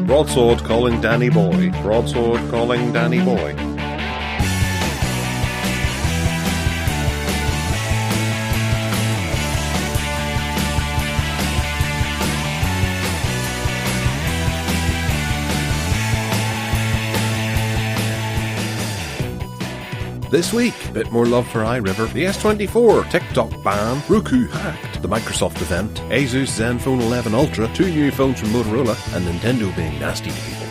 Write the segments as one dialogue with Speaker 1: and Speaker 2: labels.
Speaker 1: Broadsword calling Danny boy. Broadsword calling Danny boy. This week, a bit more love for iRiver, the S24, TikTok ban, Roku hacked, the Microsoft event, Asus Zenfone 11 Ultra, 2 new phones from Motorola, and Nintendo being nasty to people.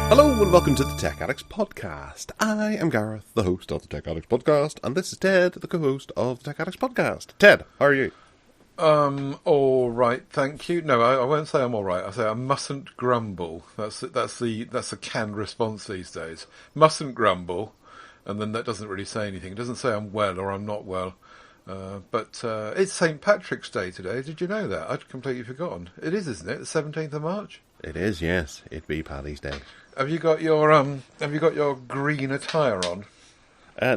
Speaker 1: Hello and welcome to the Tech Addicts Podcast. I am Gareth, the host of the Tech Addicts Podcast, and this is Ted, the co-host of the Tech Addicts Podcast. Ted, how are you?
Speaker 2: All right, thank you. No, I won't say I'm all right. I say I mustn't grumble. That's a canned response these days. Mustn't grumble, and then that doesn't really say anything. It doesn't say I'm well or I'm not well. But it's St. Patrick's Day today. Did you know that? I'd completely forgotten. It is, isn't it? The 17th of March.
Speaker 1: It is, yes. It be Paddy's Day.
Speaker 2: Have you got your green attire on?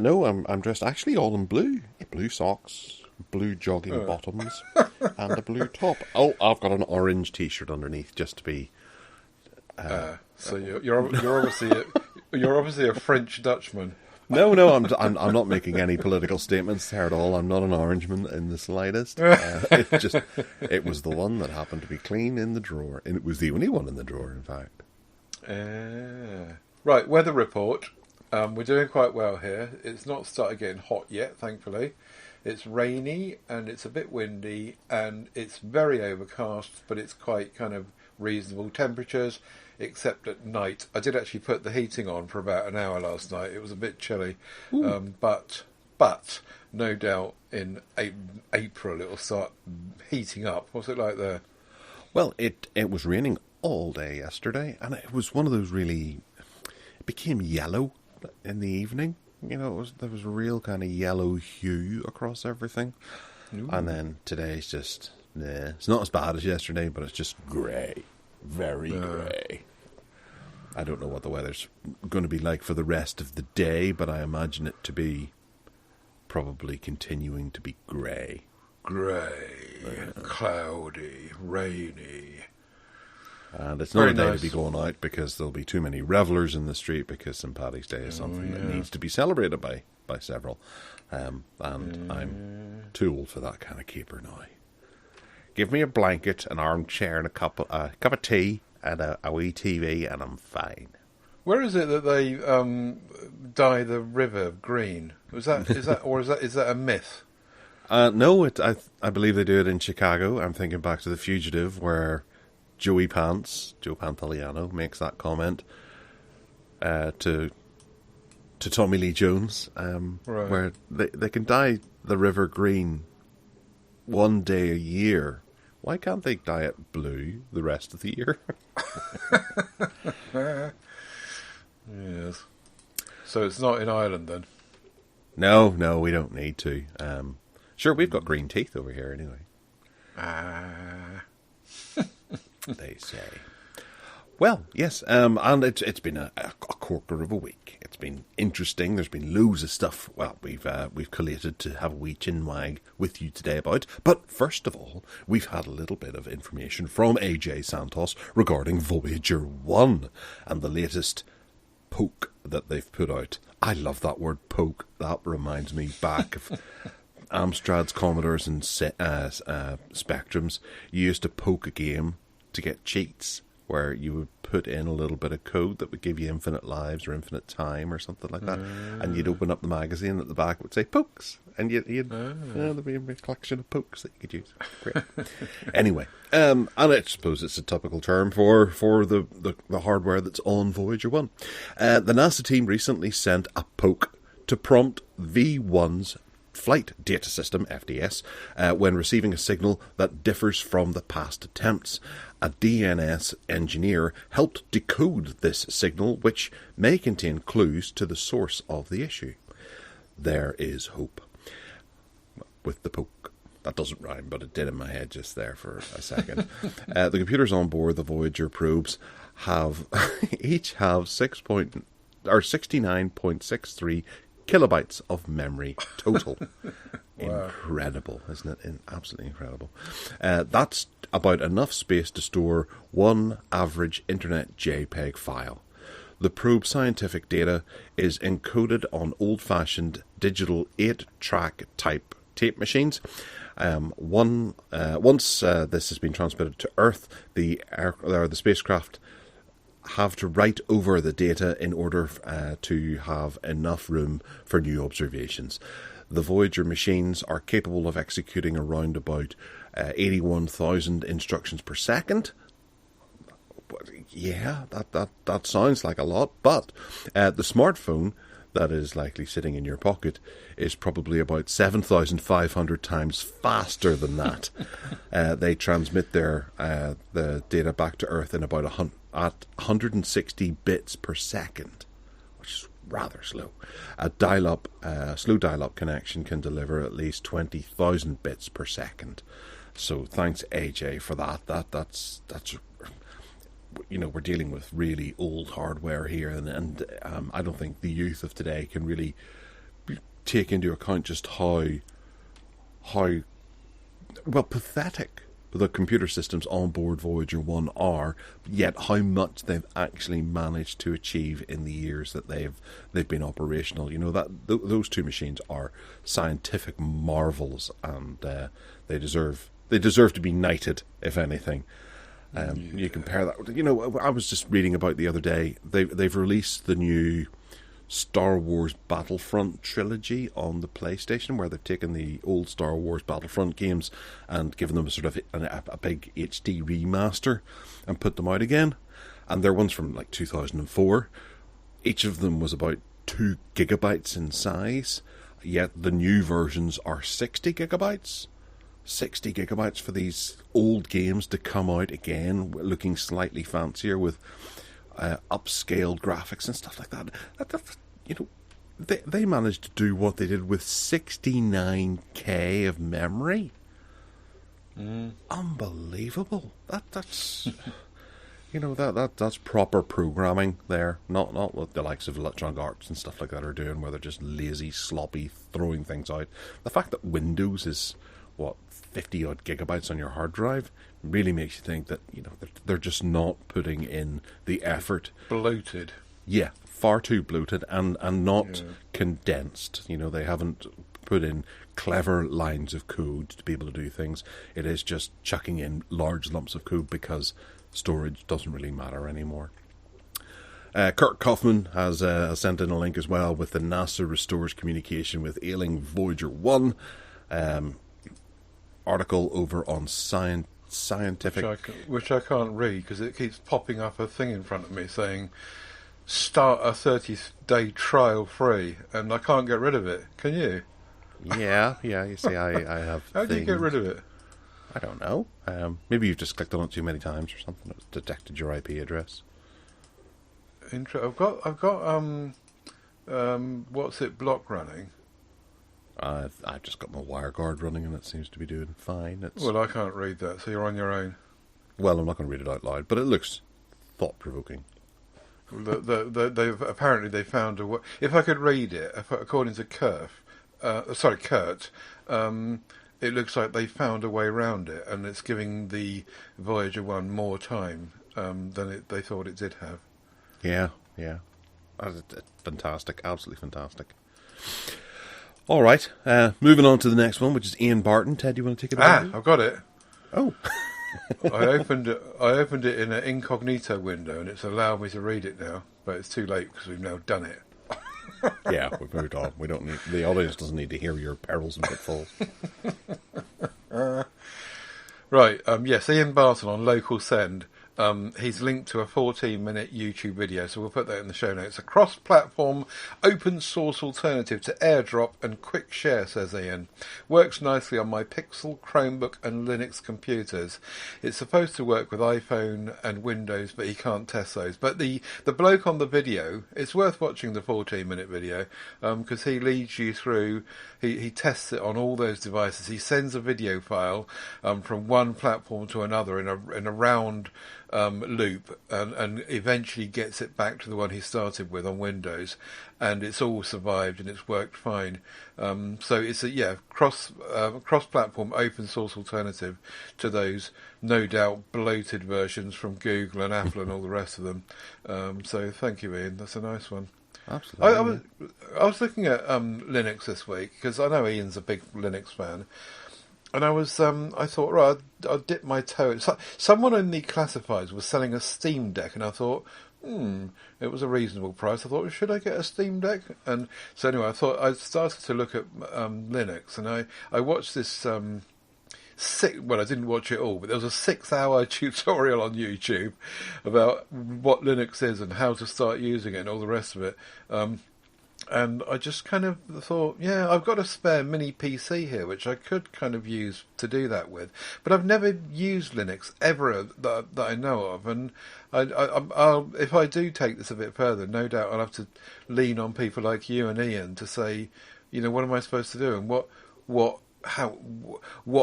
Speaker 1: No, I'm dressed actually all in blue. Blue socks, blue jogging bottoms, and a blue top. Oh, I've got an orange T-shirt underneath just to be.
Speaker 2: So you're obviously a French Dutchman.
Speaker 1: No, I'm not making any political statements there at all. I'm not an Orangeman in the slightest. It was the one that happened to be clean in the drawer, and it was the only one in the drawer, in fact.
Speaker 2: Right, weather report. We're doing quite well here. It's not started getting hot yet, thankfully. It's rainy and it's a bit windy and it's very overcast, but it's quite kind of reasonable temperatures, except at night. I did actually put the heating on for about an hour last night. It was a bit chilly, but no doubt in April it will start heating up. What's it like there?
Speaker 1: Well, it was raining all day yesterday, and it was one of those it became yellow in the evening. You know, there was a real kind of yellow hue across everything. Ooh. And then today's just, it's not as bad as yesterday, but it's just grey. Very grey. I don't know what the weather's going to be like for the rest of the day, but I imagine it to be probably continuing to be grey.
Speaker 2: Grey, cloudy, rainy.
Speaker 1: And it's not a day to be going out because there'll be too many revellers in the street, because St. Paddy's Day is something that needs to be celebrated by several. And I'm too old for that kind of caper now. Give me a blanket, an armchair, and a cup of tea, and a wee TV, and I'm fine.
Speaker 2: Where is it that they dye the river green? Is that a myth?
Speaker 1: No, I believe they do it in Chicago. I'm thinking back to The Fugitive, where Joe Pantoliano makes that comment to Tommy Lee Jones,
Speaker 2: right.
Speaker 1: Where they can dye the river green one day a year. Why can't they dye it blue the rest of the year?
Speaker 2: Yes. So it's not in Ireland then?
Speaker 1: No, we don't need to. Sure, we've got green teeth over here anyway. They say. Well, yes, and it's been a corker of a week. It's been interesting. There's been loads of stuff. Well, we've collated to have a wee chinwag with you today about. But first of all, we've had a little bit of information from AJ Santos regarding Voyager 1 and the latest poke that they've put out. I love that word, poke. That reminds me back of Amstrad's, Commodores, and Spectrums. You used to poke a game to get cheats, where you would put in a little bit of code that would give you infinite lives or infinite time or something like that, and you'd open up the magazine at the back, it would say pokes, and there'd be a collection of pokes that you could use. Great. Anyway, and I suppose it's a typical term for the hardware that's on Voyager 1. The NASA team recently sent a poke to prompt V1's Flight Data System, FDS, when receiving a signal that differs from the past attempts. A DNS engineer helped decode this signal, which may contain clues to the source of the issue. There is hope. With the poke. That doesn't rhyme, but it did in my head just there for a second. The computers on board the Voyager probes each have 6.9 69.63 kilobytes of memory total.
Speaker 2: Wow.
Speaker 1: Incredible, isn't it? Absolutely incredible. That's about enough space to store one average internet JPEG file. The probe's scientific data is encoded on old-fashioned digital 8-track type tape machines. Once this has been transmitted to Earth, the spacecraft have to write over the data in order to have enough room for new observations. The Voyager machines are capable of executing around about 81,000 instructions per second. Yeah, that sounds like a lot, but the smartphone that is likely sitting in your pocket is probably about 7,500 times faster than that. They transmit the data back to Earth in about at 160 bits per second, which is rather slow. A slow dial-up connection can deliver at least 20,000 bits per second. So thanks AJ for that. That's we're dealing with really old hardware here, and I don't think the youth of today can really take into account just how pathetic the computer systems on board Voyager 1 are, yet how much they've actually managed to achieve in the years that they've been operational. Those two machines are scientific marvels, and they deserve to be knighted, if anything. You compare that. I was just reading about the other day. They've released the new Star Wars Battlefront trilogy on the PlayStation, where they've taken the old Star Wars Battlefront games and given them a sort of a big HD remaster and put them out again. And they're ones from like 2004. Each of them was about 2 gigabytes in size, yet the new versions are 60 gigabytes. 60 gigabytes for these old games to come out again, looking slightly fancier with upscaled graphics and stuff like that. They managed to do what they did with 69K of memory. Unbelievable. That's that's proper programming there. Not what the likes of Electronic Arts and stuff like that are doing, where they're just lazy, sloppy, throwing things out. The fact that Windows is 50 odd gigabytes on your hard drive really makes you think that they're just not putting in the effort.
Speaker 2: Bloated.
Speaker 1: Yeah, far too bloated and not condensed. They haven't put in clever lines of code to be able to do things. It is just chucking in large lumps of code because storage doesn't really matter anymore. Kurt Kaufman has sent in a link as well with the NASA restores communication with ailing Voyager 1. Article over on Scientific,
Speaker 2: which I can't read because it keeps popping up a thing in front of me saying start a 30-day trial free, and I can't get rid of it. Can you?
Speaker 1: Yeah. You see, I have.
Speaker 2: How do you get rid of it?
Speaker 1: I don't know. Maybe you've just clicked on it too many times or something. It's detected your IP address.
Speaker 2: I've got what's it block running?
Speaker 1: I've just got my WireGuard running and it seems to be doing fine.
Speaker 2: Well, I can't read that, so you're on your own.
Speaker 1: Well, I'm not going to read it out loud, but it looks thought-provoking.
Speaker 2: They've found a way. If I could read it, according to Kurt, it looks like they found a way around it, and it's giving the Voyager 1 more time than they thought it did have.
Speaker 1: Yeah. Fantastic, absolutely fantastic. All right, moving on to the next one, which is Ian Barton. Ted, do you want to take it away?
Speaker 2: I've got it.
Speaker 1: Oh.
Speaker 2: I opened it in an incognito window, and it's allowed me to read it now, but it's too late because we've now done it.
Speaker 1: Yeah, we've moved on. We don't need, the audience doesn't need to hear your perils and pitfalls.
Speaker 2: Right, yes, Ian Barton on Local Send. He's linked to a 14-minute YouTube video, so we'll put that in the show notes. A cross-platform, open-source alternative to AirDrop and Quick Share, says Ian. Works nicely on my Pixel, Chromebook and Linux computers. It's supposed to work with iPhone and Windows, but he can't test those. But the bloke on the video, it's worth watching the 14-minute video, because he leads you through, he tests it on all those devices. He sends a video file from one platform to another in a round loop and eventually gets it back to the one he started with on Windows, and it's all survived and it's worked fine. So it's a cross-platform open source alternative to those no doubt bloated versions from Google and Apple and all the rest of them. So thank you, Ian. That's a nice one.
Speaker 1: Absolutely.
Speaker 2: I was looking at Linux this week because I know Ian's a big Linux fan. And I thought, right, I'll dip my toe. Someone in the classifieds was selling a Steam Deck, and I thought, it was a reasonable price. I thought, should I get a Steam Deck? And so anyway, I started to look at Linux, and I watched this I didn't watch it all, but there was a 6-hour tutorial on YouTube about what Linux is and how to start using it and all the rest of it. And I just kind of thought, yeah, I've got a spare mini PC here, which I could kind of use to do that with. But I've never used Linux ever that I know of. And I'll, if I do take this a bit further, no doubt I'll have to lean on people like you and Ian to say, what am I supposed to do? And what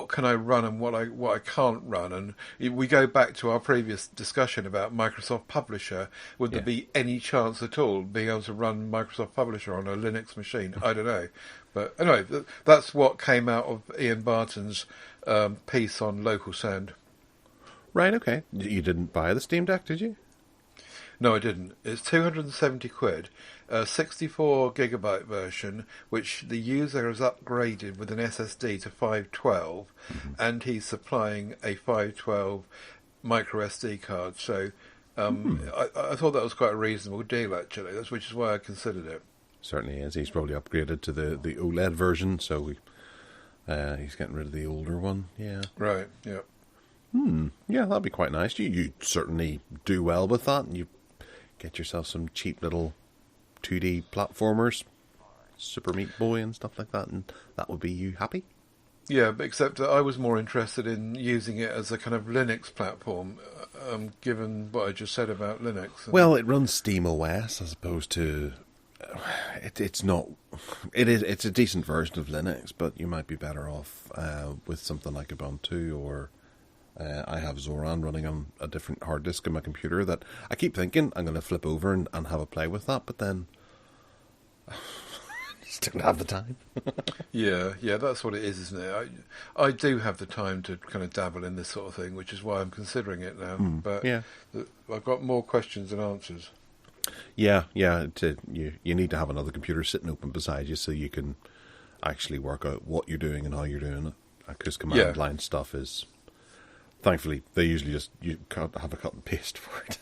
Speaker 2: can I run and what I can't run? And we go back to our previous discussion about Microsoft Publisher. Would there be any chance at all being able to run Microsoft Publisher on a Linux machine? I don't know. But anyway, that's what came out of Ian Barton's piece on Local Sound.
Speaker 1: Right, okay. You didn't buy the Steam Deck, did you?
Speaker 2: No, I didn't. It's 270 quid. A 64 gigabyte version, which the user has upgraded with an SSD to 512, and he's supplying a 512 micro SD card. So I thought that was quite a reasonable deal, actually. Which is why I considered it.
Speaker 1: Certainly is. He's probably upgraded to the OLED version, so he's getting rid of the older one. Yeah.
Speaker 2: Right. Yeah.
Speaker 1: Yeah, that'd be quite nice. You certainly do well with that, and you get yourself some cheap little 2D platformers, Super Meat Boy and stuff like that, and that would be you happy?
Speaker 2: Yeah, but except that I was more interested in using it as a kind of Linux platform, given what I just said about Linux.
Speaker 1: Well, it runs Steam OS as opposed to... It's a decent version of Linux, but you might be better off with something like Ubuntu or... I have Zoran running on a different hard disk in my computer that I keep thinking I'm going to flip over and have a play with that, but then I just don't have the time.
Speaker 2: Yeah, that's what it is, isn't it? I do have the time to kind of dabble in this sort of thing, which is why I'm considering it now. But
Speaker 1: yeah.
Speaker 2: I've got more questions than answers.
Speaker 1: Yeah. You need to have another computer sitting open beside you so you can actually work out what you're doing and how you're doing it. Because command line stuff is... Thankfully, they usually you can't have a cut and paste for it.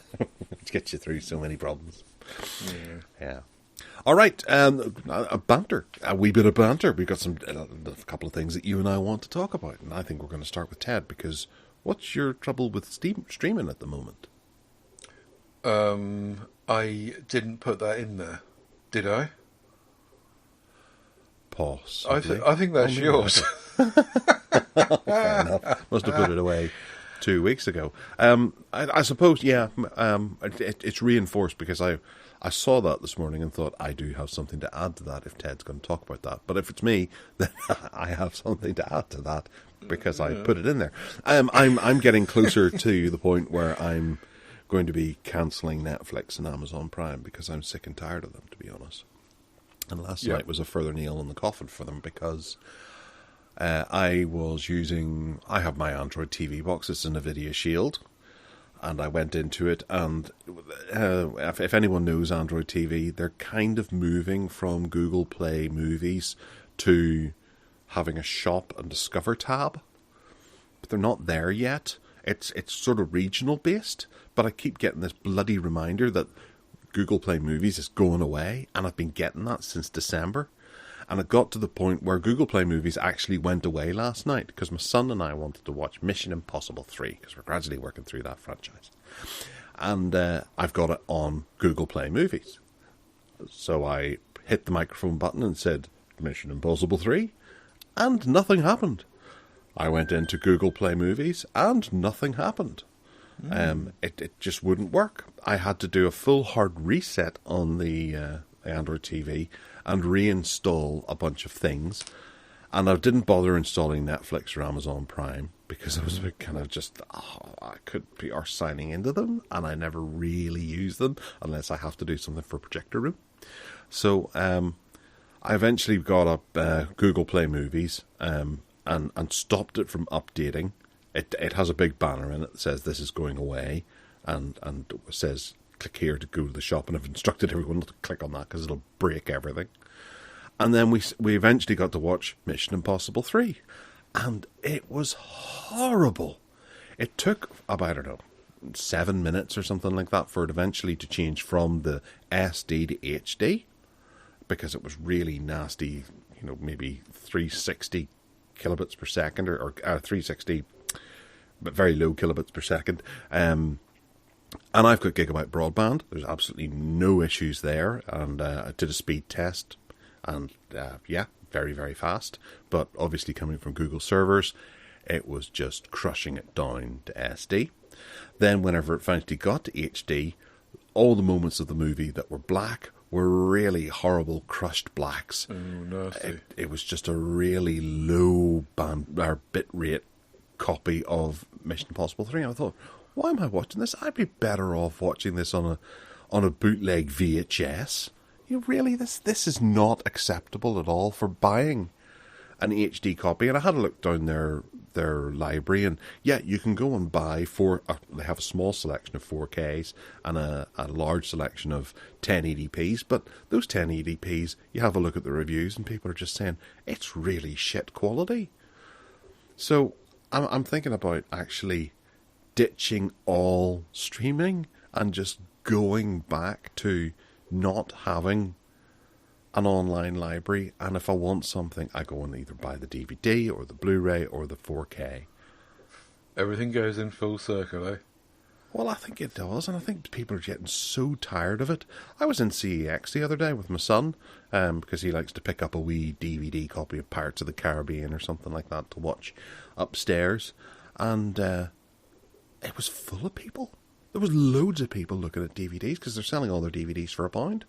Speaker 1: It gets you through so many problems. Yeah. All right, a banter, a wee bit of banter. We've got a couple of things that you and I want to talk about, and I think we're going to start with Ted, because what's your trouble with streaming at the moment?
Speaker 2: I didn't put that in there, did I?
Speaker 1: Possibly.
Speaker 2: I think that's yours.
Speaker 1: Fair enough. Must have put it away 2 weeks ago. I suppose, it's reinforced because I saw that this morning and thought I do have something to add to that if Ted's going to talk about that. But if it's me, then I have something to add to that because I put it in there. I'm getting closer to the point where I'm going to be cancelling Netflix and Amazon Prime because I'm sick and tired of them, to be honest. And last night was a further nail in the coffin for them because I have my Android TV box. It's an NVIDIA Shield. And I went into it, and if anyone knows Android TV, they're kind of moving from Google Play Movies to having a shop and discover tab. But they're not there yet. It's sort of regional based, but I keep getting this bloody reminder that Google Play Movies is going away, and I've been getting that since December. And it got to the point where Google Play Movies actually went away last night because my son and I wanted to watch Mission Impossible 3 because we're gradually working through that franchise. And I've got it on Google Play Movies. So I hit the microphone button and said, Mission Impossible 3, and nothing happened. I went into Google Play Movies, and nothing happened. It just wouldn't work. I had to do a full hard reset on the Android TV and reinstall a bunch of things. And I didn't bother installing Netflix or Amazon Prime because I was a bit kind of just, I could be signing into them, and I never really use them unless I have to do something for Projector Room. So I eventually got up Google Play Movies and stopped it from updating. It has a big banner in it that says this is going away, and it says click here to go to the shop, and I've instructed everyone not to click on that because it'll break everything. And then we eventually got to watch Mission Impossible 3, and it was horrible. It took about, I don't know, 7 minutes or something like that for it eventually to change from the SD to HD, because it was really nasty, maybe 360 kilobits per second, or 360, but very low kilobits per second. And I've got gigabyte broadband. There's absolutely no issues there, and I did a speed test, and very, very fast. But obviously coming from Google servers, it was just crushing it down to SD. Then whenever it finally got to HD, all the moments of the movie that were black were really horrible crushed blacks.
Speaker 2: Oh, nasty.
Speaker 1: It was just a really low bit rate copy of Mission Impossible 3. And I thought, why am I watching this? I'd be better off watching this on a bootleg VHS. Really, this is not acceptable at all for buying an HD copy. And I had a look down their library, and you can go and buy they have a small selection of 4Ks and a large selection of 1080p's, but those 1080p's, you have a look at the reviews and people are just saying it's really shit quality. So I'm thinking about actually ditching all streaming and just going back to not having an online library, and if I want something, I go and either buy the DVD or the Blu-ray or the 4K.
Speaker 2: Everything goes in full circle, eh?
Speaker 1: Well, I think it does, and I think people are getting so tired of it. I was in CEX the other day with my son, because he likes to pick up a wee DVD copy of Pirates of the Caribbean or something like that to watch upstairs, and it was full of people. There was loads of people looking at DVDs because they're selling all their DVDs for £1.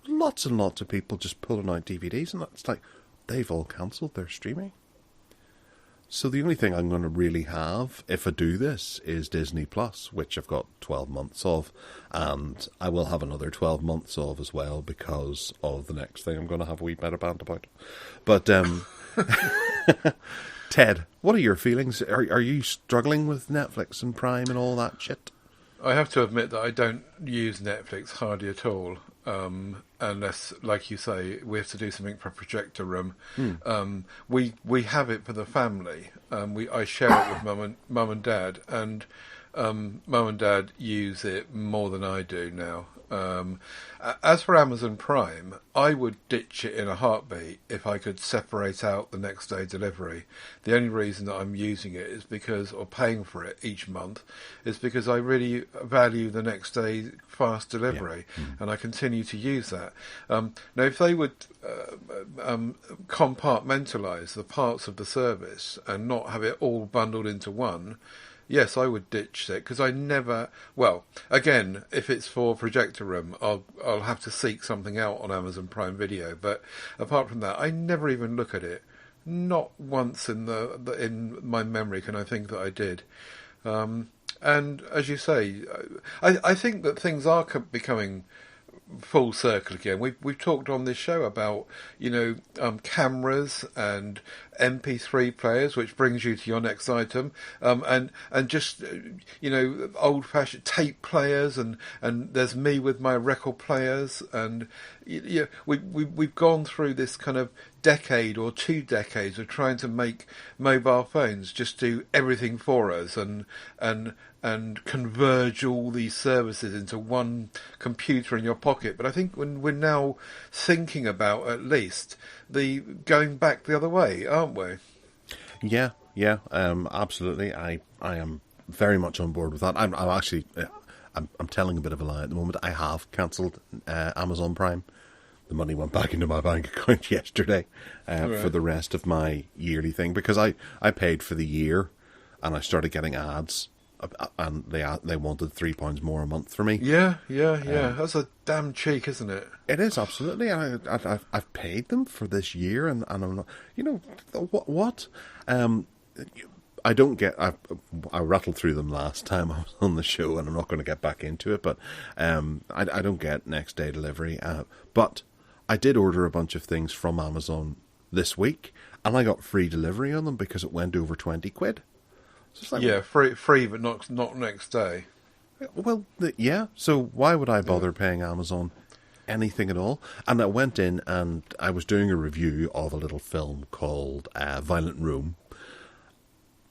Speaker 1: Lots and lots of people just pulling out DVDs, and it's like they've all cancelled their streaming. So the only thing I'm going to really have, if I do this, is Disney Plus, which I've got 12 months of, and I will have another 12 months of as well because of the next thing I'm going to have a wee bit of band about. But, Ted, what are your feelings? Are you struggling with Netflix and Prime and all that shit?
Speaker 2: I have to admit that I don't use Netflix hardly at all, unless, like you say, we have to do something for Projector Room. We have it for the family. I share it with mum and dad, and mum and dad use it more than I do now. As for Amazon Prime, I would ditch it in a heartbeat if I could separate out the next day delivery. The only reason that I'm using it is because, or paying for it each month, is because I really value the next day fast delivery, and I continue to use that. Now, if they would compartmentalise the parts of the service and not have it all bundled into one, yes, I would ditch it, because I never... Well, again, if it's for Projector Room, I'll have to seek something out on Amazon Prime Video. But apart from that, I never even look at it. Not once in my memory can I think that I did. And as you say, I think that things are becoming full circle again. We've talked on this show about cameras and MP3 players, which brings you to your next item, and just old-fashioned tape players, and there's me with my record players, and we've gone through this kind of decade or 2 decades of trying to make mobile phones just do everything for us, and converge all these services into one computer in your pocket. But I think when we're now thinking about, at least, the going back the other way, aren't we?
Speaker 1: Yeah, absolutely. I am very much on board with that. I'm actually, I'm telling a bit of a lie at the moment. I have cancelled Amazon Prime. The money went back into my bank account yesterday for the rest of my yearly thing, because I paid for the year and I started getting ads. And they wanted £3 more a month for me. Yeah.
Speaker 2: That's a damn cheek, isn't it?
Speaker 1: It is, absolutely. I've paid them for this year, and I'm not. What? I don't get. I rattled through them last time I was on the show, and I'm not going to get back into it. But I don't get next day delivery. But I did order a bunch of things from Amazon this week, and I got free delivery on them because it went over £20. So it's like,
Speaker 2: yeah, free, but not next day.
Speaker 1: Well, yeah. So why would I bother paying Amazon anything at all? And I went in and I was doing a review of a little film called Violent Room.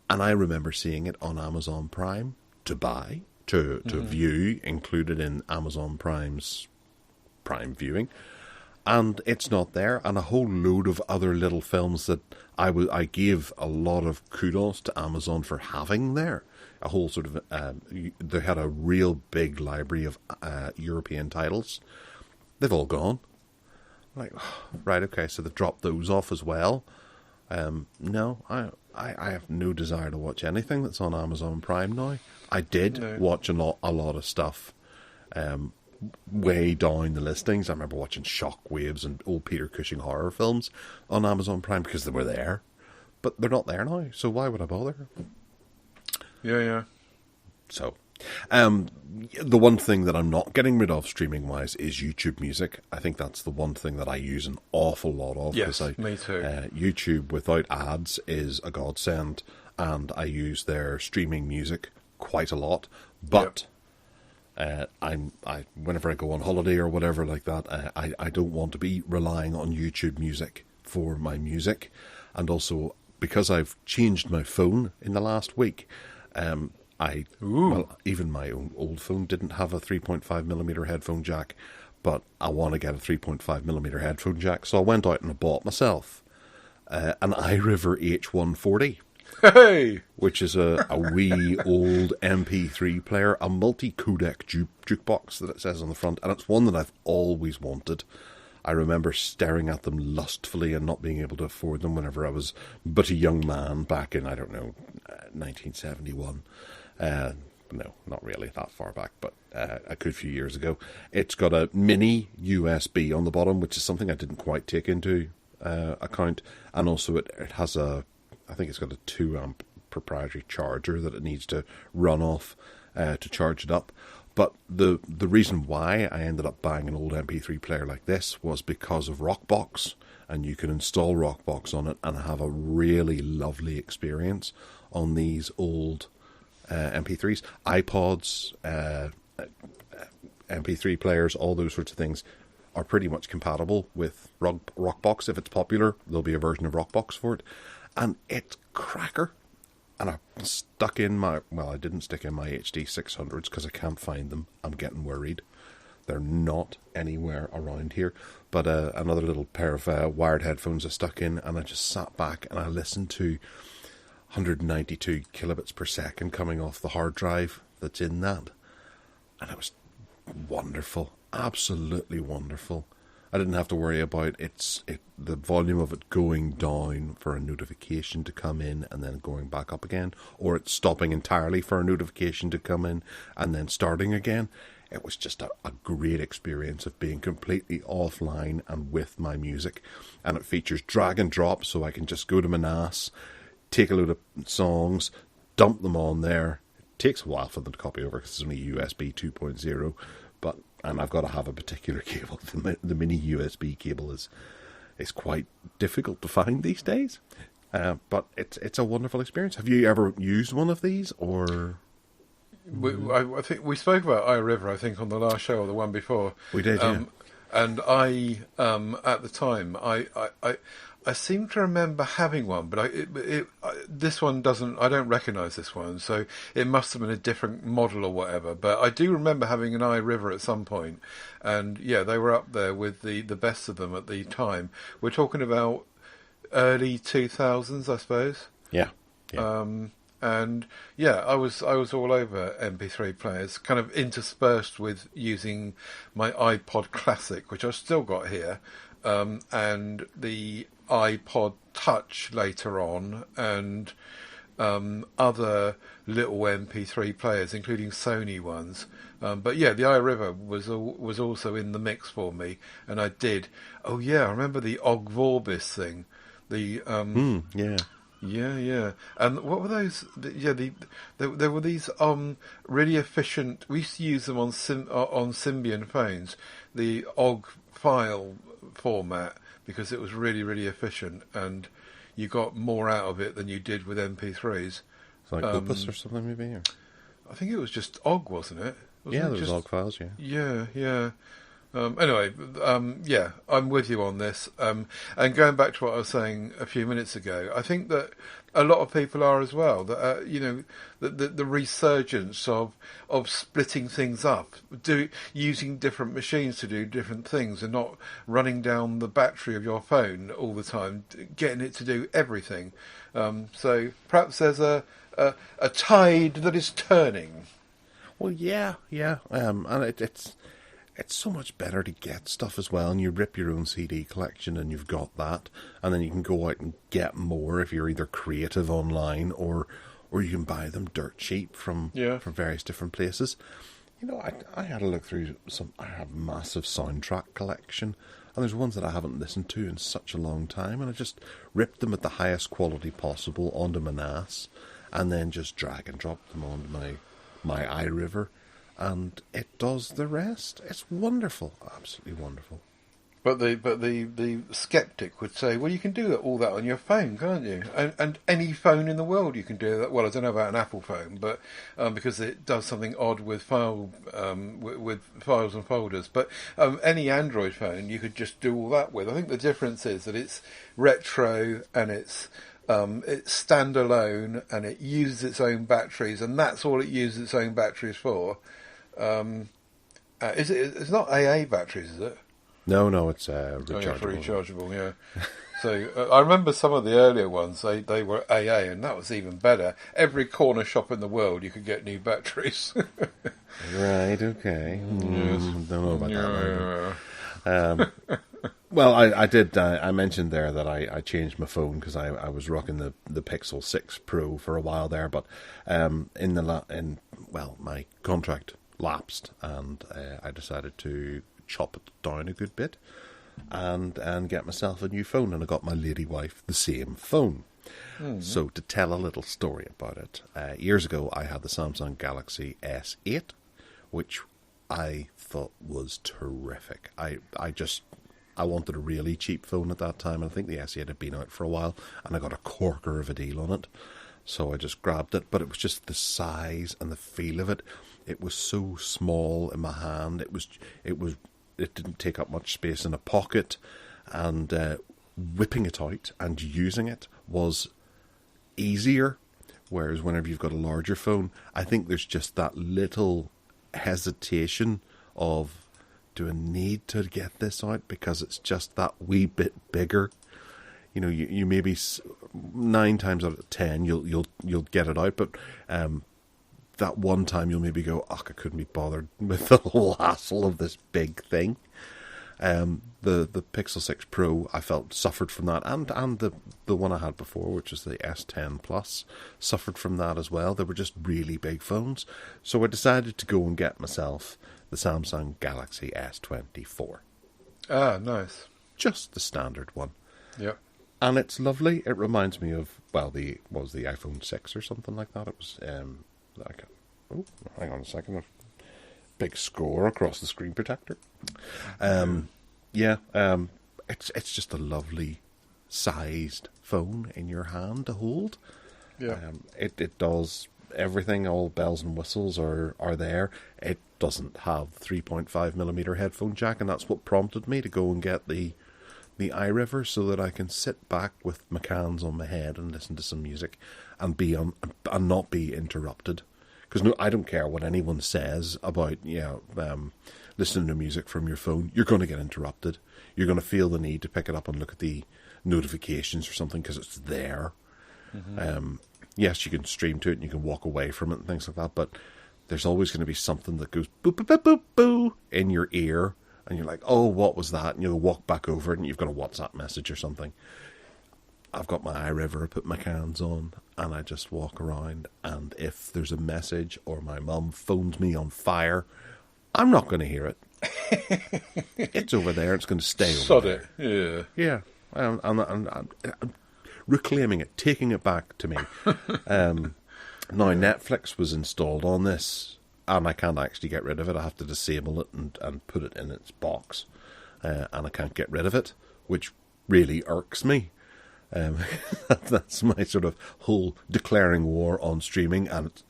Speaker 1: And I remember seeing it on Amazon Prime to buy, to view, included in Amazon Prime's Prime viewing. And it's not there. And a whole load of other little films that I gave a lot of kudos to Amazon for having there. A whole sort of, they had a real big library of European titles. They've all gone. Like, right, okay, so they've dropped those off as well. No, I have no desire to watch anything that's on Amazon Prime now. I did watch a lot of stuff way down the listings. I remember watching Shockwaves and old Peter Cushing horror films on Amazon Prime because they were there. But they're not there now, so why would I bother?
Speaker 2: Yeah.
Speaker 1: So, the one thing that I'm not getting rid of streaming-wise is YouTube Music. I think that's the one thing that I use an awful lot of.
Speaker 2: Yes, me too.
Speaker 1: YouTube without ads is a godsend, and I use their streaming music quite a lot. But whenever I go on holiday or whatever like that, I don't want to be relying on YouTube Music for my music. And also, because I've changed my phone in the last week, even my own old phone didn't have a 3.5mm headphone jack, but I want to get a 3.5mm headphone jack, so I went out and I bought myself an iRiver H140, which is a wee old MP3 player, a multi-codec jukebox that it says on the front, and it's one that I've always wanted. I remember staring at them lustfully and not being able to afford them whenever I was but a young man back in, 1971. No, not really that far back, but a good few years ago. It's got a mini USB on the bottom, which is something I didn't quite take into account. And also it has I think it's got a 2-amp proprietary charger that it needs to run off to charge it up. But the reason why I ended up buying an old MP3 player like this was because of Rockbox, and you can install Rockbox on it and have a really lovely experience on these old MP3s, iPods, MP3 players, all those sorts of things are pretty much compatible with Rockbox. If it's popular, there'll be a version of Rockbox for it, and it's cracker. And I stuck in I didn't stick in my HD 600s because I can't find them. I'm getting worried. They're not anywhere around here. But another little pair of wired headphones I stuck in, and I just sat back and I listened to 192 kilobits per second coming off the hard drive that's in that. And it was wonderful. Absolutely wonderful. I didn't have to worry about the volume of it going down for a notification to come in and then going back up again, or it stopping entirely for a notification to come in and then starting again. It was just a great experience of being completely offline and with my music. And it features drag and drop, so I can just go to my NAS, take a load of songs, dump them on there. It takes a while for them to copy over because it's only USB 2.0, and I've got to have a particular cable. The mini USB cable is quite difficult to find these days, but it's a wonderful experience. Have you ever used one of these, or?
Speaker 2: I think we spoke about iRiver, I think, on the last show or the one before.
Speaker 1: We did, yeah.
Speaker 2: And I, at the time, I seem to remember having one, but this one doesn't. I don't recognise this one, so it must have been a different model or whatever. But I do remember having an iRiver at some point, and yeah, they were up there with the best of them at the time. We're talking about early 2000s, I suppose.
Speaker 1: Yeah.
Speaker 2: And yeah, I was all over MP3 players, kind of interspersed with using my iPod Classic, which I've still got here, and the iPod Touch later on, and other little MP3 players, including Sony ones. But yeah, the iRiver was also in the mix for me, and I did. Oh yeah, I remember the Og Vorbis thing. The Yeah, yeah. And what were those? Yeah, there were these really efficient. We used to use them on on Symbian phones, the OGG file format, because it was really really efficient, and you got more out of it than you did with MP3s.
Speaker 1: It's like Opus or something, maybe. Or...
Speaker 2: I think it was just OGG, wasn't it?
Speaker 1: Yeah, there was OGG files. Yeah.
Speaker 2: Yeah, yeah. Anyway, yeah, I'm with you on this. And going back to what I was saying a few minutes ago, I think that a lot of people are as well. That you know, the resurgence of splitting things up, using different machines to do different things, and not running down the battery of your phone all the time, getting it to do everything. So perhaps there's a tide that is turning.
Speaker 1: Well, yeah, yeah, and it's so much better to get stuff as well, and you rip your own CD collection and you've got that, and then you can go out and get more if you're either creative online or you can buy them dirt cheap from various different places. You know, I had a look through I have a massive soundtrack collection, and there's ones that I haven't listened to in such a long time, and I just ripped them at the highest quality possible onto my NAS, and then just drag and drop them onto my iRiver. And it does the rest. It's wonderful, absolutely wonderful.
Speaker 2: But the skeptic would say, well, you can do all that on your phone, can't you? And any phone in the world you can do that. Well, I don't know about an Apple phone, but because it does something odd with with files and folders. But any Android phone you could just do all that with. I think the difference is that it's retro and it's standalone and it uses its own batteries, and that's all it uses its own batteries for. It's not AA batteries, is it?
Speaker 1: No, it's rechargeable.
Speaker 2: Oh, yeah, for rechargeable, yeah. So I remember some of the earlier ones, they were AA, and that was even better. Every corner shop in the world you could get new batteries.
Speaker 1: Right, okay.
Speaker 2: Yes.
Speaker 1: Don't know about that. Well, I did. I mentioned there that I changed my phone because I was rocking the Pixel 6 Pro for a while there, but my contract lapsed, and I decided to chop it down a good bit and get myself a new phone, and I got my lady wife the same phone. Mm-hmm. So to tell a little story about it, years ago I had the Samsung Galaxy S8, which I thought was terrific. I wanted a really cheap phone at that time. I think the S8 had been out for a while, and I got a corker of a deal on it. So I just grabbed it, but it was just the size and the feel of it. It was so small in my hand. It didn't take up much space in a pocket, and whipping it out and using it was easier. Whereas whenever you've got a larger phone, I think there's just that little hesitation of, do I need to get this out because it's just that wee bit bigger? You know, you maybe 9 times out of 10 you'll get it out, but that one time you'll maybe go, I couldn't be bothered with the whole hassle of this big thing. The Pixel 6 Pro, I felt, suffered from that, and the one I had before, which was the S10 Plus, suffered from that as well. They were just really big phones. So I decided to go and get myself the Samsung Galaxy S24.
Speaker 2: Ah, nice.
Speaker 1: Just the standard one.
Speaker 2: Yep.
Speaker 1: And it's lovely. It reminds me of, the iPhone 6 or something like that. It was, hang on a second. Big score across the screen protector. It's just a lovely sized phone in your hand to hold.
Speaker 2: Yeah.
Speaker 1: It does everything. All bells and whistles are there. It doesn't have 3.5mm headphone jack, and that's what prompted me to go and get the iRiver, so that I can sit back with my cans on my head and listen to some music and and not be interrupted. Because I don't care what anyone says about listening to music from your phone. You're going to get interrupted. You're going to feel the need to pick it up and look at the notifications or something because it's there. Mm-hmm. Yes, you can stream to it and you can walk away from it and things like that, but there's always going to be something that goes boop, boop, boop, boop, boo in your ear, and you're like, oh, what was that? And you'll walk back over it and you've got a WhatsApp message or something. I've got my iRiver, I put my cans on, and I just walk around, and if there's a message or my mum phones me on fire, I'm not going to hear it. It's over there, it's going to stay over there.
Speaker 2: Sod it,
Speaker 1: yeah. Yeah. reclaiming it, taking it back to me. Now, Netflix was installed on this, and I can't actually get rid of it. I have to disable it and put it in its box, and I can't get rid of it, which really irks me. That's my sort of whole declaring war on streaming, and it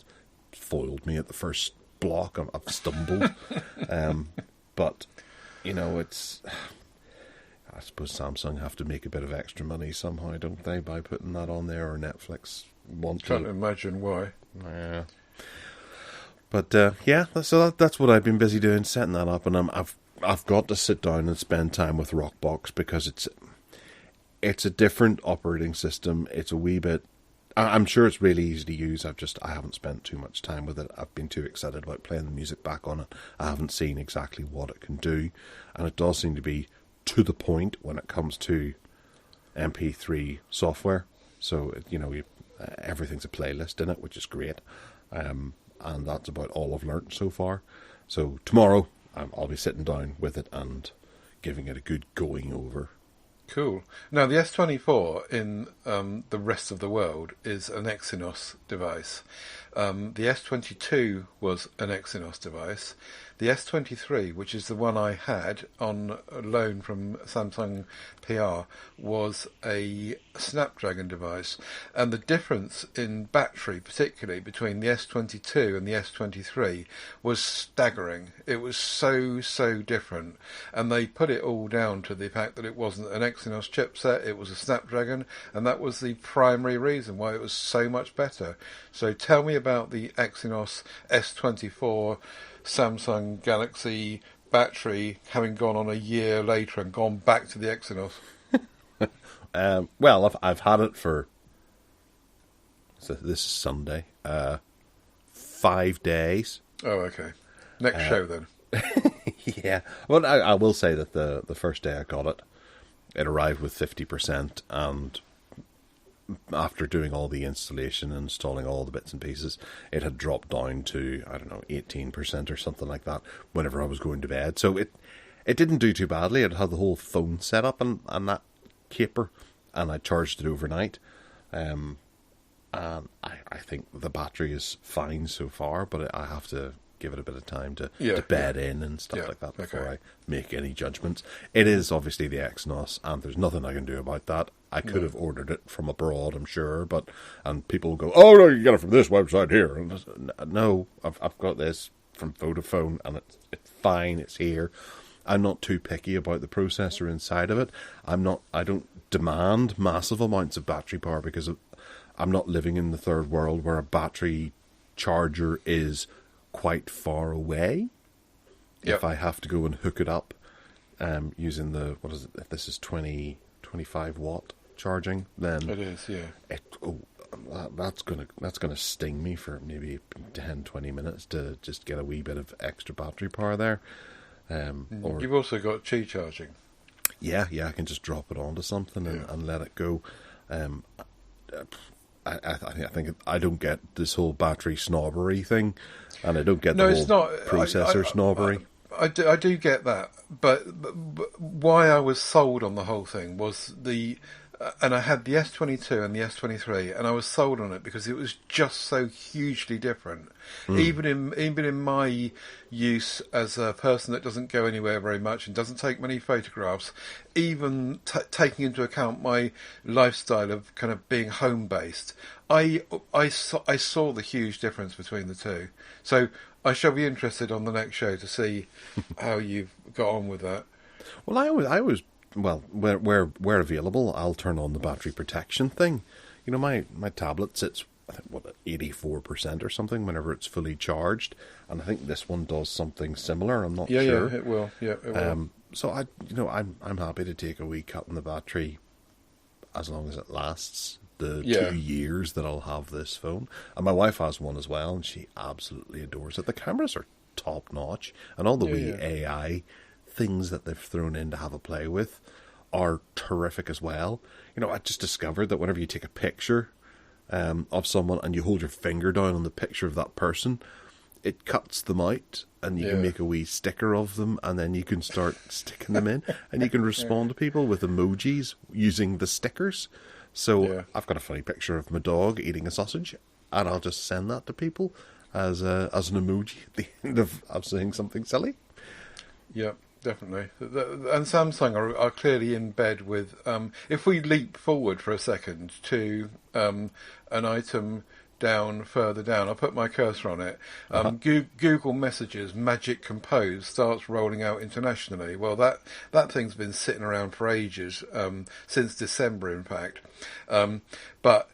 Speaker 1: foiled me at the first block. I've stumbled. But, it's... I suppose Samsung have to make a bit of extra money somehow, don't they, by putting that on there, or Netflix want to.
Speaker 2: Can't imagine why.
Speaker 1: Yeah. But so that's what I've been busy doing, setting that up, and I've got to sit down and spend time with Rockbox because it's a different operating system. It's a wee bit. I'm sure it's really easy to use. I haven't spent too much time with it. I've been too excited about playing the music back on it. I haven't seen exactly what it can do, and it does seem to be to the point when it comes to MP3 software. So, everything's a playlist in it, which is great. And that's about all I've learnt so far. So tomorrow, I'll be sitting down with it and giving it a good going over.
Speaker 2: Cool. Now, the S24 in the rest of the world is an Exynos device. The S22 was an Exynos device. The S23, which is the one I had on loan from Samsung PR, was a Snapdragon device. And the difference in battery, particularly between the S22 and the S23, was staggering. It was so different. And they put it all down to the fact that it wasn't an Exynos chipset, it was a Snapdragon, and that was the primary reason why it was so much better. So tell me about the Exynos S24 Samsung Galaxy battery having gone on a year later and gone back to the Exynos.
Speaker 1: Well, I've had it for, so this is Sunday, 5 days.
Speaker 2: Oh, okay. Next show then.
Speaker 1: Yeah. Well, I will say that the first day I got it, it arrived with 50%, and after doing all the installation and installing all the bits and pieces, it had dropped down to, 18% or something like that whenever I was going to bed. So it didn't do too badly. It had the whole phone set up and that caper, and I charged it overnight. And I think the battery is fine so far, but I have to give it a bit of time to bed in and stuff like that before I make any judgments. It is obviously the Exynos, and there's nothing I can do about that. I could have ordered it from abroad, I'm sure, and people will go, "Oh no, you get it from this website here." And no, I've got this from Vodafone, and it's fine. It's here. I'm not too picky about the processor inside of it. I don't demand massive amounts of battery power because I'm not living in the third world where a battery charger is quite far away. If I have to go and hook it up using the, what is it, if this is 25 watt charging, then
Speaker 2: it is, yeah.
Speaker 1: That's gonna sting me for maybe 10-20 minutes to just get a wee bit of extra battery power there. Or
Speaker 2: you've also got Qi charging.
Speaker 1: Yeah, I can just drop it onto something and let it go. I think I don't get this whole battery snobbery thing, and I don't get the whole processor snobbery.
Speaker 2: I do get that, but why I was sold on the whole thing was and I had the S22 and the S23, and I was sold on it because it was just so hugely different. Even in my use as a person that doesn't go anywhere very much and doesn't take many photographs, even taking into account my lifestyle of kind of being home based, I saw the huge difference between the two. So I shall be interested on the next show to see how you've got on with that.
Speaker 1: Well, I always where available, I'll turn on the battery protection thing. My tablet sits, I think, 84% or something whenever it's fully charged, and I think this one does something similar. I'm not sure.
Speaker 2: Yeah, it will. Yeah, it will.
Speaker 1: So I'm happy to take a wee cut in the battery as long as it lasts the 2 years that I'll have this phone. And my wife has one as well, and she absolutely adores it. The cameras are top notch, and all the wee AI things that they've thrown in to have a play with are terrific as well. I just discovered that whenever you take a picture of someone and you hold your finger down on the picture of that person, it cuts them out, and you can make a wee sticker of them, and then you can start sticking them in, and you can respond to people with emojis using the stickers. So
Speaker 2: Yeah.
Speaker 1: I've got a funny picture of my dog eating a sausage, and I'll just send that to people as an emoji at the end of saying something silly.
Speaker 2: Yeah, definitely. And Samsung are clearly in bed with. If we leap forward for a second to an item further down, I'll put my cursor on it. Google Messages Magic Compose starts rolling out internationally. Well, that thing's been sitting around for ages, since December, in fact. But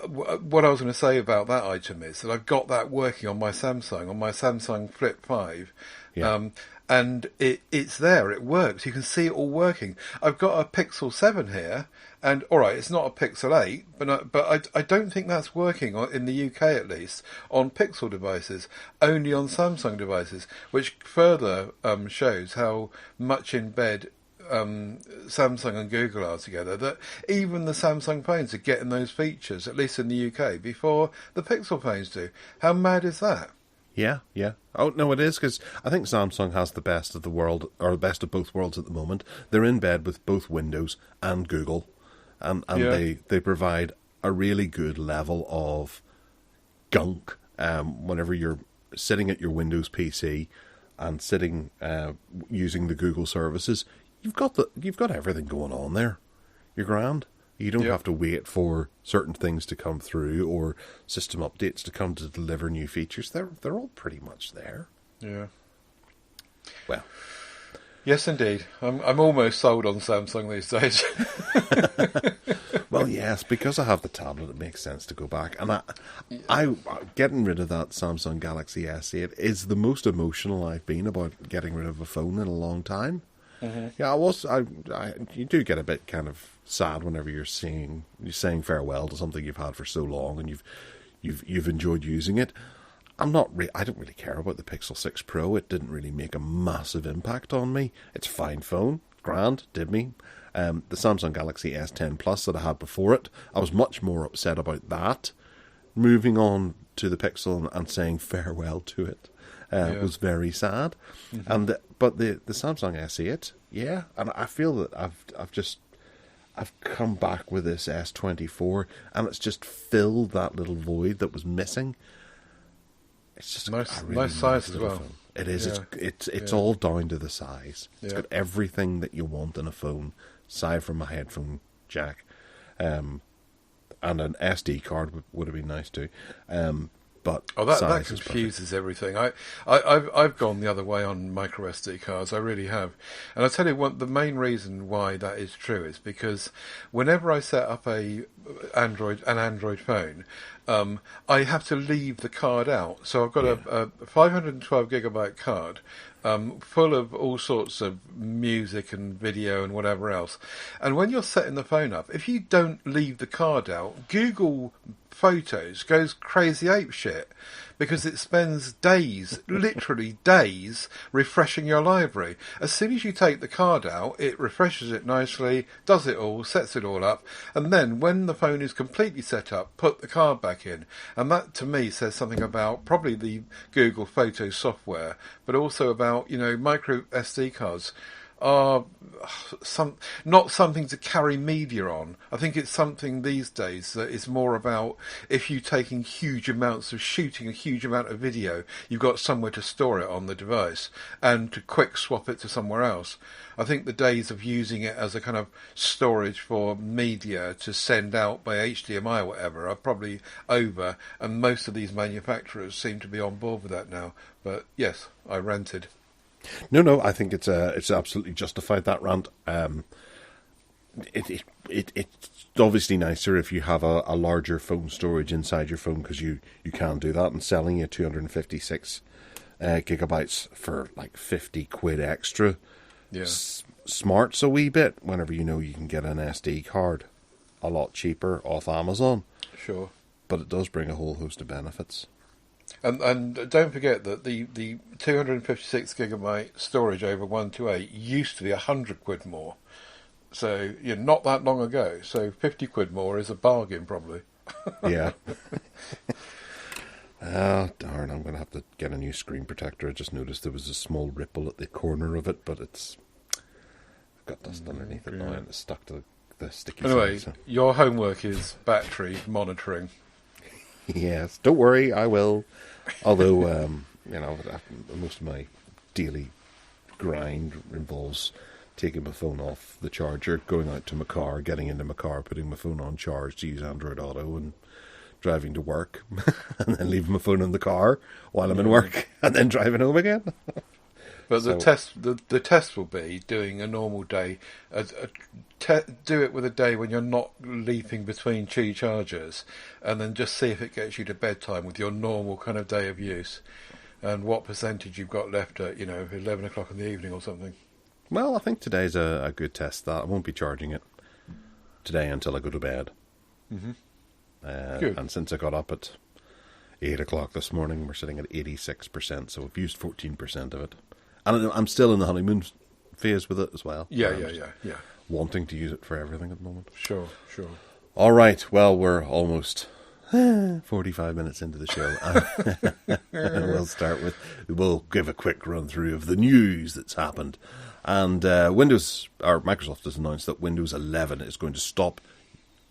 Speaker 2: what I was going to say about that item is that I've got that working on my Samsung Flip 5.
Speaker 1: Yeah.
Speaker 2: And it's there, it works. You can see it all working. I've got a Pixel 7 here, and all right, it's not a Pixel 8, but I don't think that's working, in the UK at least, on Pixel devices, only on Samsung devices, which further shows how much in bed Samsung and Google are together, that even the Samsung phones are getting those features, at least in the UK, before the Pixel phones do. How mad is that?
Speaker 1: Yeah, yeah. Oh, no, it is, because I think Samsung has the best of the world, or the best of both worlds at the moment. They're in bed with both Windows and Google, and
Speaker 2: Yeah.
Speaker 1: they provide a really good level of gunk whenever you're sitting at your Windows PC and sitting using the Google services. You've got everything going on there. You're grand. You don't
Speaker 2: Yep.
Speaker 1: have to wait for certain things to come through or system updates to come to deliver new features. They're all pretty much there.
Speaker 2: Yeah.
Speaker 1: Well,
Speaker 2: Yes, indeed. I'm almost sold on Samsung these days.
Speaker 1: well, yes, because I have the tablet, it makes sense to go back. And I getting rid of that Samsung Galaxy S8 is the most emotional I've been about getting rid of a phone in a long time.
Speaker 2: Mm-hmm.
Speaker 1: Yeah, you do get a bit kind of sad whenever you're saying farewell to something you've had for so long and you've enjoyed using it. I don't really care about the Pixel 6 Pro. It didn't really make a massive impact on me. It's a fine phone, grand, did me. The Samsung Galaxy S10 Plus that I had before it, I was much more upset about that. Moving on to the Pixel and saying farewell to it was very sad.
Speaker 2: Mm-hmm.
Speaker 1: But the Samsung S8, yeah, and I feel that I've come back with this S24, and it's just filled that little void that was missing. It's just
Speaker 2: Nice,
Speaker 1: a really
Speaker 2: nice size as
Speaker 1: little
Speaker 2: well.
Speaker 1: phone. It is.
Speaker 2: Yeah.
Speaker 1: It's all down to the size. It's
Speaker 2: Yeah.
Speaker 1: got everything that you want in a phone, aside from a headphone jack, and an SD card would have been nice too. But
Speaker 2: That
Speaker 1: size is
Speaker 2: confuses everything. I've gone the other way on micro SD cards. I really have, and I'll tell you what. The main reason why that is true is because whenever I set up an Android phone, I have to leave the card out. So I've got a 512 gigabyte card. Full of all sorts of music and video and whatever else. And when you're setting the phone up, if you don't leave the card out, Google Photos goes crazy ape shit because it spends days, literally days, refreshing your library. As soon as you take the card out, it refreshes it nicely, does it all, sets it all up, and then when the phone is completely set up, put the card back in. And that, to me, says something about probably the Google Photos software, but also about, micro SD cards are not something to carry media on. I think it's something these days that is more about if you're taking huge amounts of shooting a huge amount of video, you've got somewhere to store it on the device and to quick swap it to somewhere else. I think the days of using it as a kind of storage for media to send out by HDMI or whatever are probably over, and most of these manufacturers seem to be on board with that now. But yes, I ranted.
Speaker 1: No. I think it's absolutely justified, that rant. It's obviously nicer if you have a larger phone storage inside your phone, because you can do that, and selling you 256 gigabytes for like 50 quid extra.
Speaker 2: Yeah.
Speaker 1: Smarts a wee bit whenever you can get an SD card a lot cheaper off Amazon.
Speaker 2: Sure.
Speaker 1: But it does bring a whole host of benefits.
Speaker 2: And don't forget that the 256 gigabyte storage over 128 used to be 100 quid more. So, not that long ago. So 50 quid more is a bargain, probably.
Speaker 1: Yeah. Oh, darn, I'm going to have to get a new screen protector. I just noticed there was a small ripple at the corner of it, but I've got dust underneath it now, and it's stuck to like the sticky
Speaker 2: Anyway,
Speaker 1: side. So.
Speaker 2: your homework is battery monitoring.
Speaker 1: Yes, don't worry, I will. Although, most of my daily grind involves taking my phone off the charger, going out to my car, getting into my car, putting my phone on charge to use Android Auto, and driving to work, and then leaving my phone in the car while I'm in work, and then driving home again.
Speaker 2: But the test will be doing a normal day. Do it with a day when you're not leaping between Qi chargers, and then just see if it gets you to bedtime with your normal kind of day of use, and what percentage you've got left at 11 o'clock in the evening or something.
Speaker 1: Well, I think today's a good test. That I won't be charging it today until I go to bed.
Speaker 2: Mm-hmm.
Speaker 1: Good. And since I got up at 8 o'clock this morning, we're sitting at 86%, so we've used 14% of it. And I'm still in the honeymoon phase with it as well.
Speaker 2: Yeah.
Speaker 1: Wanting to use it for everything at the moment.
Speaker 2: Sure.
Speaker 1: All right, well, we're almost 45 minutes into the show. We'll give a quick run through of the news that's happened. And Microsoft has announced that Windows 11 is going to stop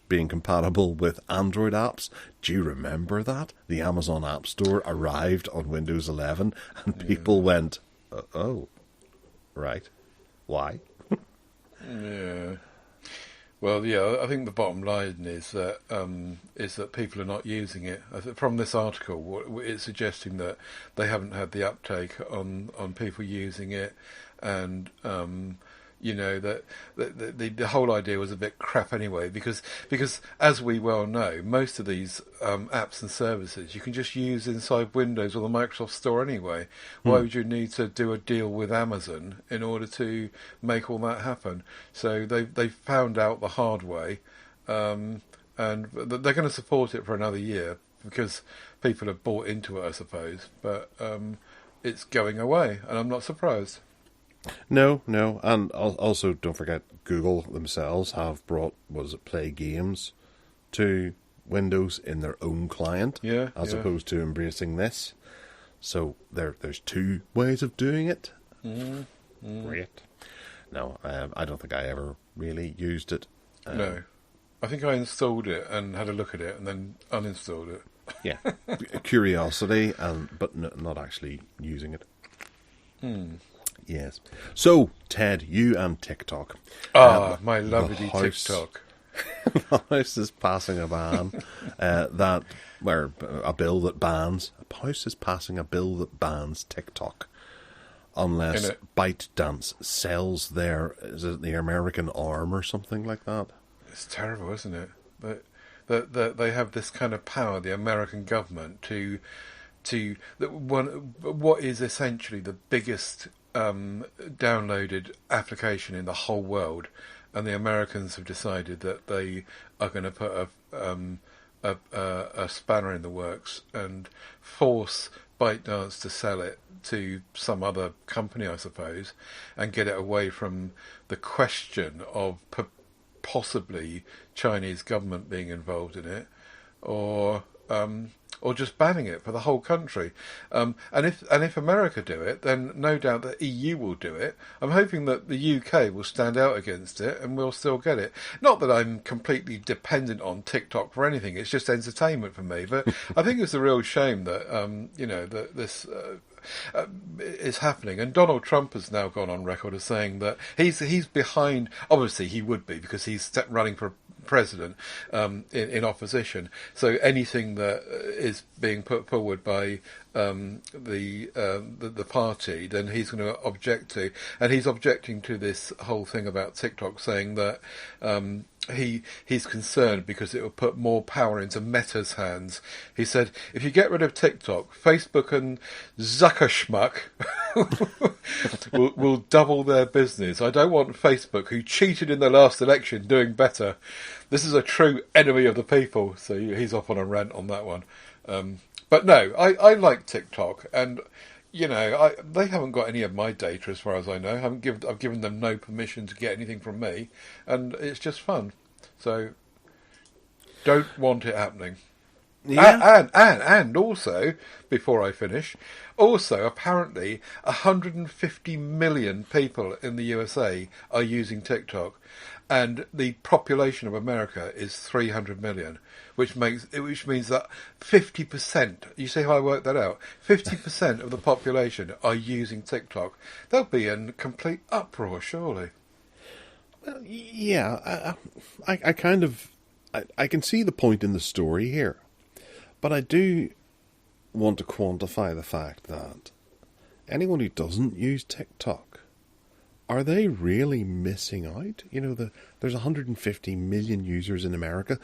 Speaker 1: being compatible with Android apps. Do you remember that? The Amazon App Store arrived on Windows 11 and people went, oh, right. Why?
Speaker 2: Yeah. Well, yeah, I think the bottom line is that people are not using it. From this article, it's suggesting that they haven't had the uptake on people using it, and that the whole idea was a bit crap anyway, because as we well know, most of these apps and services you can just use inside Windows or the Microsoft Store anyway. Why would you need to do a deal with Amazon in order to make all that happen? So they found out the hard way, and they're going to support it for another year because people have bought into it, I suppose. But it's going away, and I'm not surprised.
Speaker 1: No, and also don't forget Google themselves have brought, Play Games to Windows in their own client, as opposed to embracing this. So there's two ways of doing it. Great. No, I don't think I ever really used it.
Speaker 2: No, I think I installed it and had a look at it and then uninstalled it.
Speaker 1: Yeah, curiosity, but not actually using it. Yes. So, Ted, you and TikTok.
Speaker 2: My lovely TikTok.
Speaker 1: The House is passing a ban a House is passing a bill that bans TikTok unless ByteDance sells the American arm or something like that.
Speaker 2: It's terrible, isn't it? That they have this kind of power, the American government, to what is essentially the biggest downloaded application in the whole world, and the Americans have decided that they are going to put a spanner in the works and force ByteDance to sell it to some other company, I suppose, and get it away from the question of possibly Chinese government being involved in it, or just banning it for the whole country. And if America do it, then no doubt the EU will do it. I'm hoping that the UK will stand out against it and we'll still get it. Not that I'm completely dependent on TikTok for anything. It's just entertainment for me. But I think it's a real shame that that this is happening. And Donald Trump has now gone on record as saying that he's behind. Obviously, he would be, because he's running for president in opposition. So anything that is being put forward by the party, then he's going to object to. And he's objecting to this whole thing about TikTok, saying that he's concerned because it will put more power into Meta's hands. He said, if you get rid of TikTok, Facebook and Zuckerschmuck will double their business. I don't want Facebook, who cheated in the last election, doing better. This is a true enemy of the people. So he's off on a rant on that one. But no, I like TikTok, and they haven't got any of my data as far as I know. I've given them no permission to get anything from me, and it's just fun. So don't want it happening. Yeah. And also, before I finish, apparently 150 million people in the USA are using TikTok, and the population of America is 300 million, which means that 50%. You see how I worked that out? 50% of the population are using TikTok. They'll be in complete uproar, surely.
Speaker 1: Well, yeah, I kind of, I can see the point in the story here, but I do want to quantify the fact that anyone who doesn't use TikTok, are they really missing out? You know, there's 150 million users in America.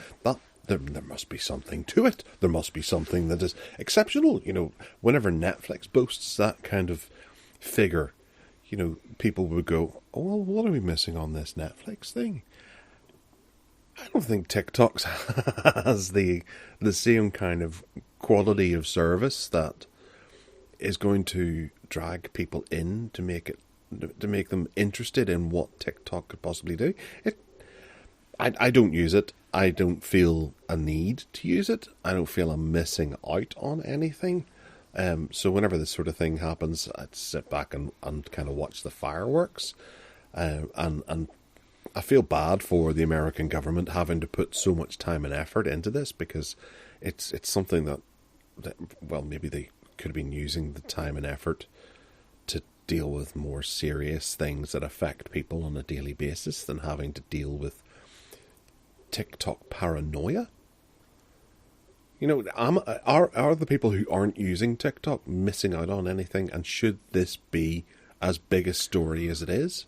Speaker 1: There must be something to it. There must be something that is exceptional. You know, whenever Netflix boasts that kind of figure, you know, people would go, oh, well, what are we missing on this Netflix thing? I don't think TikTok has the same kind of quality of service that is going to drag people in to make them interested in what TikTok could possibly do. I don't use it. I don't feel a need to use it. I don't feel I'm missing out on anything. So whenever this sort of thing happens, I'd sit back and kind of watch the fireworks. And I feel bad for the American government having to put so much time and effort into this, because it's something that well, maybe they could have been using the time and effort to deal with more serious things that affect people on a daily basis than having to deal with TikTok paranoia. You know, are the people who aren't using TikTok missing out on anything? And should this be as big a story as it is?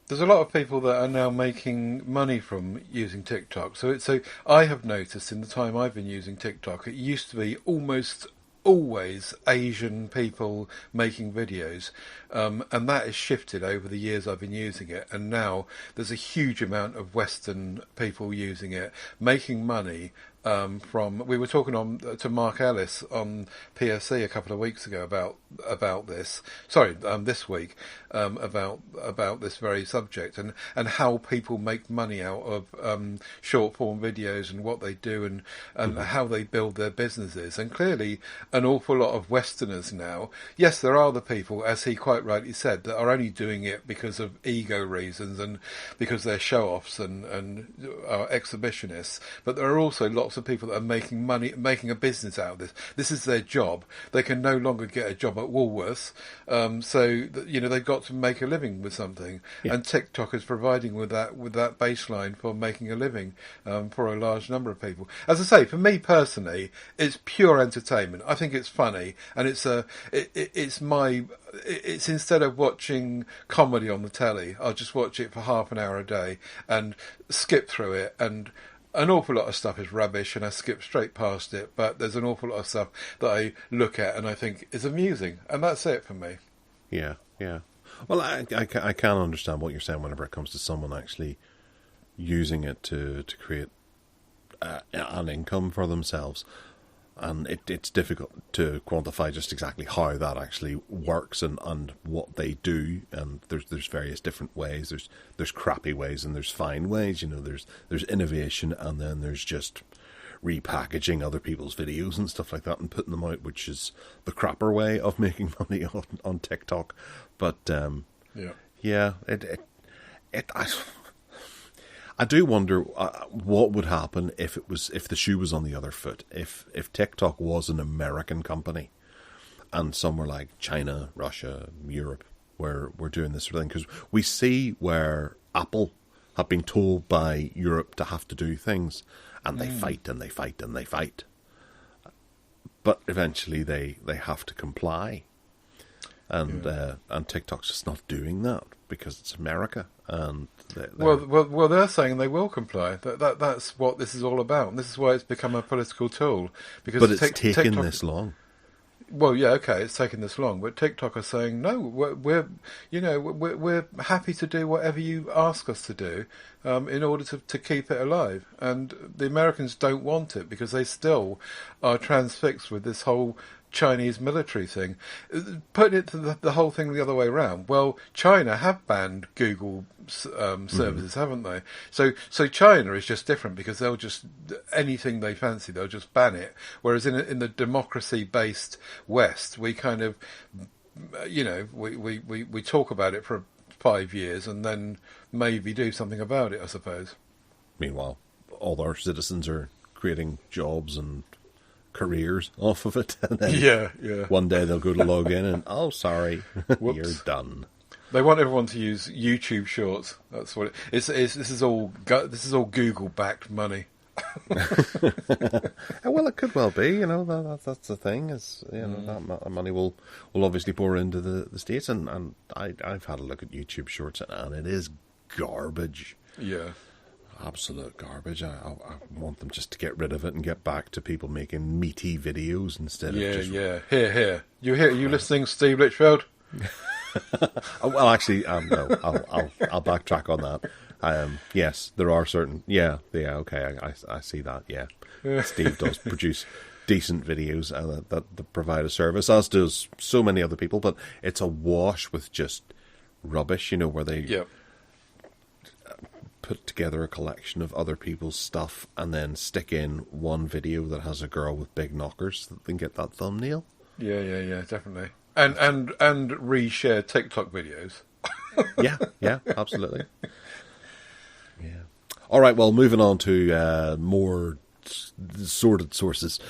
Speaker 2: There's a lot of people that are now making money from using TikTok. So I have noticed in the time I've been using TikTok, it used to be almost always Asian people making videos, and that has shifted over the years I've been using it, and now there's a huge amount of Western people using it, making money from. We were talking to Mark Ellis on PSC a couple of weeks ago about this. Sorry, this week about this very subject, and how people make money out of short form videos and what they do and how they build their businesses. And clearly, an awful lot of Westerners now. Yes, there are the people, as he quite rightly said, that are only doing it because of ego reasons and because they're show-offs and are exhibitionists. But there are also lots of people that are making money, making a business out of this. This is their job. They can no longer get a job at Woolworths, so they've got to make a living with something. Yeah. And TikTok is providing with that baseline for making a living for a large number of people. As I say, for me personally, it's pure entertainment. I think it's funny, and it's instead of watching comedy on the telly, I'll just watch it for half an hour a day and skip through it. And an awful lot of stuff is rubbish, and I skip straight past it. But there's an awful lot of stuff that I look at and I think is amusing, and that's it for me.
Speaker 1: Yeah, yeah. Well, I can understand what you're saying whenever it comes to someone actually using it to create an income for themselves. And it's difficult to quantify just exactly how that actually works and what they do. And there's various different ways. There's crappy ways and there's fine ways. You know, there's innovation, and then there's just repackaging other people's videos and stuff like that and putting them out, which is the crapper way of making money on TikTok. But yeah, I do wonder what would happen if the shoe was on the other foot. If TikTok was an American company, and somewhere like China, Russia, Europe, where we're doing this sort of thing, because we see where Apple have been told by Europe to have to do things, and they fight and they fight and they fight, but eventually they have to comply, and TikTok's just not doing that because it's America. And
Speaker 2: well, they're saying they will comply. That's what this is all about. And this is why it's become a political tool.
Speaker 1: But it's taken this long.
Speaker 2: Well, yeah, okay, it's taken this long, but TikTok are saying no. We're happy to do whatever you ask us to do, in order to keep it alive. And the Americans don't want it because they still are transfixed with this whole Chinese military thing. Putting it to the whole thing the other way around. Well, China have banned Google services, haven't they? So China is just different because they'll just anything they fancy, they'll just ban it. Whereas in the democracy-based West, we kind of, we talk about it for 5 years and then maybe do something about it, I suppose.
Speaker 1: Meanwhile, all our citizens are creating jobs and careers off of it. And then
Speaker 2: Yeah.
Speaker 1: one day they'll go to log in and, oh, sorry,
Speaker 2: Whoops.
Speaker 1: you're done.
Speaker 2: They want everyone to use YouTube Shorts. That's what it is. This is all Google-backed money.
Speaker 1: Well, it could well be. That's the thing. Is that money will obviously pour into the States, and I've had a look at YouTube Shorts, and it is garbage.
Speaker 2: Yeah.
Speaker 1: Absolute garbage. I want them just to get rid of it and get back to people making meaty videos instead of just...
Speaker 2: Here. You listening, Steve Litchfield?
Speaker 1: Well, actually, no. I'll backtrack on that. Yes, there are certain... Yeah, okay, I see that, yeah. Steve does produce decent videos that provide a service, as does so many other people, but it's awash with just rubbish, where they...
Speaker 2: Yep.
Speaker 1: Put together a collection of other people's stuff and then stick in one video that has a girl with big knockers that can get that thumbnail.
Speaker 2: Yeah, definitely. And reshare TikTok videos.
Speaker 1: Yeah, absolutely. Yeah. All right, well, moving on to more sorted sources.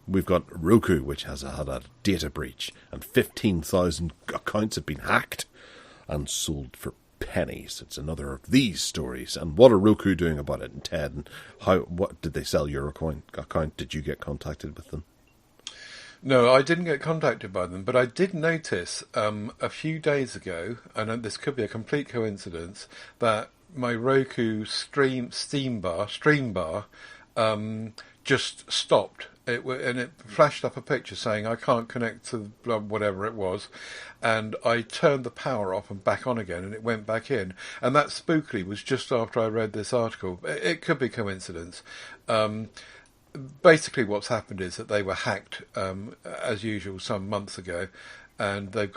Speaker 1: We've got Roku, which has had a data breach, and 15,000 accounts have been hacked and sold for pennies. It's another of these stories. And what are Roku doing about it? And Ted, and what did they sell your account? Did you get contacted with them?
Speaker 2: No, I didn't get contacted by them, but I did notice a few days ago, and this could be a complete coincidence, that my Roku stream bar just stopped. It flashed up a picture saying I can't connect to whatever it was, and I turned the power off and back on again, and it went back in. And that spookily was just after I read this article. It could be coincidence. Basically, what's happened is that they were hacked, as usual, some months ago, and they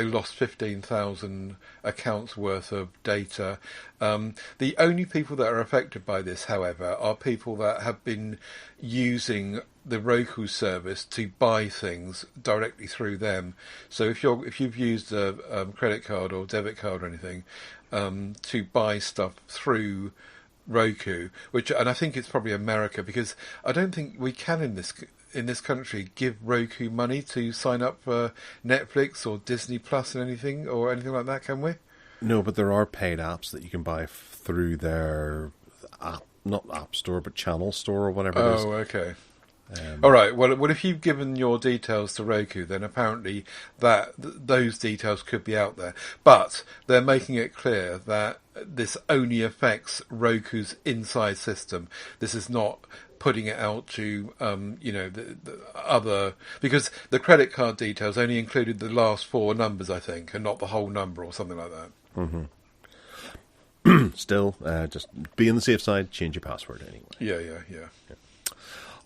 Speaker 2: lost 15,000 accounts worth of data. The only people that are affected by this, however, are people that have been using the Roku service to buy things directly through them. So if you've used a credit card or debit card or anything to buy stuff through Roku, and I think it's probably America, because I don't think we can in this country give Roku money to sign up for Netflix or Disney Plus or anything like that, can we?
Speaker 1: No, but there are paid apps that you can buy through their app, not app store, but channel store or whatever it is.
Speaker 2: Oh, okay. All right. Well, if you've given your details to Roku, then apparently those details could be out there. But they're making it clear that this only affects Roku's inside system. This is not putting it out to the other, because the credit card details only included the last 4 numbers, I think, and not the whole number or something like that.
Speaker 1: Mm-hmm. Still, just be on the safe side. Change your password anyway.
Speaker 2: Yeah.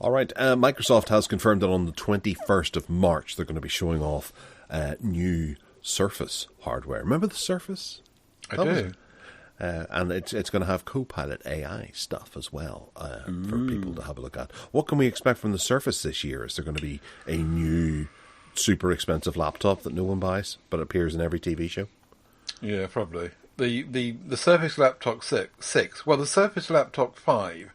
Speaker 1: All right. Microsoft has confirmed that on the 21st of March they're going to be showing off new Surface hardware. Remember the Surface?
Speaker 2: I do.
Speaker 1: And it's going to have Copilot AI stuff as well for people to have a look at. What can we expect from the Surface this year? Is there going to be a new super expensive laptop that no one buys but appears in every TV show?
Speaker 2: Yeah, probably. The Surface Laptop 6, well, the Surface Laptop 5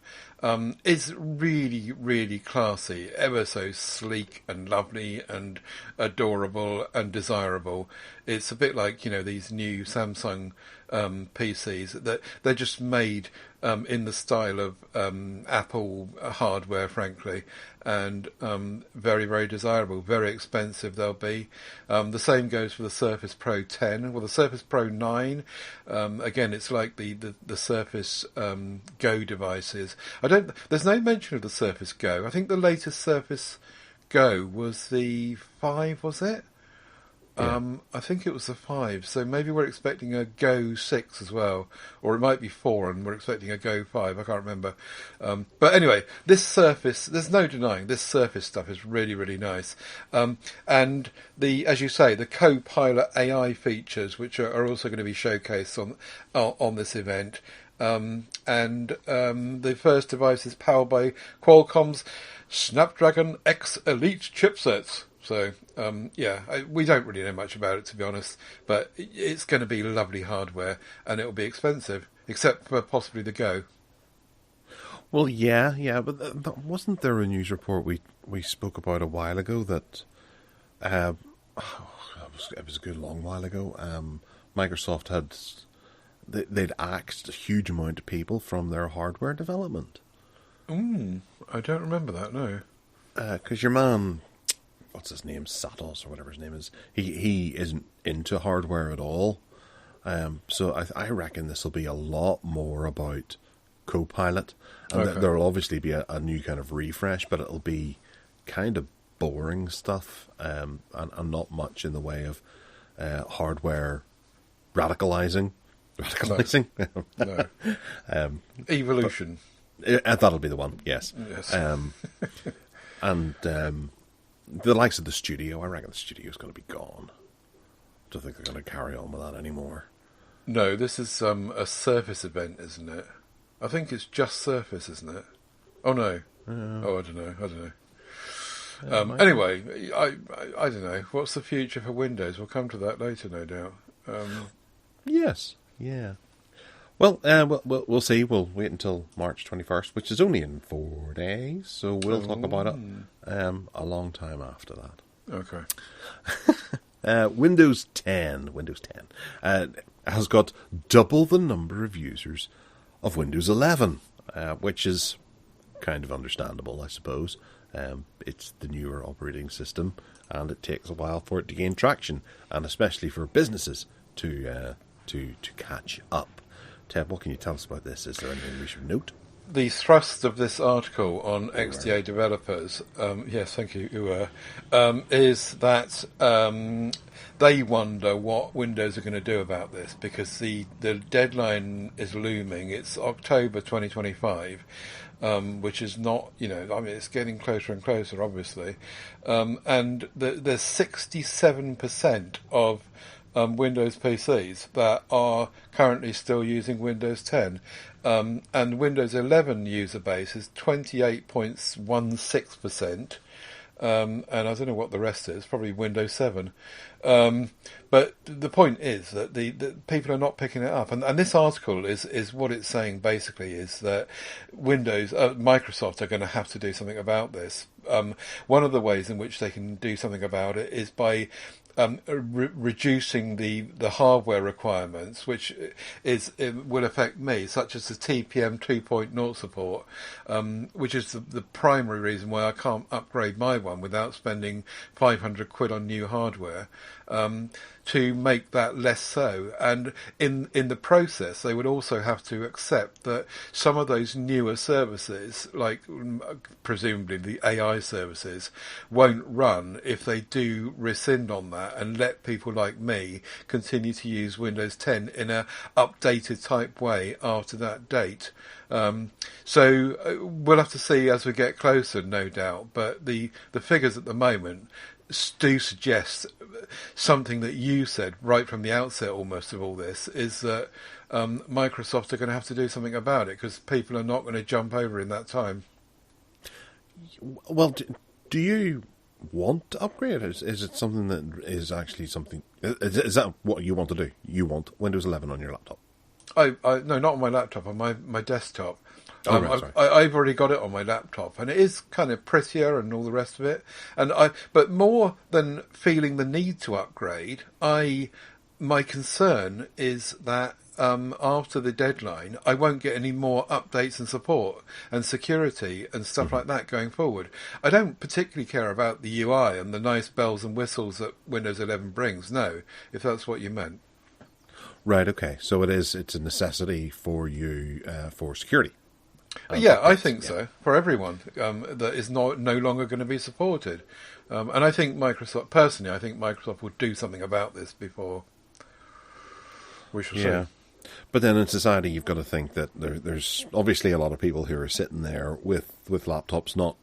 Speaker 2: is really, really classy, ever so sleek and lovely and adorable and desirable. It's a bit like, these new Samsung PCs that they're just made in the style of Apple hardware, frankly, and very, very desirable, very expensive they'll be. The same goes for the Surface Pro 10. Well, the Surface Pro 9, again, it's like the Surface Go devices. There's no mention of the Surface Go. I think the latest Surface Go was the 5, was it?
Speaker 1: Yeah.
Speaker 2: I think it was the 5, so maybe we're expecting a Go 6 as well, or it might be 4 and we're expecting a Go 5, I can't remember. But anyway, this Surface, there's no denying, this Surface stuff is really, really nice. And as you say, the Copilot AI features, which are also going to be showcased on this event. The first device is powered by Qualcomm's Snapdragon X Elite chipsets. So, we don't really know much about it, to be honest, but it's going to be lovely hardware, and it'll be expensive, except for possibly the Go.
Speaker 1: Well, yeah, but wasn't there a news report we spoke about a while ago that it was a good long while ago. Microsoft they'd axed a huge amount of people from their hardware development.
Speaker 2: I don't remember that, no.
Speaker 1: Because your man, what's his name, Satos or whatever his name is, he isn't into hardware at all. So I reckon this will be a lot more about Copilot, and there'll obviously be a new kind of refresh, but it'll be kind of boring stuff, and not much in the way of hardware radicalizing.
Speaker 2: No. Evolution.
Speaker 1: That'll be the one, yes. And the likes of the studio, I reckon the studio's going to be gone. Don't think they're going to carry on with that anymore.
Speaker 2: No, this is a Surface event, isn't it? I think it's just Surface, isn't it? Oh, no. I don't know. Anyway, I don't know. What's the future for Windows? We'll come to that later, no doubt.
Speaker 1: Yes, yeah. Well, we'll see. We'll wait until March 21st, which is only in 4 days, so we'll talk about it a long time after that.
Speaker 2: Okay.
Speaker 1: Windows 10 has got double the number of users of Windows 11, which is kind of understandable, I suppose. It's the newer operating system, and it takes a while for it to gain traction, and especially for businesses to catch up. Ted, what can you tell us about this? Is there anything we should note?
Speaker 2: The thrust of this article on XDA developers, yes, thank you, is that they wonder what Windows are going to do about this, because the deadline is looming. It's October 2025, which is not, it's getting closer and closer, obviously. And there's 67% of Windows PCs that are currently still using Windows 10. And Windows 11 user base is 28.16%. And I don't know what the rest is, probably Windows 7. But the point is that the people are not picking it up. And this article is what it's saying basically is that Microsoft are going to have to do something about this. One of the ways in which they can do something about it is by reducing the hardware requirements, which will affect me, such as the TPM 2.0 support, which is the primary reason why I can't upgrade my one without spending 500 quid on new hardware, to make that less so. And in the process, they would also have to accept that some of those newer services, like presumably the AI services, won't run if they do rescind on that and let people like me continue to use Windows 10 in a updated type way after that date. So we'll have to see as we get closer, no doubt. But the figures at the moment do suggest something that you said right from the outset almost of all this, is that Microsoft are going to have to do something about it, because people are not going to jump over in that time.
Speaker 1: Well, do you want to upgrade? Is it something that is actually something... Is that what you want to do? You want Windows 11 on your laptop?
Speaker 2: No, not on my laptop, on my desktop.
Speaker 1: Right,
Speaker 2: I've already got it on my laptop, and it is kind of prettier and all the rest of it. But more than feeling the need to upgrade, my concern is that after the deadline, I won't get any more updates and support and security and stuff like that going forward. I don't particularly care about the UI and the nice bells and whistles that Windows 11 brings. No, if that's what you meant.
Speaker 1: Right. Okay. So it's a necessity for you for security.
Speaker 2: I think so, for everyone, that is no longer going to be supported. And I think Microsoft will do something about this before we shall see.
Speaker 1: But then in society, you've got to think that there's obviously a lot of people who are sitting there with laptops not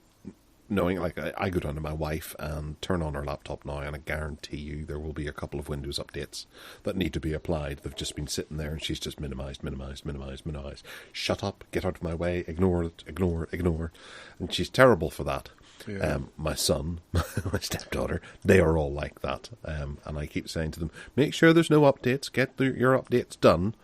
Speaker 1: knowing, like I go down to my wife and turn on her laptop now, and I guarantee you there will be a couple of Windows updates that need to be applied. They've just been sitting there and she's just minimized. Shut up, get out of my way, ignore it. And she's terrible for that.
Speaker 2: Yeah.
Speaker 1: My son, my stepdaughter, they are all like that. And I keep saying to them, make sure there's no updates, get your updates done.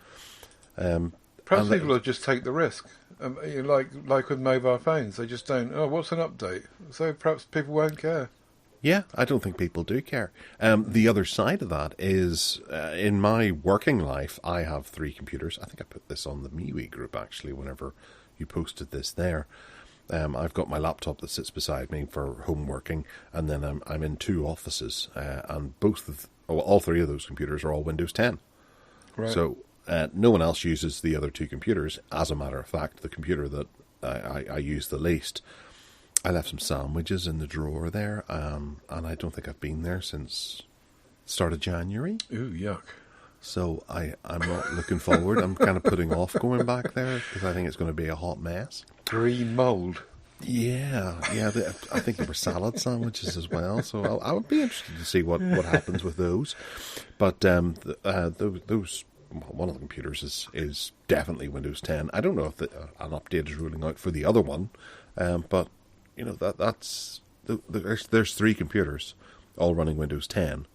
Speaker 2: Perhaps people will just take the risk. Like with mobile phones, they just don't, oh, what's an update? So perhaps people won't care.
Speaker 1: Yeah, I don't think people do care. The other side of that is, in my working life, I have 3 computers. I think I put this on the MeWe group, actually, whenever you posted this there. I've got my laptop that sits beside me for home working, and then I'm in 2 offices, and all 3 of those computers are all Windows 10.
Speaker 2: Right.
Speaker 1: So no one else uses the other 2 computers. As a matter of fact, the computer that I use the least, I left some sandwiches in the drawer there, and I don't think I've been there since the start of January.
Speaker 2: Ooh, yuck.
Speaker 1: So I'm not looking forward. I'm kind of putting off going back there because I think it's going to be a hot mess.
Speaker 2: Green mould.
Speaker 1: Yeah. I think there were salad sandwiches as well. So I would be interested to see what happens with those. But those one of the computers is definitely Windows 10. I don't know if an update is ruling out for the other one, but you know there's 3 computers all running Windows 10.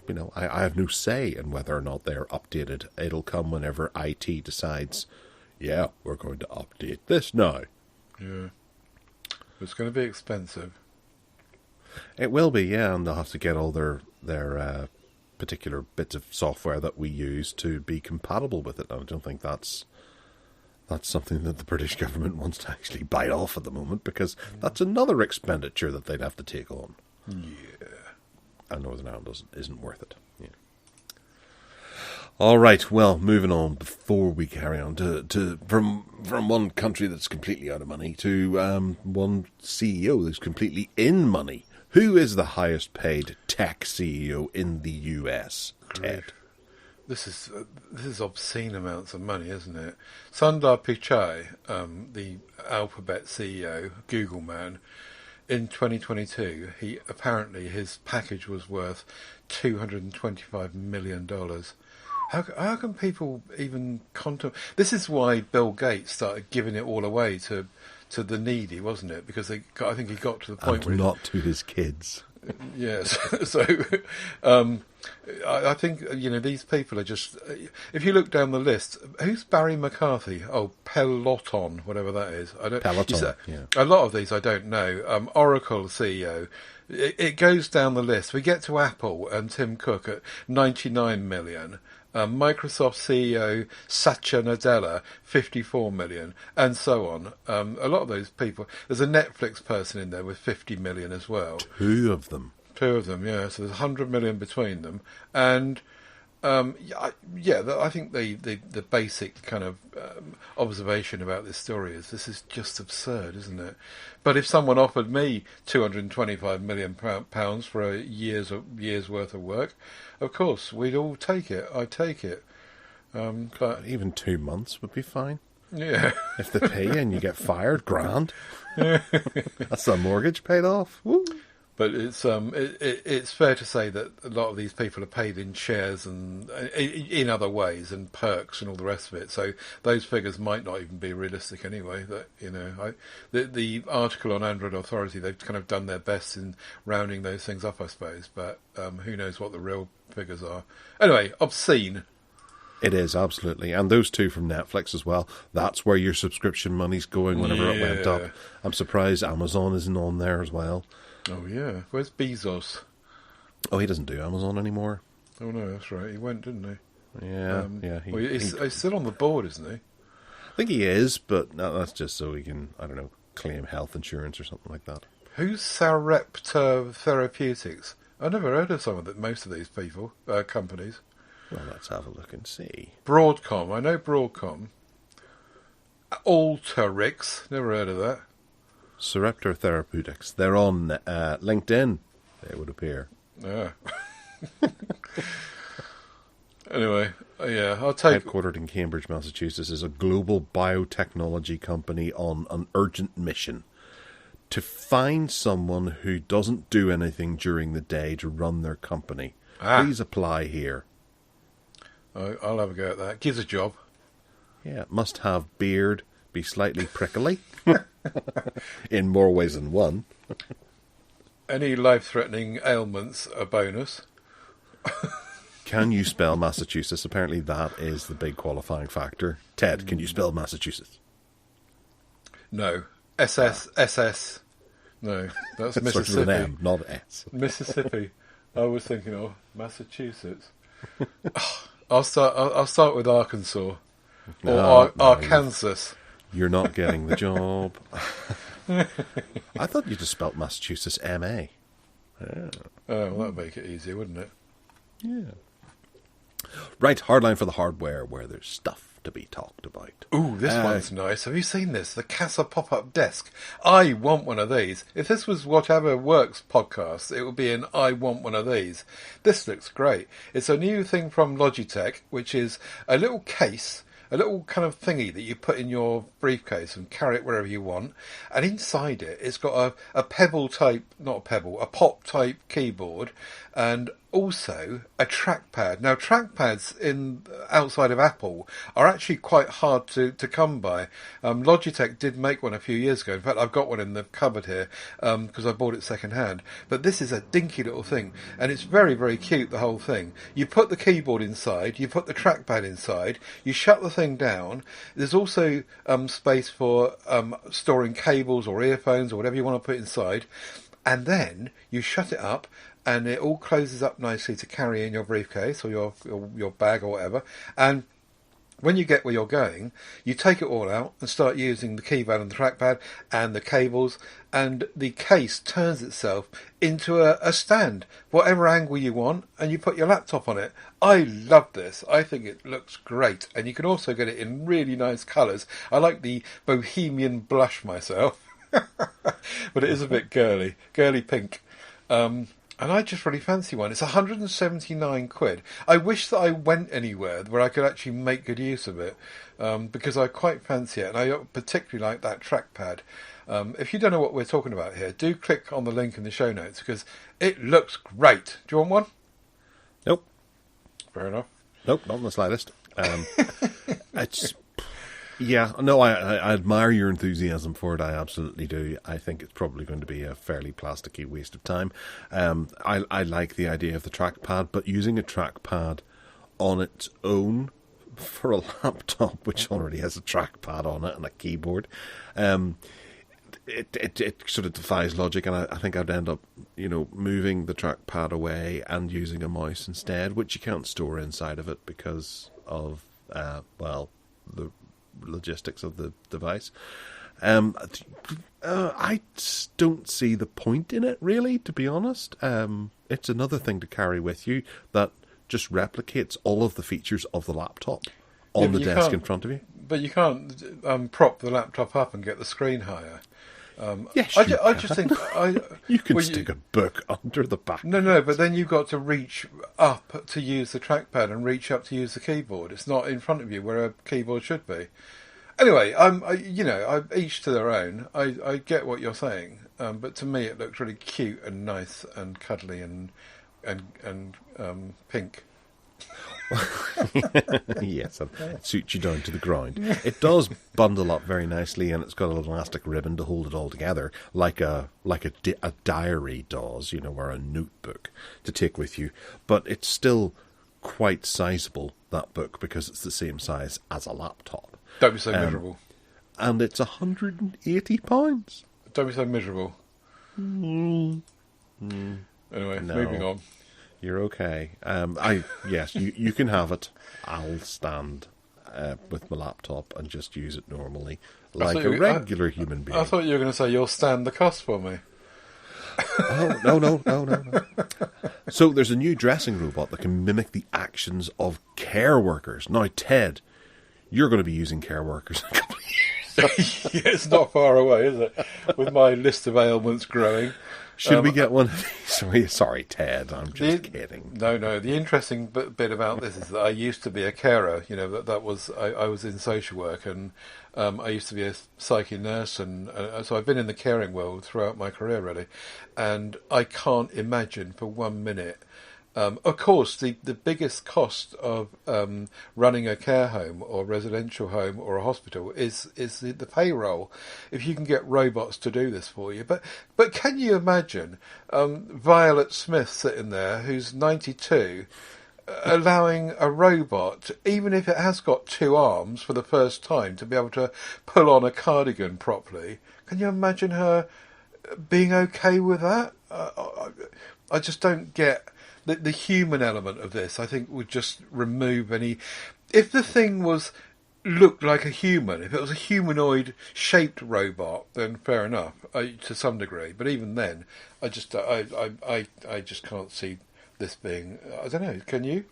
Speaker 1: You know, I have no say in whether or not they're updated. It'll come whenever IT decides, yeah, we're going to update this now.
Speaker 2: Yeah. It's going to be expensive.
Speaker 1: It will be, yeah, and they'll have to get all their particular bits of software that we use to be compatible with it. And I don't think that's something that the British government wants to actually bite off at the moment, because that's another expenditure that they'd have to take on.
Speaker 2: Yeah.
Speaker 1: And Northern Ireland isn't worth it. Yeah. All right. Well, moving on before we carry on from one country that's completely out of money to one CEO that's completely in money. Who is the highest paid tech CEO in the US? Ted.
Speaker 2: This is obscene amounts of money, isn't it? Sundar Pichai, the Alphabet CEO, Google man. In 2022, his package was worth $225 million. How can people even contemplate? This is why Bill Gates started giving it all away to the needy, wasn't it? Because I think he got to the point where
Speaker 1: not to his kids.
Speaker 2: Yes. So I think, you know, these people are just... If you look down the list, who's Barry McCarthy? Oh, Peloton, whatever that is.
Speaker 1: Peloton, yeah.
Speaker 2: A lot of these I don't know. Oracle CEO. It goes down the list. We get to Apple and Tim Cook at 99 million. Microsoft CEO Satya Nadella, 54 million, and so on. A lot of those people. There's a Netflix person in there with 50 million as well.
Speaker 1: 2 of them.
Speaker 2: 2 of them, yeah. So there's 100 million between them, and I think the basic kind of observation about this story is this is just absurd, isn't it? But if someone offered me £225 million for a year's worth of work, of course we'd all take it. I'd take it. But
Speaker 1: even 2 months would be fine.
Speaker 2: Yeah.
Speaker 1: If they pay you and you get fired, grand. That's the mortgage paid off. Woo.
Speaker 2: But it's fair to say that a lot of these people are paid in shares and in other ways and perks and all the rest of it. So those figures might not even be realistic anyway. That, you know, the article on Android Authority, they've kind of done their best in rounding those things up, I suppose. But who knows what the real figures are? Anyway, obscene.
Speaker 1: It is, absolutely. And those 2 from Netflix as well. That's where your subscription money's going whenever it went up. I'm surprised Amazon isn't on there as well.
Speaker 2: Oh, yeah. Where's Bezos?
Speaker 1: Oh, he doesn't do Amazon anymore.
Speaker 2: Oh, no, that's right. He went, didn't he?
Speaker 1: Yeah,
Speaker 2: He's still on the board, isn't he?
Speaker 1: I think he is, but that's just so he can, I don't know, claim health insurance or something like that.
Speaker 2: Who's Sarepta Therapeutics? I've never heard of most of these people, companies.
Speaker 1: Well, let's have a look and see.
Speaker 2: Broadcom. I know Broadcom. Alteryx. Never heard of that.
Speaker 1: Sarepta Therapeutics. They're on LinkedIn, it would appear.
Speaker 2: Yeah. Anyway, yeah, I'll take...
Speaker 1: Headquartered in Cambridge, Massachusetts, is a global biotechnology company on an urgent mission to find someone who doesn't do anything during the day to run their company. Please apply here.
Speaker 2: I'll have a go at that. Gives a job.
Speaker 1: Yeah, must have beard, be slightly prickly in more ways than one.
Speaker 2: Any life-threatening ailments, a bonus.
Speaker 1: Can you spell Massachusetts? Apparently that is the big qualifying factor. Ted, can you spell Massachusetts?
Speaker 2: No. SS. No, that's
Speaker 1: It starts
Speaker 2: Mississippi.
Speaker 1: with an M, not S.
Speaker 2: Mississippi. I was thinking of Massachusetts. I'll start with Arkansas or Arkansas.
Speaker 1: You're not getting the job. I thought you just spelt Massachusetts M-A. Yeah.
Speaker 2: Oh, well, that'd make it easier, wouldn't it?
Speaker 1: Yeah. Right, hardline for the hardware, where there's stuff to be talked about.
Speaker 2: Ooh, this one's nice. Have you seen this? The Casa pop-up desk. I want one of these. If this was Whatever Works podcast, it would be an I want one of these. This looks great. It's a new thing from Logitech, which is a little case, a little kind of thingy that you put in your briefcase and carry it wherever you want. And inside it, it's got a pebble type, not a pebble, a pop type keyboard, and also a trackpad. Now, trackpads outside of Apple are actually quite hard to come by. Logitech did make one a few years ago. In fact, I've got one in the cupboard here because I bought it second hand. But this is a dinky little thing, and it's very, very cute, the whole thing. You put the keyboard inside, you put the trackpad inside, you shut the thing down. There's also space for storing cables or earphones or whatever you want to put inside. And then you shut it up, and it all closes up nicely to carry in your briefcase or your bag or whatever. And when you get where you're going, you take it all out and start using the keypad and the trackpad and the cables, and the case turns itself into a stand, whatever angle you want, and you put your laptop on it. I love this. I think it looks great, and you can also get it in really nice colours. I like the bohemian blush myself, but it is a bit girly pink. And I just really fancy one. It's 179 quid. I wish that I went anywhere where I could actually make good use of it, because I quite fancy it, and I particularly like that trackpad. If you don't know what we're talking about here, do click on the link in the show notes, because it looks great. Do you want one?
Speaker 1: Nope.
Speaker 2: Fair enough.
Speaker 1: Nope, not in the slightest. It's... Yeah, no, I admire your enthusiasm for it. I absolutely do. I think it's probably going to be a fairly plasticky waste of time. I like the idea of the trackpad, but using a trackpad on its own for a laptop, which already has a trackpad on it and a keyboard, it sort of defies logic, and I think I'd end up, moving the trackpad away and using a mouse instead, which you can't store inside of it because of, the logistics of the device. I just don't see the point in it, really, to be honest. It's another thing to carry with you that just replicates all of the features of the laptop on the desk in front of you.
Speaker 2: But you can't prop the laptop up and get the screen higher.
Speaker 1: Yes,
Speaker 2: I just think
Speaker 1: you can stick a book under the back.
Speaker 2: No, but then you've got to reach up to use the trackpad and reach up to use the keyboard. It's not in front of you where a keyboard should be. Anyway, each to their own. I get what you're saying, but to me it looks really cute and nice and cuddly and pink.
Speaker 1: Yes, it suits you down to the ground. It does bundle up very nicely, and it's got an elastic ribbon to hold it all together, like a diary does, or a notebook to take with you. But it's still quite sizable, that book, because it's the same size as a laptop.
Speaker 2: Don't be so miserable.
Speaker 1: And it's £180.
Speaker 2: Don't be so miserable. Anyway, moving on.
Speaker 1: You're okay. Yes, you can have it. I'll stand with my laptop and just use it normally, like a regular human being.
Speaker 2: I thought you were going to say you'll stand the cost for me.
Speaker 1: Oh, no. So there's a new dressing robot that can mimic the actions of care workers. Now, Ted, you're going to be using care workers in a couple of years.
Speaker 2: Yeah, it's not far away, is it? With my list of ailments growing.
Speaker 1: Should we get one of these? Sorry, Ted, I'm just kidding.
Speaker 2: No. The interesting bit about this is that I used to be a carer. That was I was in social work, and I used to be a psyche nurse, and so I've been in the caring world throughout my career, really. And I can't imagine for 1 minute Of course, the biggest cost of running a care home or residential home or a hospital is the payroll. If you can get robots to do this for you, but can you imagine Violet Smith sitting there, who's 92, allowing a robot, even if it has got two arms for the first time, to be able to pull on a cardigan properly? Can you imagine her being okay with that? I just don't get the human element of this. I think would just remove any. If the thing looked like a human, if it was a humanoid shaped robot, then fair enough to some degree. But even then, I just can't see this being. I don't know. Can you?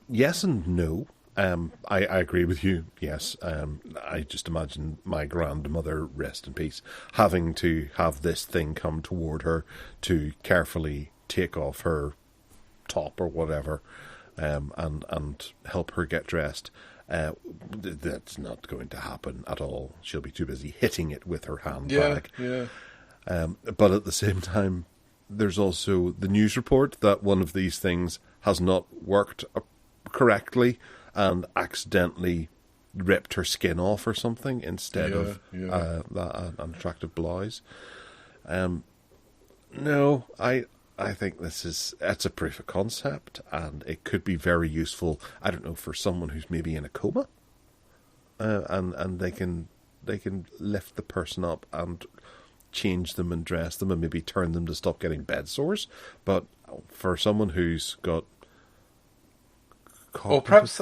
Speaker 1: Yes and no. I agree with you, yes. I just imagine my grandmother, rest in peace, having to have this thing come toward her to carefully take off her top or whatever, and help her get dressed. That's not going to happen at all. She'll be too busy hitting it with her handbag.
Speaker 2: Yeah.
Speaker 1: But at the same time, there's also the news report that one of these things has not worked correctly and accidentally ripped her skin off or something instead of an attractive blouse. No, I think it's a proof of concept, and it could be very useful. I don't know, for someone who's maybe in a coma, and they can lift the person up and change them and dress them and maybe turn them to stop getting bed sores. But for someone who's got
Speaker 2: or perhaps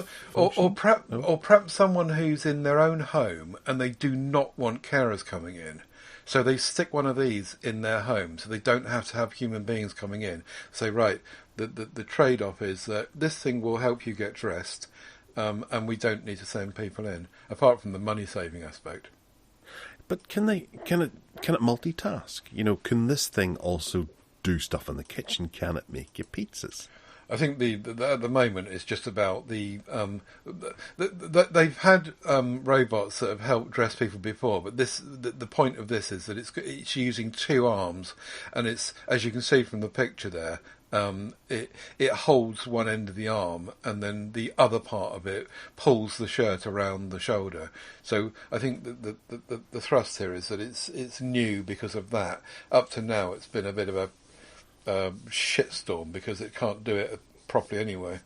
Speaker 2: someone who's in their own home and they do not want carers coming in, so they stick one of these in their home so they don't have to have human beings coming in. So right, the trade-off is that this thing will help you get dressed, and we don't need to send people in, apart from the money-saving aspect.
Speaker 1: But can it multitask? You know, can this thing also do stuff in the kitchen? Can it make you pizzas?
Speaker 2: I think at the moment it's just about they've had robots that have helped dress people before, but the point of this is that it's using two arms, and it's, as you can see from the picture there, it holds one end of the arm, and then the other part of it pulls the shirt around the shoulder. So I think that the thrust here is that it's new because of that. Up to now, it's been a bit of a shitstorm because it can't do it properly anyway.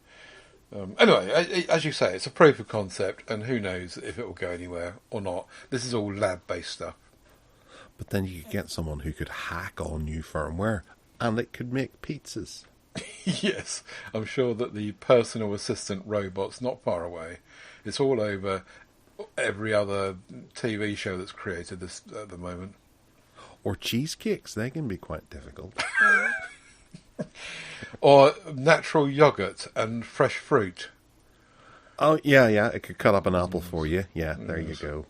Speaker 2: Anyway, as you say, it's a proof of concept, and who knows if it will go anywhere or not. This is all lab-based stuff.
Speaker 1: But then you could get someone who could hack on new firmware, and it could make pizzas.
Speaker 2: Yes, I'm sure that the personal assistant robot's not far away. It's all over every other TV show that's created this at the moment.
Speaker 1: Or cheesecakes, they can be quite difficult.
Speaker 2: Or natural yogurt and fresh fruit.
Speaker 1: Oh, yeah, it could cut up an apple for you. Yeah, there you go.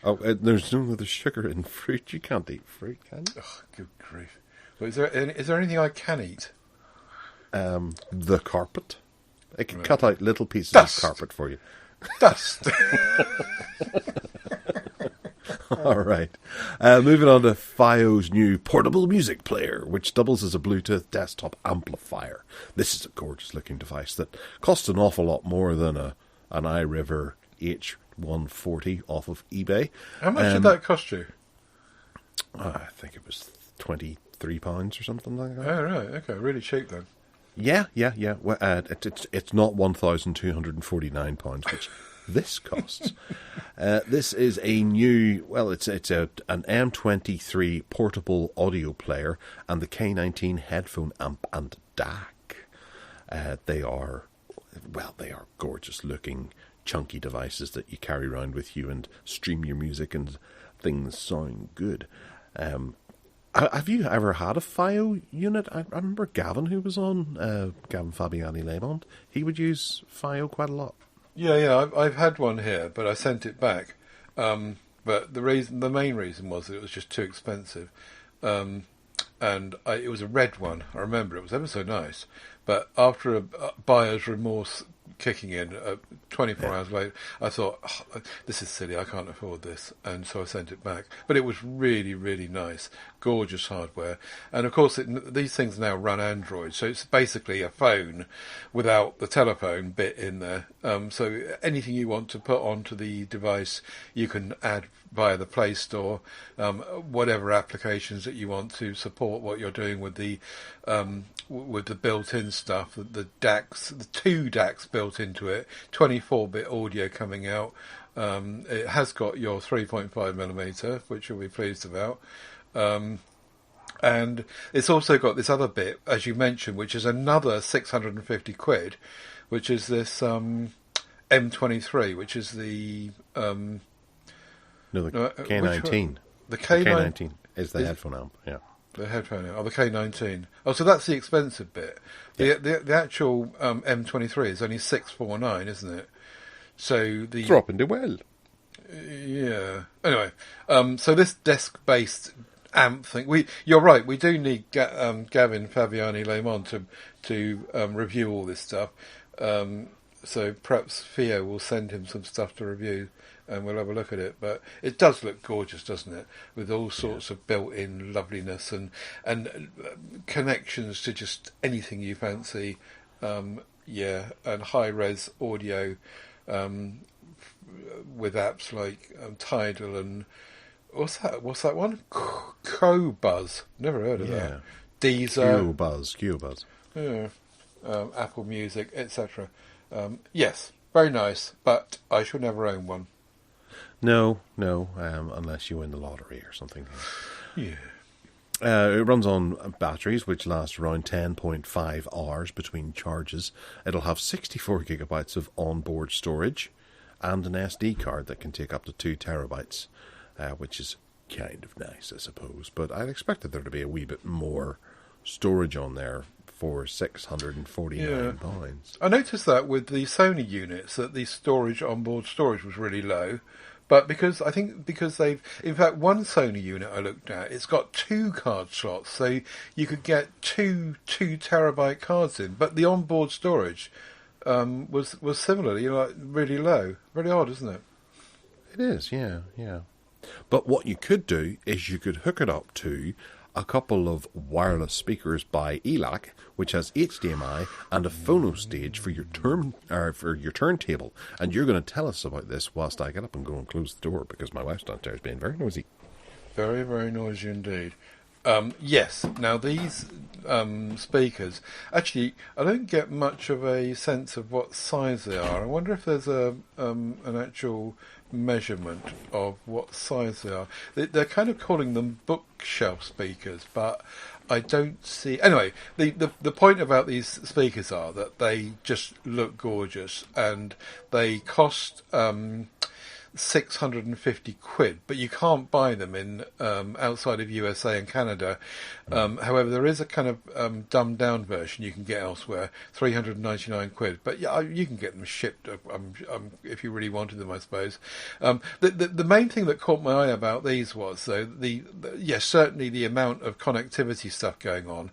Speaker 1: Oh, there's no other sugar in fruit. You can't eat fruit, can you?
Speaker 2: Oh, good grief. Well, is there anything I can eat?
Speaker 1: The carpet. It can cut out little pieces
Speaker 2: Dust.
Speaker 1: of carpet for you.
Speaker 2: Dust!
Speaker 1: All right. Moving on to FiO's new portable music player, which doubles as a Bluetooth desktop amplifier. This is a gorgeous-looking device that costs an awful lot more than an iRiver H140 off of eBay.
Speaker 2: How much did that cost you?
Speaker 1: I think it was £23 or something like that.
Speaker 2: Oh, right. Okay. Really cheap then.
Speaker 1: Yeah. Well, it's not £1,249, which this costs. This is a new, it's an M23 portable audio player and the K19 headphone amp and DAC. They are gorgeous looking chunky devices that you carry around with you and stream your music, and things sound good. Have you ever had a FiO unit? I remember Gavin, who was on, Gavin Fabiani-Lemont, he would use FiO quite a lot.
Speaker 2: Yeah, I've had one here, but I sent it back. But the main reason was that it was just too expensive. And it was a red one. I remember it was ever so nice. But after a buyer's remorse kicking in. 24 hours later, I thought, oh, this is silly, I can't afford this. And so I sent it back. But it was really, really nice. Gorgeous hardware. And of course, these things now run Android. So it's basically a phone without the telephone bit in there. So anything you want to put onto the device, you can add via the Play Store, whatever applications that you want to support what you're doing with the built-in stuff, the DACs, the 2 DACs built into it, 24-bit audio coming out. It has got your 3.5mm, which you'll be pleased about. And it's also got this other bit, as you mentioned, which is another 650 quid, which is this M23, which is the...
Speaker 1: No, the K19.
Speaker 2: The K19
Speaker 1: is the headphone amp, yeah.
Speaker 2: The headphone amp. Oh, the K19. Oh, so that's the expensive bit.
Speaker 1: Yeah.
Speaker 2: The actual M23 is only 649, isn't it? So the...
Speaker 1: Dropping the well.
Speaker 2: Yeah. Anyway, so this desk-based amp thing... You're right, we do need Gavin Fabiani-Lemon to review all this stuff. So perhaps Theo will send him some stuff to review, and we'll have a look at it. But it does look gorgeous, doesn't it? With all sorts of built-in loveliness and connections to just anything you fancy. And high-res audio with apps like Tidal and... What's that one? Qobuz. Never heard of that. Deezer.
Speaker 1: Qobuz.
Speaker 2: Yeah. Apple Music, etc. Yes, very nice, but I shall never own one.
Speaker 1: No, unless you win the lottery or something.
Speaker 2: Yeah.
Speaker 1: It runs on batteries, which last around 10.5 hours between charges. It'll have 64 gigabytes of onboard storage and an SD card that can take up to 2 terabytes, which is kind of nice, I suppose. But I'd expected there to be a wee bit more storage on there for £649.
Speaker 2: I noticed that with the Sony units, that the onboard storage was really low. But because they've, in fact, one Sony unit I looked at, it's got 2 card slots, so you could get two terabyte cards in. But the onboard storage was similarly really low. Really odd, isn't it?
Speaker 1: It is, yeah. But what you could do is you could hook it up to a couple of wireless speakers by ELAC, which has HDMI and a phono stage for your turntable. And you're going to tell us about this whilst I get up and go and close the door, because my wife's downstairs being very noisy.
Speaker 2: Very, very noisy indeed. Yes. Now these speakers, actually, I don't get much of a sense of what size they are. I wonder if there's an actual measurement of what size they are. They're kind of calling them bookshelf speakers, but I don't see... Anyway, the point about these speakers are that they just look gorgeous, and they cost 650 quid, but you can't buy them in outside of USA and Canada. However, there is a kind of dumbed down version you can get elsewhere, 399 quid. But yeah, you can get them shipped if you really wanted them, I suppose. The main thing that caught my eye about these was, though, certainly the amount of connectivity stuff going on.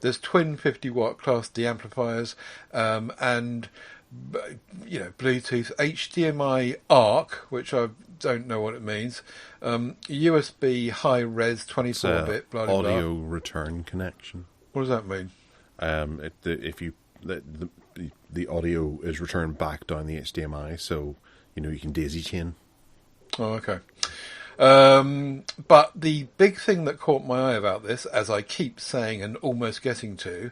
Speaker 2: There's twin 50-watt Class D amplifiers, and Bluetooth, HDMI ARC, which I don't know what it means, USB high-res 24-bit, blah, blah, blah.
Speaker 1: Audio return connection.
Speaker 2: What does that mean?
Speaker 1: The audio is returned back down the HDMI, so you can daisy chain.
Speaker 2: Oh, okay. But the big thing that caught my eye about this, as I keep saying and almost getting to,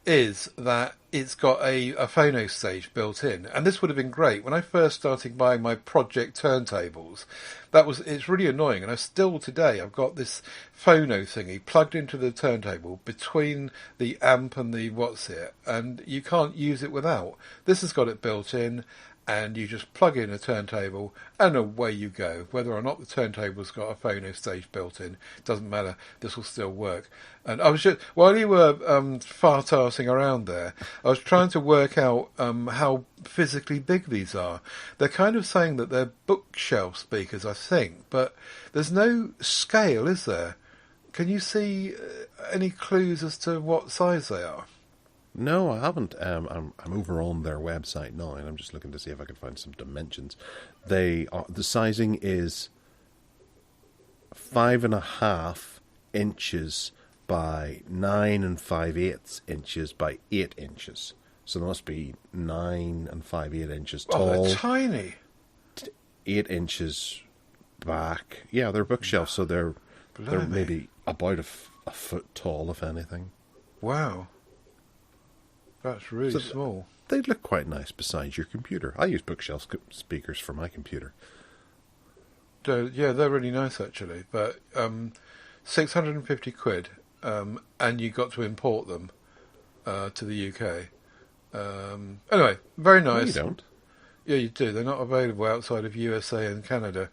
Speaker 2: is that it's got a phono stage built in, and this would have been great when I first started buying my project turntables. It's really annoying, and I've got this phono thingy plugged into the turntable between the amp and the and you can't use it without. This has got it built in, and you just plug in a turntable and away you go. Whether or not the turntable's got a phono stage built in, doesn't matter. This will still work. And I was just, while you were fart-arsing around there, I was trying to work out how physically big these are. They're kind of saying that they're bookshelf speakers, I think, but there's no scale, is there? Can you see any clues as to what size they are?
Speaker 1: No, I haven't. I'm over on their website now, and I'm just looking to see if I can find some dimensions. The sizing is 5.5 inches by 9 5/8 inches by 8 inches. So they must be 9 5/8 inches
Speaker 2: Oh,
Speaker 1: tall.
Speaker 2: they're tiny.
Speaker 1: 8 inches back. Yeah, they're bookshelves, so they're
Speaker 2: Blimey.
Speaker 1: maybe about a foot tall, if anything.
Speaker 2: Wow. That's really
Speaker 1: So
Speaker 2: small.
Speaker 1: They'd look quite nice beside your computer. I use bookshelf speakers for my computer.
Speaker 2: Yeah, they're really nice actually. But 650 quid, and you got to import them to the UK. Anyway, very
Speaker 1: No,
Speaker 2: nice.
Speaker 1: you don't.
Speaker 2: Yeah, you do. They're not available outside of USA and Canada.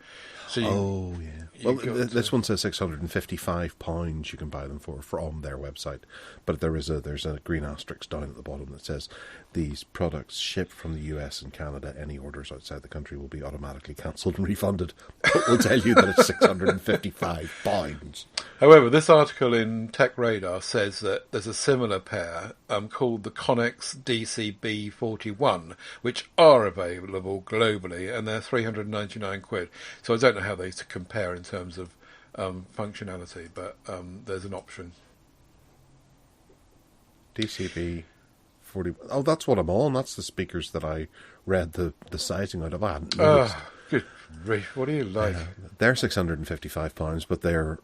Speaker 2: So
Speaker 1: Oh, yeah.
Speaker 2: you
Speaker 1: Well,
Speaker 2: got
Speaker 1: this
Speaker 2: to-
Speaker 1: one says £655 you can buy them for on their website. But there's a green asterisk down at the bottom that says these products shipped from the US and Canada. Any orders outside the country will be automatically cancelled and refunded. But we'll tell you that it's £655.
Speaker 2: However, this article in Tech Radar says that there's a similar pair called the Connex DCB41, which are available globally, and they're 399 quid. So I don't know how they compare in terms of functionality, but there's an option.
Speaker 1: DCB 40. Oh, that's what I'm on. That's the speakers that I read the sizing out of. I hadn't noticed.
Speaker 2: Good grief, what do you like?
Speaker 1: They're £655, but they're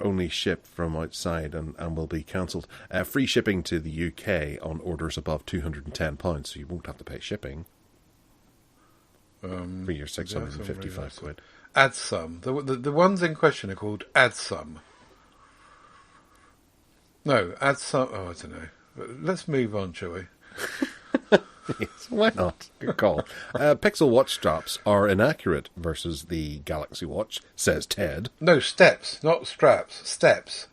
Speaker 1: only shipped from outside and will be cancelled. Free shipping to the UK on orders above £210, so you won't have to pay shipping for your £655.
Speaker 2: Add some. The ones in question are called Add Some. No, Add Some. Oh, I don't know. Let's move on, shall we?
Speaker 1: Yes, why not? Good call. Pixel watch straps are inaccurate versus the Galaxy Watch, says Ted.
Speaker 2: No, steps, not straps. Steps.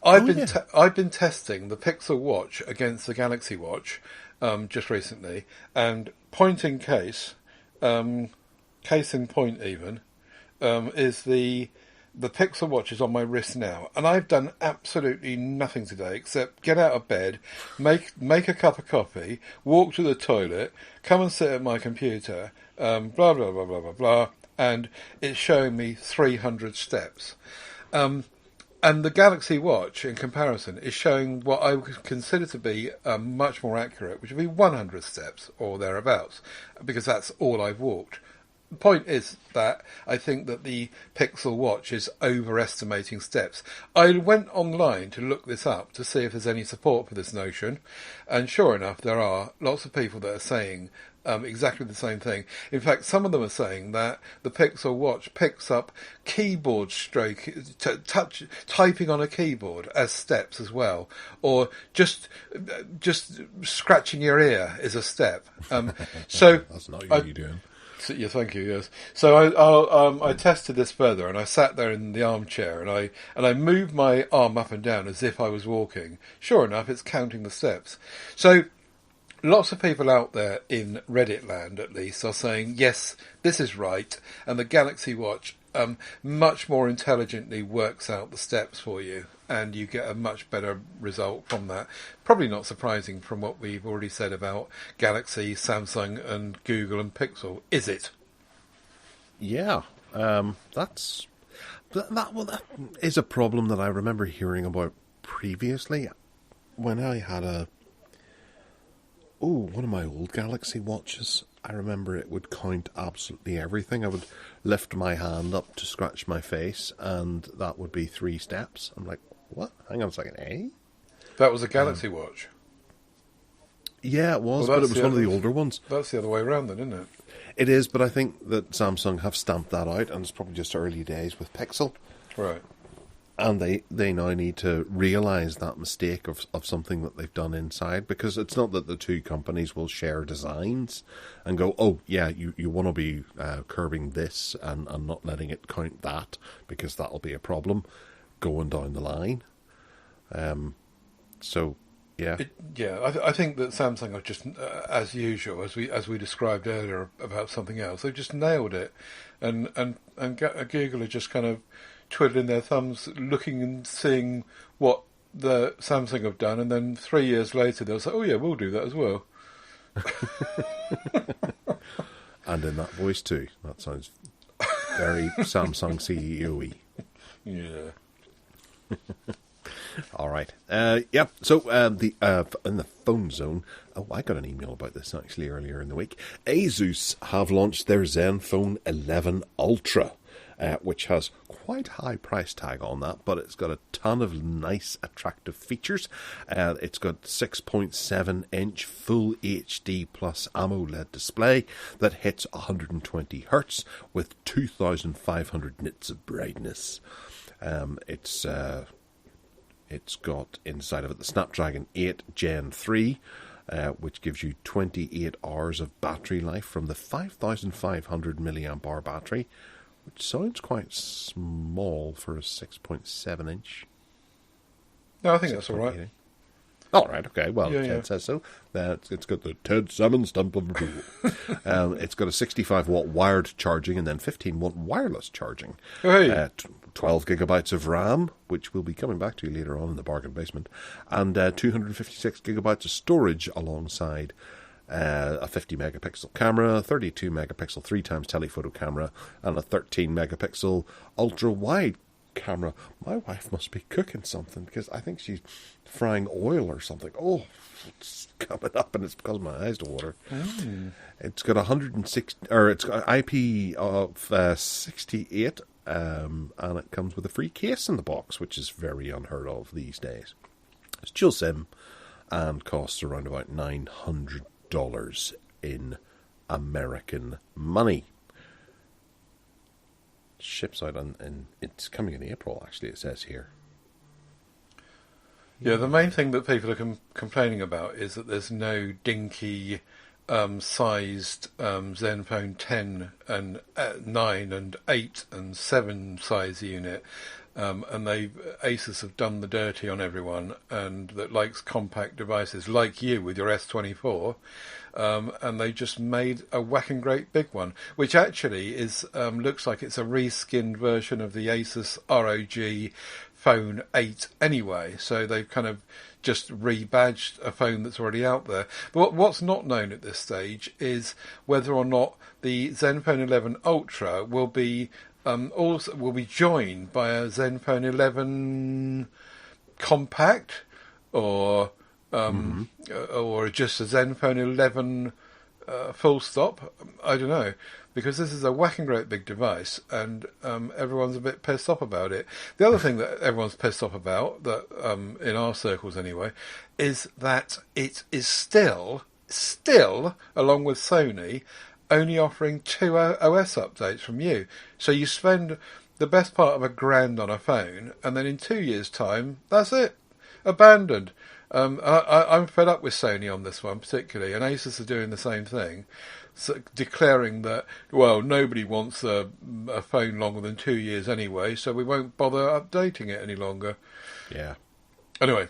Speaker 2: I've been testing the Pixel Watch against the Galaxy Watch just recently, and point in case, case in point even, is the Pixel Watch is on my wrist now, and I've done absolutely nothing today except get out of bed, make a cup of coffee, walk to the toilet, come and sit at my computer, blah blah blah blah blah blah, and it's showing me 300 steps. And the Galaxy Watch, in comparison, is showing what I would consider to be much more accurate, which would be 100 steps or thereabouts, because that's all I've walked. The point is that I think that the Pixel Watch is overestimating steps. I went online to look this up to see if there's any support for this notion, and sure enough, there are lots of people that are saying exactly the same thing. In fact, some of them are saying that the Pixel Watch picks up keyboard stroke, typing on a keyboard as steps as well, or just scratching your ear is a step. So
Speaker 1: That's not what you're doing.
Speaker 2: Yeah, thank you. Yes. So I tested this further, and I sat there in the armchair, and I moved my arm up and down as if I was walking. Sure enough, it's counting the steps. So lots of people out there in Reddit land, at least, are saying yes, this is right, and the Galaxy Watch much more intelligently works out the steps for you, and you get a much better result from that. Probably not surprising from what we've already said about Galaxy, Samsung and Google and Pixel, is it?
Speaker 1: Yeah, that is a problem that I remember hearing about previously when I had one of my old Galaxy Watches. I remember it would count absolutely everything. I would lift my hand up to scratch my face, and that would be 3 steps. I'm like, what? Hang on a second, eh?
Speaker 2: That was a Galaxy Watch.
Speaker 1: Yeah, it was,
Speaker 2: Well,
Speaker 1: but it was one of the older ones.
Speaker 2: That's the other way around then, isn't it?
Speaker 1: It is, but I think that Samsung have stamped that out, and it's probably just early days with Pixel.
Speaker 2: Right.
Speaker 1: And they now need to realise that mistake of something that they've done inside, because it's not that the two companies will share designs and go, oh, yeah, you want to be curbing this and not letting it count that, because that'll be a problem going down the line. So, yeah.
Speaker 2: I think that Samsung are just, as usual, as we described earlier about something else, they've just nailed it. And Google are just kind of twiddling their thumbs, looking and seeing what the Samsung have done, and then 3 years later they'll say, "Oh yeah, we'll do that as well."
Speaker 1: And in that voice too. That sounds very Samsung CEO-y.
Speaker 2: Yeah.
Speaker 1: All right. Yep. So in the phone zone, I got an email about this actually earlier in the week. Asus have launched their Zenfone 11 Ultra, which has quite a high price tag on that, but it's got a ton of nice, attractive features. It's got 6.7-inch Full HD plus AMOLED display that hits 120 Hz with 2,500 nits of brightness. It's got inside of it the Snapdragon 8 Gen 3, which gives you 28 hours of battery life from the 5,500 milliamp hour battery, which sounds quite small for a 6.7 inch.
Speaker 2: No, I think that's all right.
Speaker 1: All right, okay. Well,
Speaker 2: Yeah,
Speaker 1: Ted says so. It's got the Ted Salmon stamp of approval. It's got a 65-watt wired charging and then 15-watt wireless charging.
Speaker 2: Hey.
Speaker 1: 12 gigabytes of RAM, which we'll be coming back to later on in the bargain basement, and 256 gigabytes of storage alongside a 50 megapixel camera, 32 megapixel 3x telephoto camera, and a 13 megapixel ultra wide camera. My wife must be cooking something because I think she's frying oil or something. Oh, it's coming up, and it's because my eyes don't water. It's got 160, or it's got IP of 68, and it comes with a free case in the box, which is very unheard of these days. It's dual SIM and costs around about $900 in American money. Ships out and it's coming in April, actually, it says here.
Speaker 2: Yeah, the main thing that people are complaining about is that there's no dinky sized Zenfone 10 and 9 and 8 and 7 size unit, and Asus have done the dirty on everyone, and that likes compact devices like you with your S24, and they just made a whacking great big one, which actually is looks like it's a reskinned version of the Asus ROG Phone 8 anyway, so they've kind of just rebadged a phone that's already out there. But what's not known at this stage is whether or not the Zenfone 11 Ultra will be joined by a Zenfone 11 Compact, or just a Zenfone 11 full stop. I don't know, because this is a whacking great big device, and everyone's a bit pissed off about it. The other thing that everyone's pissed off about, that in our circles anyway, is that it is still, along with Sony, only offering 2 OS updates from you. So you spend the best part of $1,000 on a phone, and then in 2 years' time, that's it, abandoned. I'm fed up with Sony on this one particularly, and Asus are doing the same thing, so declaring that, well, nobody wants a phone longer than 2 years anyway, so we won't bother updating it any longer.
Speaker 1: Yeah.
Speaker 2: Anyway,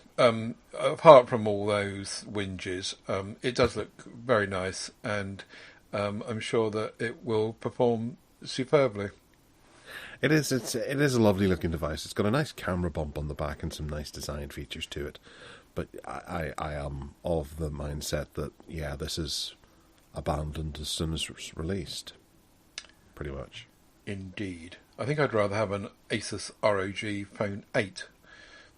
Speaker 2: apart from all those whinges, it does look very nice, and I'm sure that it will perform superbly.
Speaker 1: It is a lovely looking device. It's got a nice camera bump on the back and some nice design features to it. But I am of the mindset that, yeah, this is abandoned as soon as it's released. Pretty much.
Speaker 2: Indeed. I think I'd rather have an Asus ROG Phone 8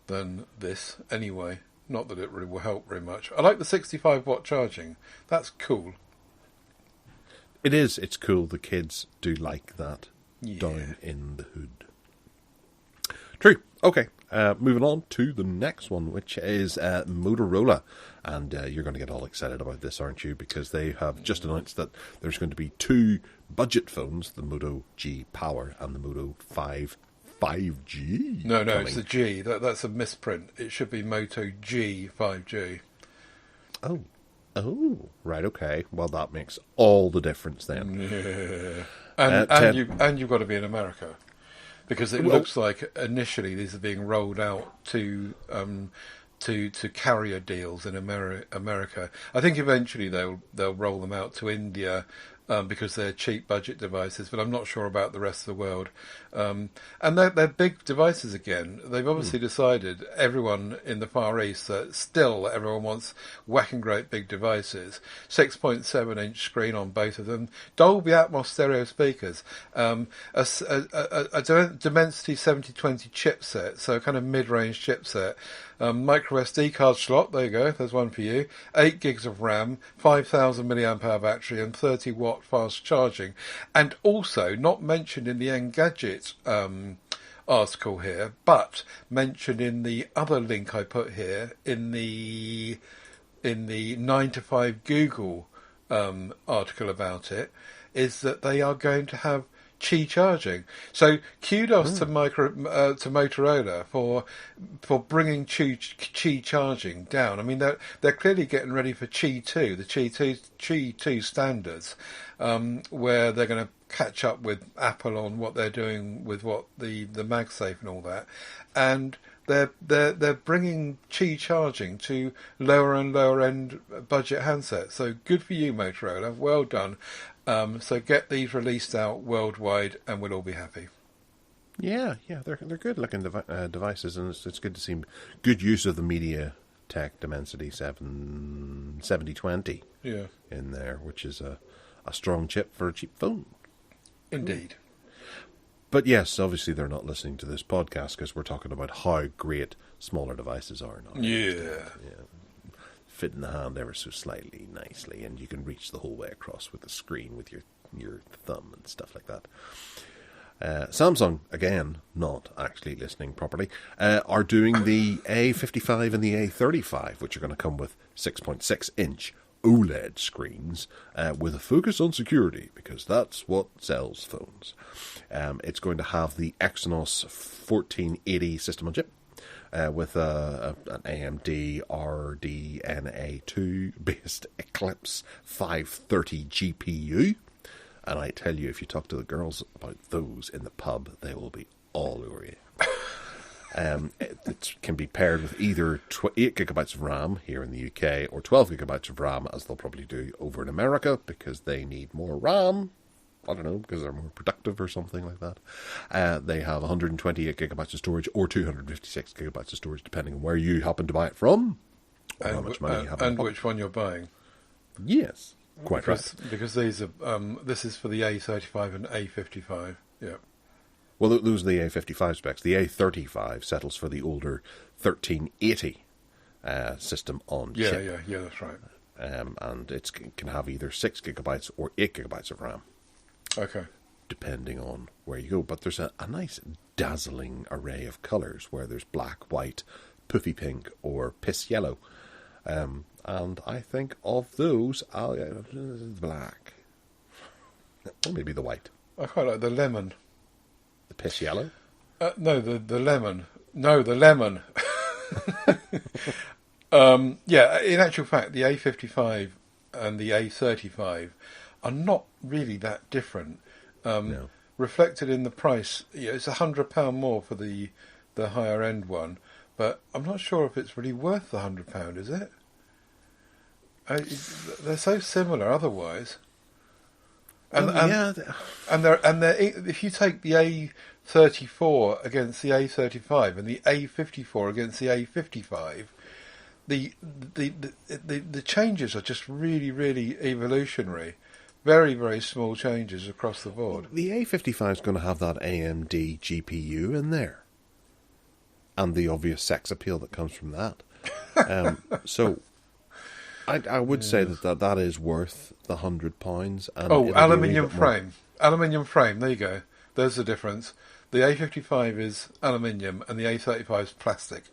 Speaker 2: than this anyway. Not that it really will help very much. I like the 65-watt charging. That's cool.
Speaker 1: It is. It's cool. The kids do like that.
Speaker 2: Yeah.
Speaker 1: Down in the hood. True. Okay. Moving on to the next one, which is Motorola. And you're going to get all excited about this, aren't you? Because they have just announced that there's going to be 2 budget phones, the Moto G Power and the Moto 5G.
Speaker 2: No, it's the G. That's a misprint. It should be Moto G 5G.
Speaker 1: Oh, right, okay. Well, that makes all the difference then.
Speaker 2: Yeah. And you've got to be in America, because it looks like initially these are being rolled out to carrier deals in America. I think eventually they'll roll them out to India because they're cheap budget devices, but I'm not sure about the rest of the world. And they're big devices again. They've obviously decided, everyone in the Far East, that still everyone wants whacking great big devices. 6.7-inch screen on both of them, Dolby Atmos stereo speakers, a Dimensity 7020 chipset, so a kind of mid-range chipset, micro SD card slot, there you go, there's one for you, 8 gigs of RAM, 5,000 milliamp hour battery and 30 watt fast charging. And also, not mentioned in the Engadget article here, but mentioned in the other link I put here, in the 9 to 5 Google article about it, is that they are going to have Qi charging. So kudos to Motorola for bringing Qi charging down. I mean, they're clearly getting ready for Qi 2, the Qi 2 standards, where they're going to catch up with Apple on what they're doing with what the MagSafe and all that, and they're bringing Qi charging to lower and lower end budget handsets. So good for you, Motorola. Well done. So get these released out worldwide, and we'll all be happy.
Speaker 1: Yeah, they're good looking devices, and it's good to see good use of the MediaTek Dimensity 7020 in there, which is a strong chip for a cheap phone.
Speaker 2: Indeed.
Speaker 1: But yes, obviously they're not listening to this podcast because we're talking about how great smaller devices are now.
Speaker 2: Yeah.
Speaker 1: Fit in the hand ever so slightly nicely, and you can reach the whole way across with the screen with your thumb and stuff like that. Samsung, again, not actually listening properly, are doing the A55 and the A35, which are going to come with 6.6-inch OLED screens with a focus on security, because that's what sells phones. It's going to have the Exynos 1480 system on chip, with an AMD RDNA2 based Eclipse 530 GPU. And I tell you, if you talk to the girls about those in the pub, they will be all over you. It can be paired with either 8 gigabytes of RAM here in the UK or 12 gigabytes of RAM, as they'll probably do over in America, because they need more RAM. I don't know, because they're more productive or something like that. They have 128 gigabytes of storage or 256 gigabytes of storage, depending on where you happen to buy it from, or how much money you have.
Speaker 2: And which one you're buying.
Speaker 1: Yes, quite right.
Speaker 2: Because these are this is for the A35 and A55. Yeah.
Speaker 1: Well, those are the A55 specs. The A35 settles for the older 1380 system on chip.
Speaker 2: Yeah, that's right.
Speaker 1: And it can have either 6 gigabytes or 8 gigabytes of RAM.
Speaker 2: Okay.
Speaker 1: Depending on where you go. But there's a nice dazzling array of colours, where there's black, white, puffy pink, or piss yellow. And I think of those, black. Or maybe the white.
Speaker 2: I quite like the lemon.
Speaker 1: The piss yellow?
Speaker 2: No, the lemon. No, the lemon. Yeah, in actual fact, the A55 and the A35 are not really that different.
Speaker 1: No.
Speaker 2: Reflected in the price, it's £100 more for the higher end one, but I'm not sure if it's really worth the £100, is it? They're so similar otherwise. And they're if you take the A34 against the A35 and the A54 against the A55, the changes are just really, really evolutionary. Very, very small changes across the board.
Speaker 1: The A55 is going to have that AMD GPU in there, and the obvious sex appeal that comes from that. So I would say that is worth the £100. And
Speaker 2: aluminium frame. Aluminium frame, there you go. There's the difference. The A55 is aluminium and the A35 is plastic.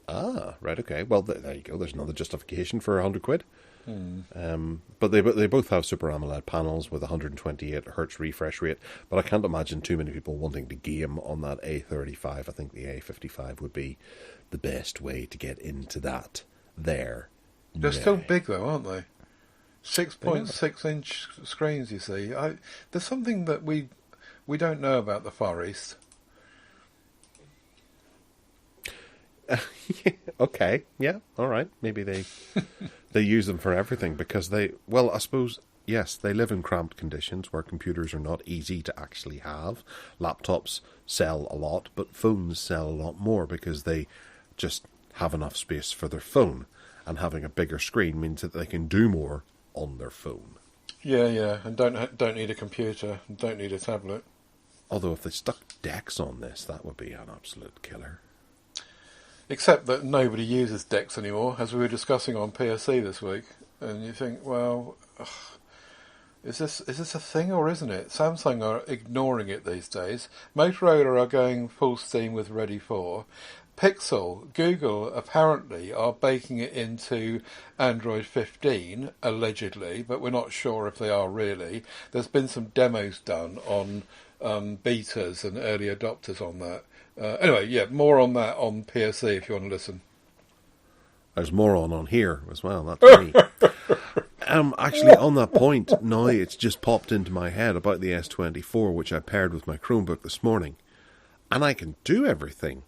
Speaker 1: Ah, right, okay. Well, there you go. There's another justification for £100. But they both have Super AMOLED panels with 128 Hz refresh rate. But I can't imagine too many people wanting to game on that A35. I think the A55 would be the best way to get into that. They're
Speaker 2: still big though, aren't they? 6.6-inch screens. You see, there's something that we don't know about the Far East.
Speaker 1: Okay, yeah, all right. Maybe they use them for everything, because I suppose yes, they live in cramped conditions where computers are not easy to actually have. Laptops sell a lot, but phones sell a lot more because they just have enough space for their phone. And having a bigger screen means that they can do more on their phone.
Speaker 2: Yeah, and don't need a computer, and don't need a tablet.
Speaker 1: Although if they stuck DeX on this, that would be an absolute killer.
Speaker 2: Except that nobody uses DeX anymore, as we were discussing on PSC this week. And you think, well, is this a thing or isn't it? Samsung are ignoring it these days. Motorola are going full steam with Ready 4. Pixel, Google apparently are baking it into Android 15, allegedly, but we're not sure if they are really. There's been some demos done on betas and early adopters on that. Anyway, yeah, more on that on PSC if you want to listen.
Speaker 1: There's more on here as well, that's me. Actually, on that point, now it's just popped into my head about the S24, which I paired with my Chromebook this morning. And I can do everything.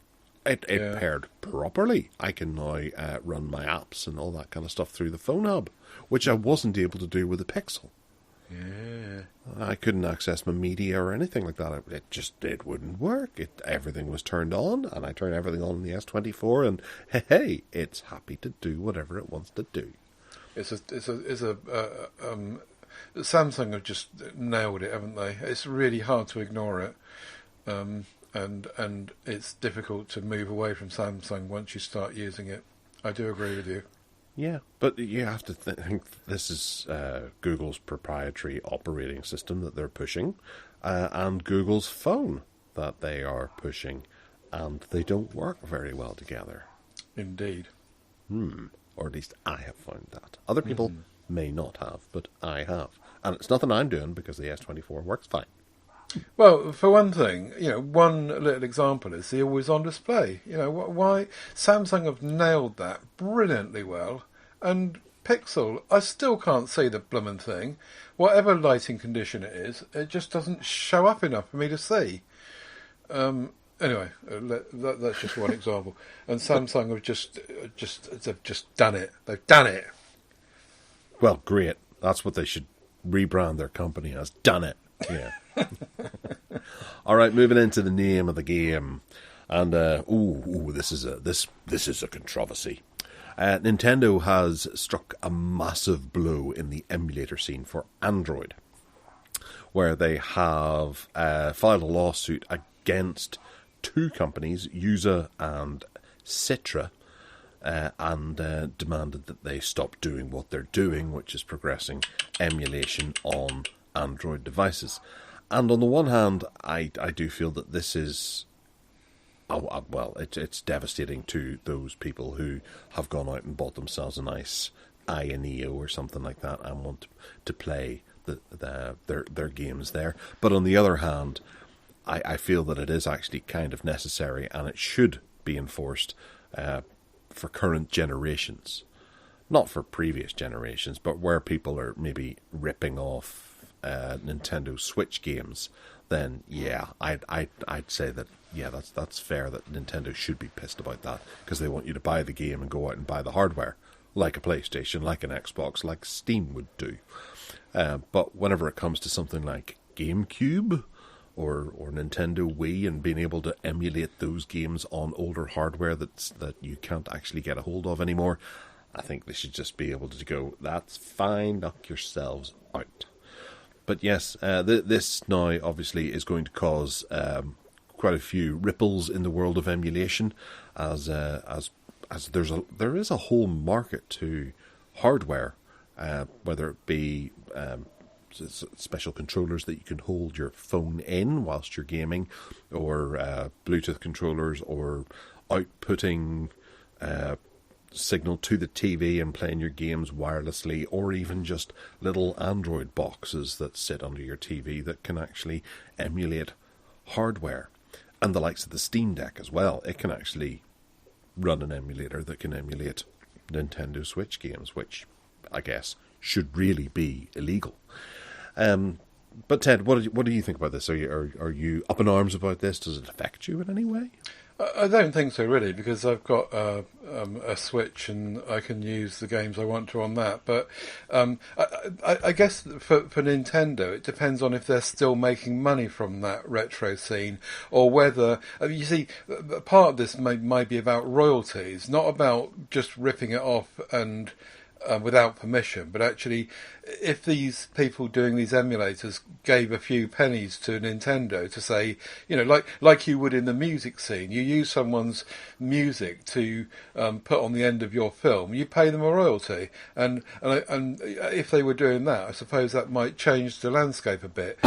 Speaker 1: It paired properly. I can now run my apps and all that kind of stuff through the phone hub, which I wasn't able to do with the Pixel.
Speaker 2: Yeah.
Speaker 1: I couldn't access my media or anything like that. It wouldn't work. Everything was turned on, and I turned everything on in the S24, and hey, it's happy to do whatever it wants to do.
Speaker 2: Samsung have just nailed it, haven't they? It's really hard to ignore it. And it's difficult to move away from Samsung once you start using it. I do agree with you.
Speaker 1: Yeah, but you have to think this is Google's proprietary operating system that they're pushing, and Google's phone that they are pushing, and they don't work very well together.
Speaker 2: Indeed.
Speaker 1: Or at least I have found that. Other people may not have, but I have. And it's nothing I'm doing because the S24 works fine.
Speaker 2: Well, for one thing, one little example is the always-on display. Why Samsung have nailed that brilliantly well, and Pixel, I still can't see the bloomin' thing. Whatever lighting condition it is, it just doesn't show up enough for me to see. Anyway, that's just one example. And Samsung have just done it. They've done it.
Speaker 1: Well, great. That's what they should rebrand their company as. Done it. Yeah. All right, moving into the name of the game, and this is a controversy. Nintendo has struck a massive blow in the emulator scene for Android, where they have filed a lawsuit against two companies, Yuza and Citra, and demanded that they stop doing what they're doing, which is progressing emulation on Android devices. And on the one hand, I do feel that this is, it's devastating to those people who have gone out and bought themselves a nice Neo or something like that and want to play their games there. But on the other hand, I feel that it is actually kind of necessary, and it should be enforced for current generations. Not for previous generations, but where people are maybe ripping off Nintendo Switch games, then I'd say that that's fair, that Nintendo should be pissed about that, because they want you to buy the game and go out and buy the hardware, like a PlayStation, like an Xbox, like Steam would do. But whenever it comes to something like GameCube or Nintendo Wii and being able to emulate those games on older hardware that you can't actually get a hold of anymore, I think they should just be able to go, that's fine, knock yourselves out. But yes, this now obviously is going to cause quite a few ripples in the world of emulation, as there is a whole market to hardware, whether it be special controllers that you can hold your phone in whilst you're gaming, or Bluetooth controllers, or outputting signal to the TV and playing your games wirelessly, or even just little Android boxes that sit under your TV that can actually emulate hardware. And the likes of the Steam Deck as well. It can actually run an emulator that can emulate Nintendo Switch games, which I guess should really be illegal. But Ted, what do you think about this? Are you up in arms about this? Does it affect you in any way?
Speaker 2: I don't think so, really, because I've got a Switch and I can use the games I want to on that. But I guess for Nintendo, it depends on if they're still making money from that retro scene, or whether you see, part of this might be about royalties, not about just ripping it off and without permission, but actually, if these people doing these emulators gave a few pennies to Nintendo to say, like you would in the music scene, you use someone's music to put on the end of your film, you pay them a royalty, and if they were doing that, I suppose that might change the landscape a bit.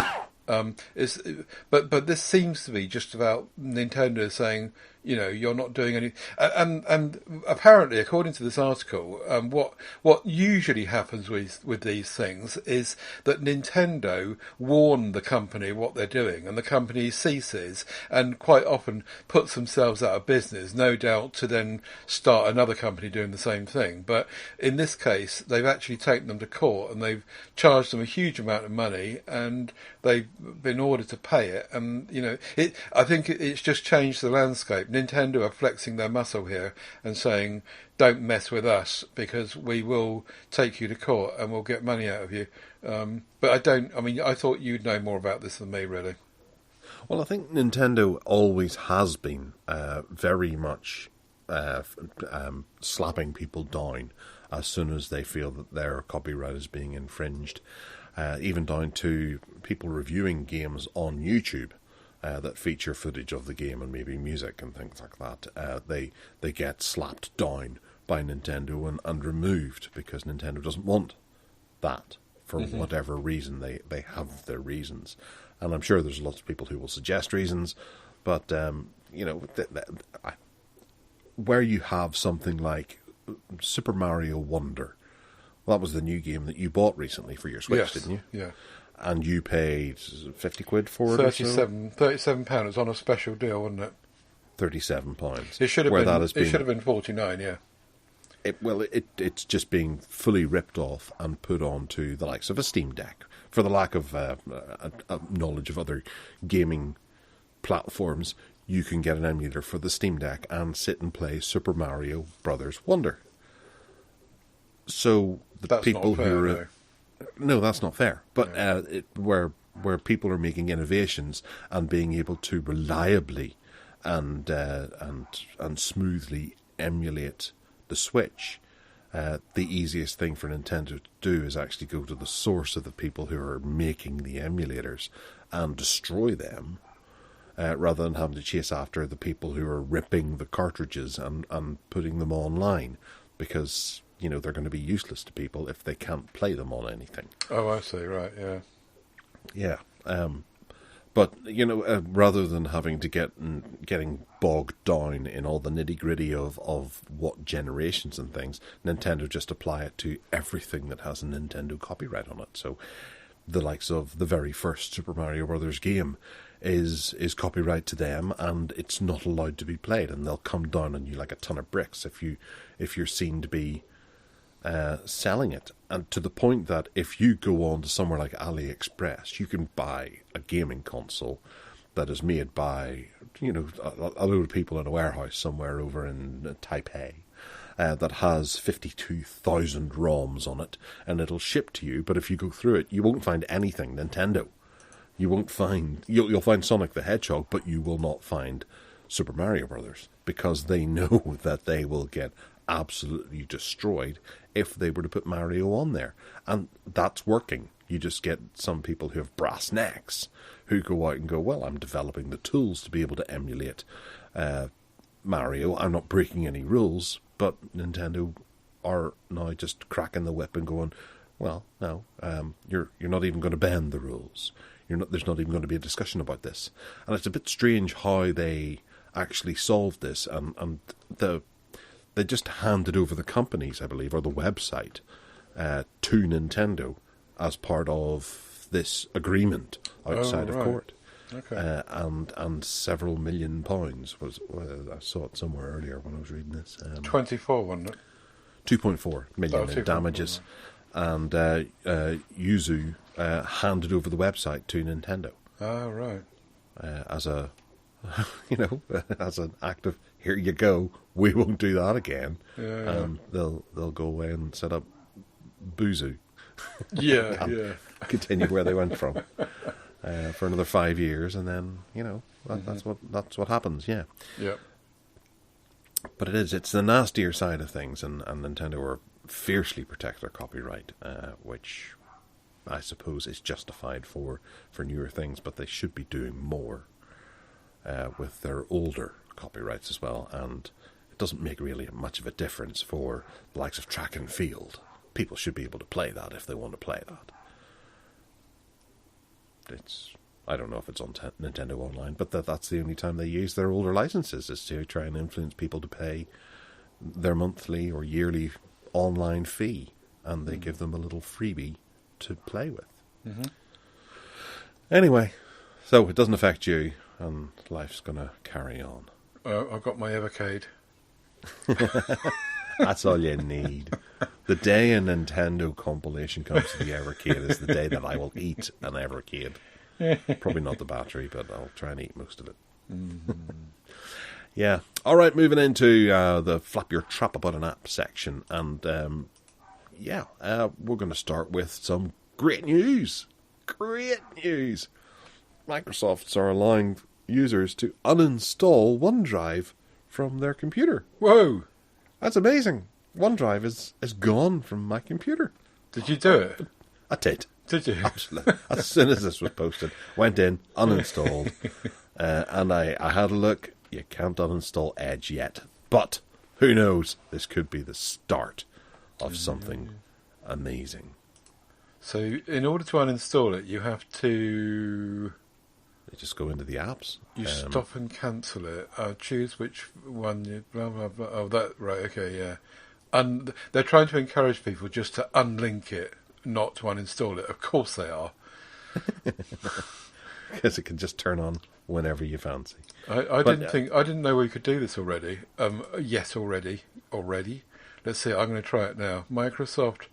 Speaker 2: But this seems to be just about Nintendo saying, you're not doing any, and apparently, according to this article, what usually happens with these things is that Nintendo warn the company what they're doing, and the company ceases, and quite often puts themselves out of business, no doubt to then start another company doing the same thing. But in this case, they've actually taken them to court, and they've charged them a huge amount of money, and they've been ordered to pay it. And I think it's just changed the landscape. Nintendo are flexing their muscle here and saying, don't mess with us because we will take you to court and we'll get money out of you. But I thought you'd know more about this than me, really.
Speaker 1: Well, I think Nintendo always has been very much slapping people down as soon as they feel that their copyright is being infringed, even down to people reviewing games on YouTube. That feature footage of the game and maybe music and things like that, they get slapped down by Nintendo and removed because Nintendo doesn't want that for whatever reason. They have their reasons, and I'm sure there's lots of people who will suggest reasons, but where you have something like Super Mario Wonder, well, that was the new game that you bought recently for your Switch,
Speaker 2: Yes,
Speaker 1: didn't you?
Speaker 2: Yeah.
Speaker 1: And you paid 50 quid for it?
Speaker 2: £37 was on a special deal, wasn't it?
Speaker 1: £37.
Speaker 2: It should have been 49, yeah.
Speaker 1: It's just being fully ripped off and put onto the likes of a Steam Deck. For the lack of a knowledge of other gaming platforms, you can get an emulator for the Steam Deck and sit and play Super Mario Brothers Wonder. So
Speaker 2: That's
Speaker 1: people
Speaker 2: not fair,
Speaker 1: who are...
Speaker 2: no.
Speaker 1: No, that's not fair. But where people are making innovations and being able to reliably and smoothly emulate the Switch, the easiest thing for Nintendo to do is actually go to the source of the people who are making the emulators and destroy them, rather than having to chase after the people who are ripping the cartridges and putting them online, because they're going to be useless to people if they can't play them on anything.
Speaker 2: Oh, I see, right, yeah.
Speaker 1: Yeah. But, rather than having to getting bogged down in all the nitty-gritty of what generations and things, Nintendo just apply it to everything that has a Nintendo copyright on it. So the likes of the very first Super Mario Brothers game is copyright to them, and it's not allowed to be played, and they'll come down on you like a ton of bricks if you're seen to be selling it, and to the point that if you go on to somewhere like AliExpress, you can buy a gaming console that is made by a load of people in a warehouse somewhere over in Taipei that has 52,000 ROMs on it, and it'll ship to you. But if you go through it, you won't find anything Nintendo. You won't find you'll find Sonic the Hedgehog, but you will not find Super Mario Brothers, because they know that they will get absolutely destroyed if they were to put Mario on there. And that's working. You just get some people who have brass necks who go out and go, well, I'm developing the tools to be able to emulate Mario. I'm not breaking any rules. But Nintendo are now just cracking the whip and going, well, no, you're not even going to bend the rules. There's not even going to be a discussion about this. And it's a bit strange how they actually solved this, and they just handed over the companies, I believe, or the website, to Nintendo as part of this agreement outside of court.
Speaker 2: Okay.
Speaker 1: And several £1 million was I saw it somewhere earlier when I was reading this.
Speaker 2: 24, wasn't it?
Speaker 1: 2.4 million in damages, and Yuzu handed over the website to Nintendo.
Speaker 2: Oh, right.
Speaker 1: As a as an act of, here you go, we won't do that again.
Speaker 2: Yeah.
Speaker 1: They'll go away and set up Boozoo.
Speaker 2: Yeah, yeah.
Speaker 1: Continue where they went from for another 5 years, and then that's what happens. Yeah.
Speaker 2: Yeah.
Speaker 1: But it's the nastier side of things, and Nintendo are fiercely protect their copyright, which I suppose is justified for newer things, but they should be doing more with their older copyrights as well. And it doesn't make really much of a difference for the likes of track and field. People should be able to play that if they want to play that. I don't know if it's on Nintendo Online, but that's the only time they use their older licenses, is to try and influence people to pay their monthly or yearly online fee, and they give them a little freebie to play with.
Speaker 2: Mm-hmm.
Speaker 1: Anyway, so it doesn't affect you, and life's going to carry on.
Speaker 2: I've got my Evercade.
Speaker 1: That's all you need. The day a Nintendo compilation comes to the Evercade is the day that I will eat an Evercade. Probably not the battery, but I'll try and eat most of it.
Speaker 2: Mm-hmm.
Speaker 1: Yeah. All right, moving into the Flap Your Trap About an App section. And, we're going to start with some great news. Great news. Microsoft are allowing users to uninstall OneDrive from their computer.
Speaker 2: Whoa!
Speaker 1: That's amazing. OneDrive is gone from my computer.
Speaker 2: Did you do it?
Speaker 1: I did.
Speaker 2: Did you?
Speaker 1: Absolutely. As soon as this was posted, went in, uninstalled, and I had a look. You can't uninstall Edge yet, but who knows? This could be the start of something amazing.
Speaker 2: So, in order to uninstall it, you have to...
Speaker 1: You just go into the apps.
Speaker 2: You stop and cancel it. Choose which one you... Blah, blah, blah. Oh, that... Right, okay, yeah. And they're trying to encourage people just to unlink it, not to uninstall it. Of course they are.
Speaker 1: Because it can just turn on whenever you fancy.
Speaker 2: I didn't know we could do this already. Yes, already. Let's see. I'm going to try it now. Microsoft.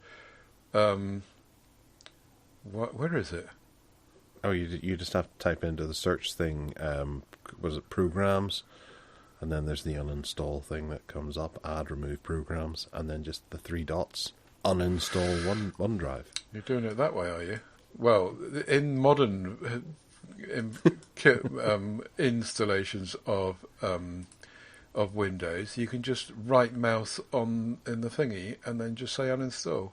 Speaker 2: Where is it?
Speaker 1: Oh, you just have to type into the search thing. Was it programs? And then there's the uninstall thing that comes up. Add, remove programs, and then just the 3 dots. Uninstall OneDrive.
Speaker 2: You're doing it that way, are you? Well, in modern installations of Windows, you can just right mouse in the thingy and then just say uninstall.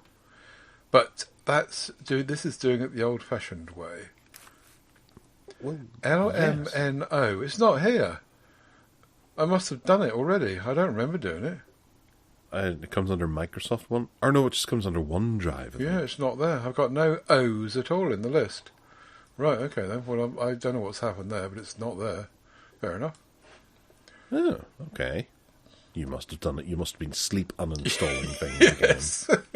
Speaker 2: But this is doing it the old-fashioned way.
Speaker 1: Well,
Speaker 2: LMNO. It's not here. I must have done it already. I don't remember doing it.
Speaker 1: It comes under Microsoft One, or no, it just comes under OneDrive. I think.
Speaker 2: It's not there. I've got no O's at all in the list. Right, okay then. Well, I don't know what's happened there, but it's not there. Fair enough.
Speaker 1: Oh, okay. You must have done it. You must have been sleep uninstalling things again.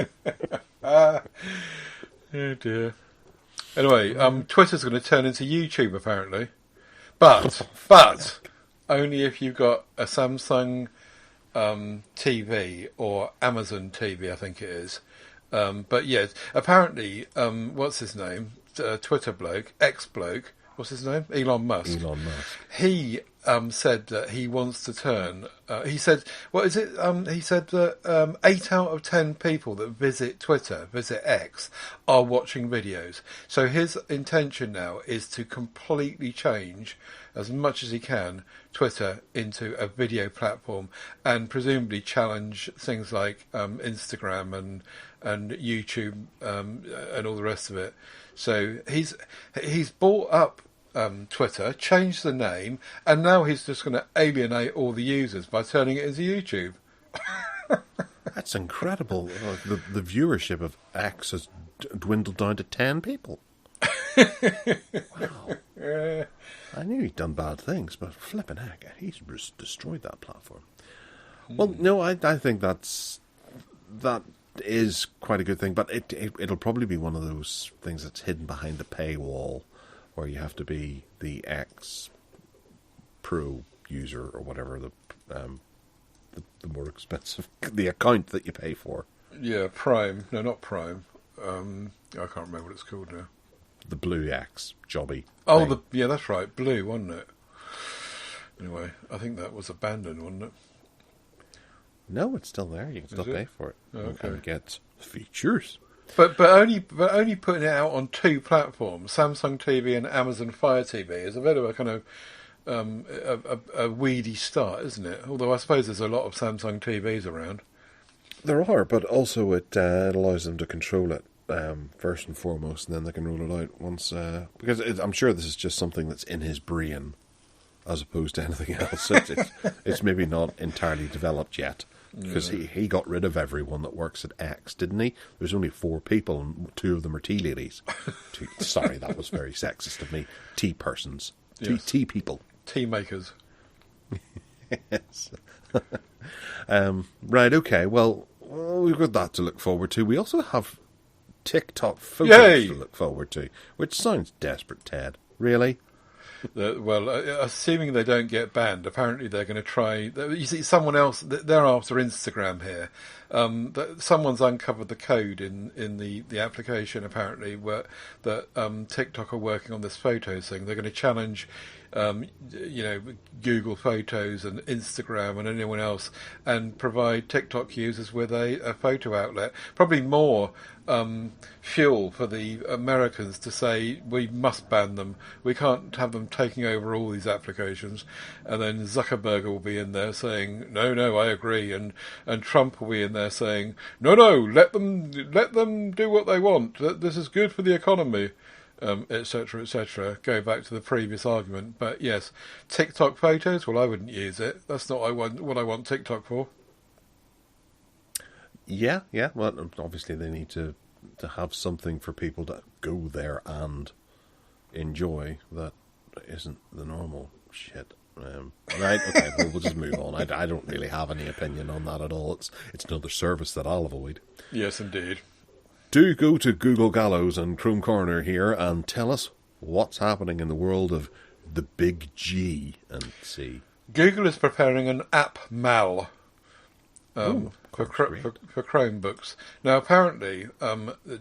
Speaker 2: Oh dear. Anyway, Twitter's going to turn into YouTube apparently, but only if you've got a Samsung TV or Amazon TV, I think it is. But yes, apparently, what's his name? Twitter bloke, ex-bloke, what's his name? Elon Musk. He said that he wants to turn... he said, what is it? He said that 8 out of 10 people that visit X, are watching videos. So his intention now is to completely change, as much as he can, Twitter into a video platform, and presumably challenge things like Instagram and YouTube and all the rest of it. So he's bought up Twitter, changed the name, and now he's just going to alienate all the users by turning it into YouTube.
Speaker 1: That's incredible. The viewership of X has dwindled down to 10 people. Wow. I knew he'd done bad things, but flipping heck, he's just destroyed that platform. Well, no, I think that is quite a good thing, but it'll probably be one of those things that's hidden behind the paywall, where you have to be the X Pro user or whatever, the more expensive, the account that you pay for.
Speaker 2: Yeah, Prime. No, not Prime. I can't remember what it's called now.
Speaker 1: The Blue X jobby.
Speaker 2: Oh, yeah, that's right. Blue, wasn't it? Anyway, I think that was abandoned, wasn't it?
Speaker 1: No, it's still there. You can still pay for it and get features.
Speaker 2: But only putting it out on 2 platforms, Samsung TV and Amazon Fire TV, is a bit of a kind of a weedy start, isn't it? Although I suppose there's a lot of Samsung TVs around.
Speaker 1: There are, but also it allows them to control it first and foremost, and then they can roll it out once. Because I'm sure this is just something that's in his brain, as opposed to anything else. It's maybe not entirely developed yet. Because he got rid of everyone that works at X, didn't he? There's only 4 people, and 2 of them are tea ladies. Sorry, that was very sexist of me. Tea persons.
Speaker 2: Yes.
Speaker 1: Tea people.
Speaker 2: Tea makers.
Speaker 1: Yes. Right, okay. Well, we've got that to look forward to. We also have TikTok photos to look forward to, which sounds desperate, Ted. Really?
Speaker 2: Well, assuming they don't get banned, apparently they're going to try. You see, someone else. They're after Instagram here. Someone's uncovered the code in the application apparently that TikTok are working on this photo thing. They're going to challenge, Google Photos and Instagram and anyone else, and provide TikTok users with a photo outlet. Probably more fuel for the Americans to say we must ban them. We can't have them taking over all these applications. And then Zuckerberg will be in there saying, no, I agree. And Trump will be in there saying, no, let them do what they want. This is good for the economy, etc., etc. Go back to the previous argument. But yes, TikTok photos, well, I wouldn't use it. That's not what I want TikTok for. Yeah. Well, obviously they need to have something for people to go there and enjoy that isn't the normal shit. Right, okay, we'll just move on. I don't really have any opinion on that at all. It's another service that I'll avoid. Yes, indeed.
Speaker 1: Do go to Google Gallows and Chrome Corner here and tell us what's happening in the world of the big G and C.
Speaker 2: Google is preparing an app mal. For Chromebooks. Now, apparently,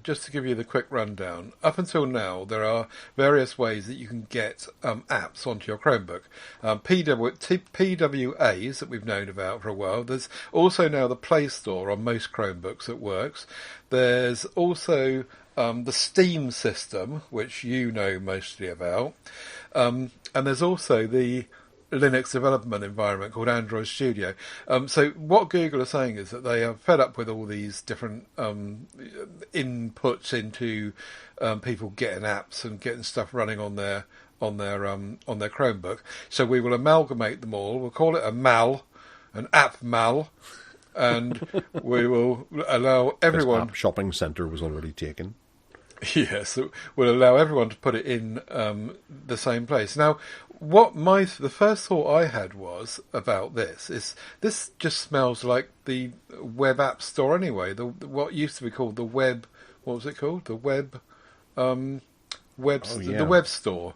Speaker 2: just to give you the quick rundown, up until now, there are various ways that you can get apps onto your Chromebook. PWAs that we've known about for a while. There's also now the Play Store on most Chromebooks that works. There's also the Steam system, which you know mostly about. And there's also the Linux development environment called Android Studio. So what Google are saying is that they are fed up with all these different inputs into people getting apps and getting stuff running on their Chromebook. So we will amalgamate them all. We'll call it an app mal, and we will allow everyone.
Speaker 1: This app shopping centre was already taken.
Speaker 2: Yes, we'll allow everyone to put it in the same place. Now, the first thought I had was about this is this just smells like the web app store anyway. What used to be called the web. What was it called? The web. The web store.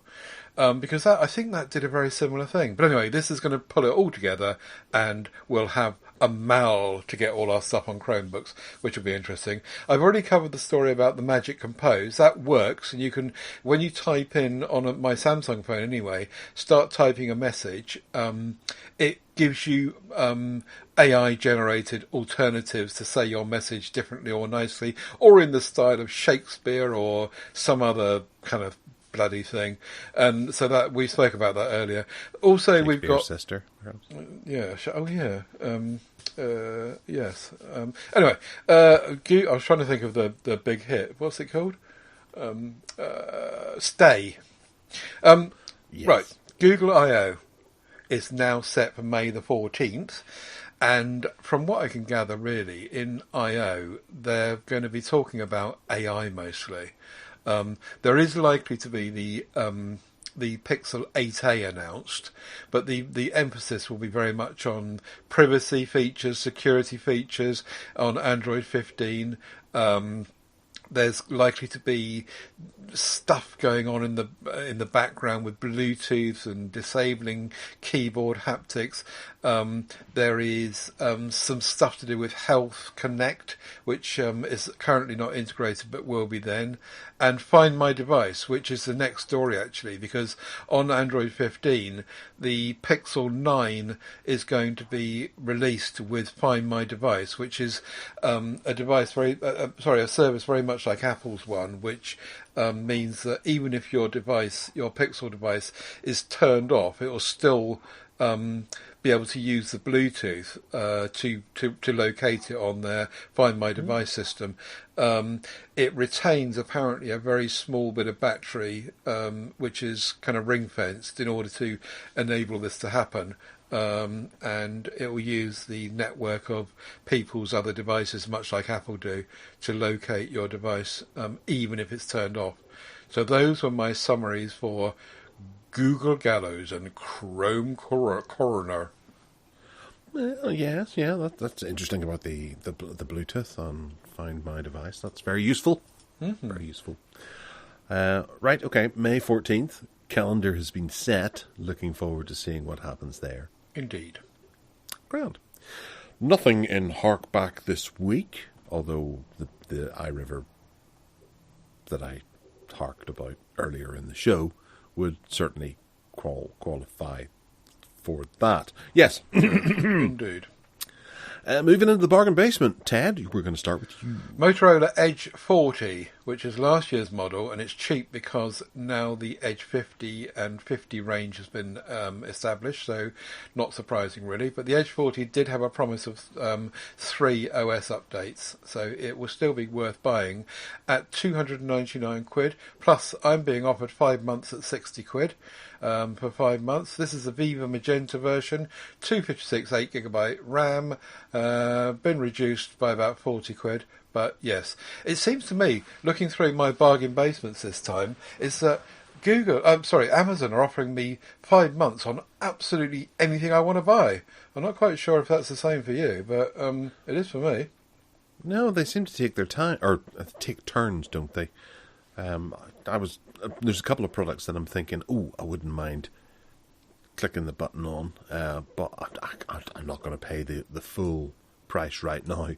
Speaker 2: Because I think that did a very similar thing. But anyway, this is going to pull it all together, and we'll have a mal to get all our stuff on Chromebooks, which will be interesting. I've already covered the story about the Magic Compose. That works, and you can, when you type in on my Samsung phone anyway, start typing a message, it gives you AI-generated alternatives to say your message differently or nicely, or in the style of Shakespeare or some other kind of bloody thing. And so that we spoke about that earlier. Also, we've got
Speaker 1: sister, perhaps.
Speaker 2: Yes. Anyway, I was trying to think of the big hit. What's it called? Stay.
Speaker 1: Yes.
Speaker 2: Right. Google I/O is now set for May the 14th. And from what I can gather, really, in I/O, they're going to be talking about AI mostly. There is likely to be the Pixel 8a announced, but the emphasis will be very much on privacy features, security features, on Android 15. there's likely to be stuff going on in the background with Bluetooth and disabling keyboard haptics. There is some stuff to do with Health Connect, which is currently not integrated but will be then, and Find My Device, which is the next story actually, because on Android 15 the Pixel 9 is going to be released with Find My Device, which is a service very much like Apple's one, which means that even if your Pixel device is turned off, it will still be able to use the Bluetooth to locate it on their Find My Device system. It retains apparently a very small bit of battery, which is kind of ring fenced in order to enable this to happen. And it will use the network of people's other devices, much like Apple do, to locate your device, even if it's turned off. So those were my summaries for Google Gallows and Chrome Coroner.
Speaker 1: Well, yes, yeah, that's interesting about the Bluetooth on Find My Device. That's very useful. Mm-hmm. Very useful. Right, okay, May 14th. Calendar has been set. Looking forward to seeing what happens there.
Speaker 2: Indeed.
Speaker 1: Grand. Nothing in Harkback this week, although the iRiver that I harked about earlier in the show would certainly qualify for that. Yes.
Speaker 2: Indeed.
Speaker 1: Moving into the bargain basement, Ted, we're going to start with you.
Speaker 2: Motorola Edge 40, which is last year's model, and it's cheap because now the Edge 50 and 50 range has been established, so not surprising really. But the Edge 40 did have a promise of 3 OS updates, so it will still be worth buying at 299 quid. Plus, I'm being offered 5 months at 60 quid. For 5 months. This is the Viva Magenta version, 256 8GB RAM, been reduced by about 40 quid. But yes, it seems to me, looking through my bargain basements this time, is that Amazon are offering me 5 months on absolutely anything I want to buy. I'm not quite sure if that's the same for you, but it is for me.
Speaker 1: No, they seem to take their time, or take turns, don't they? There's a couple of products that I'm thinking, I wouldn't mind clicking the button on, but I'm not going to pay the full price right now.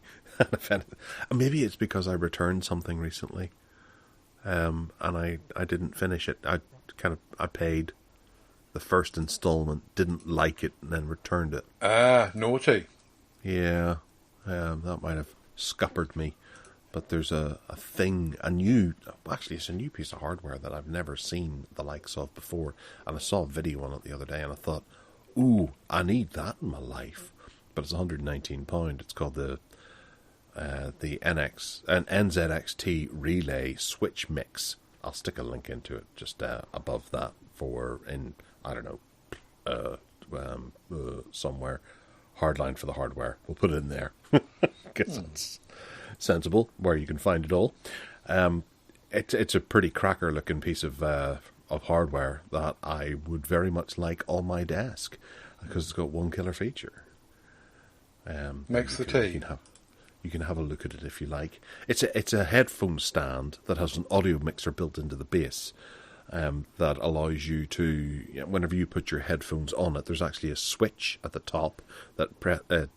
Speaker 1: Maybe it's because I returned something recently, and I didn't finish it. I paid the first installment, didn't like it, and then returned it.
Speaker 2: Naughty.
Speaker 1: Yeah, that might have scuppered me. But there's it's a new piece of hardware that I've never seen the likes of before. And I saw a video on it the other day and I thought, I need that in my life. But it's £119. It's called the NZXT Relay Switch Mix. I'll stick a link into it just above that somewhere. Hardline for the hardware. We'll put it in there. Guess it's sensible where you can find it all. It's a pretty cracker looking piece of hardware that I would very much like on my desk because it's got one killer feature.
Speaker 2: Makes the tea.
Speaker 1: You can have a look at it if you like. It's a headphone stand that has an audio mixer built into the base. That allows you to, whenever you put your headphones on it, there's actually a switch at the top that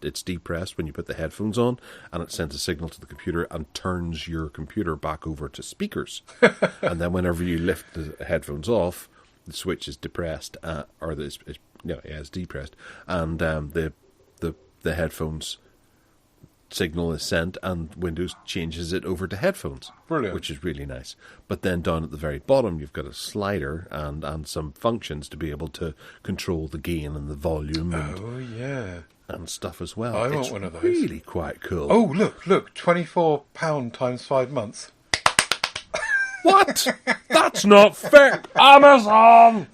Speaker 1: it's depressed when you put the headphones on, and it sends a signal to the computer and turns your computer back over to speakers. And then whenever you lift the headphones off, the switch is depressed, it's depressed, and the headphones signal is sent and Windows changes it over to headphones.
Speaker 2: Brilliant.
Speaker 1: Which is really nice. But then down at the very bottom you've got a slider and some functions to be able to control the gain and the volume and stuff as well.
Speaker 2: I want one of those.
Speaker 1: It's really quite cool.
Speaker 2: Oh, look, £24 times 5 months.
Speaker 1: What? That's not fair. Amazon!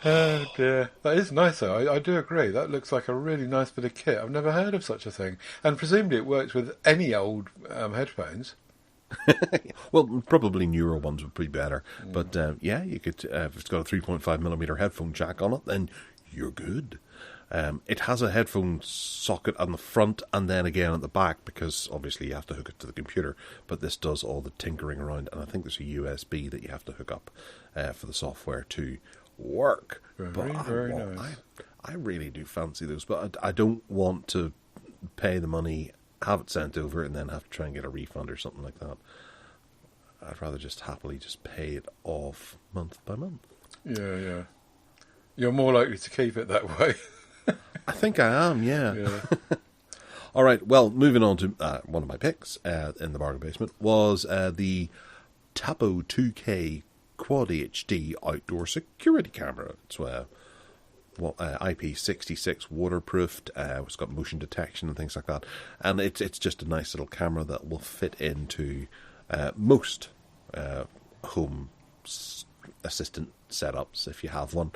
Speaker 2: Oh dear, that is nice though. I do agree. That looks like a really nice bit of kit. I've never heard of such a thing, and presumably it works with any old headphones.
Speaker 1: Well, probably newer ones would be better, but you could. If it's got a 3.5mm headphone jack on it, then you're good. It has a headphone socket on the front and then again at the back, because obviously you have to hook it to the computer, but this does all the tinkering around, and I think there's a USB that you have to hook up for the software to work.
Speaker 2: Very nice.
Speaker 1: I really do fancy those, but I don't want to pay the money, have it sent over, and then have to try and get a refund or something like that. I'd rather just happily just pay it off month by month.
Speaker 2: Yeah. You're more likely to keep it that way.
Speaker 1: I think I am, yeah. All right, well, moving on to one of my picks in the bargain basement was the Tapo 2K Quad HD outdoor security camera. It's IP66 waterproofed. It's got motion detection and things like that, and it's just a nice little camera that will fit into most home assistant setups if you have one,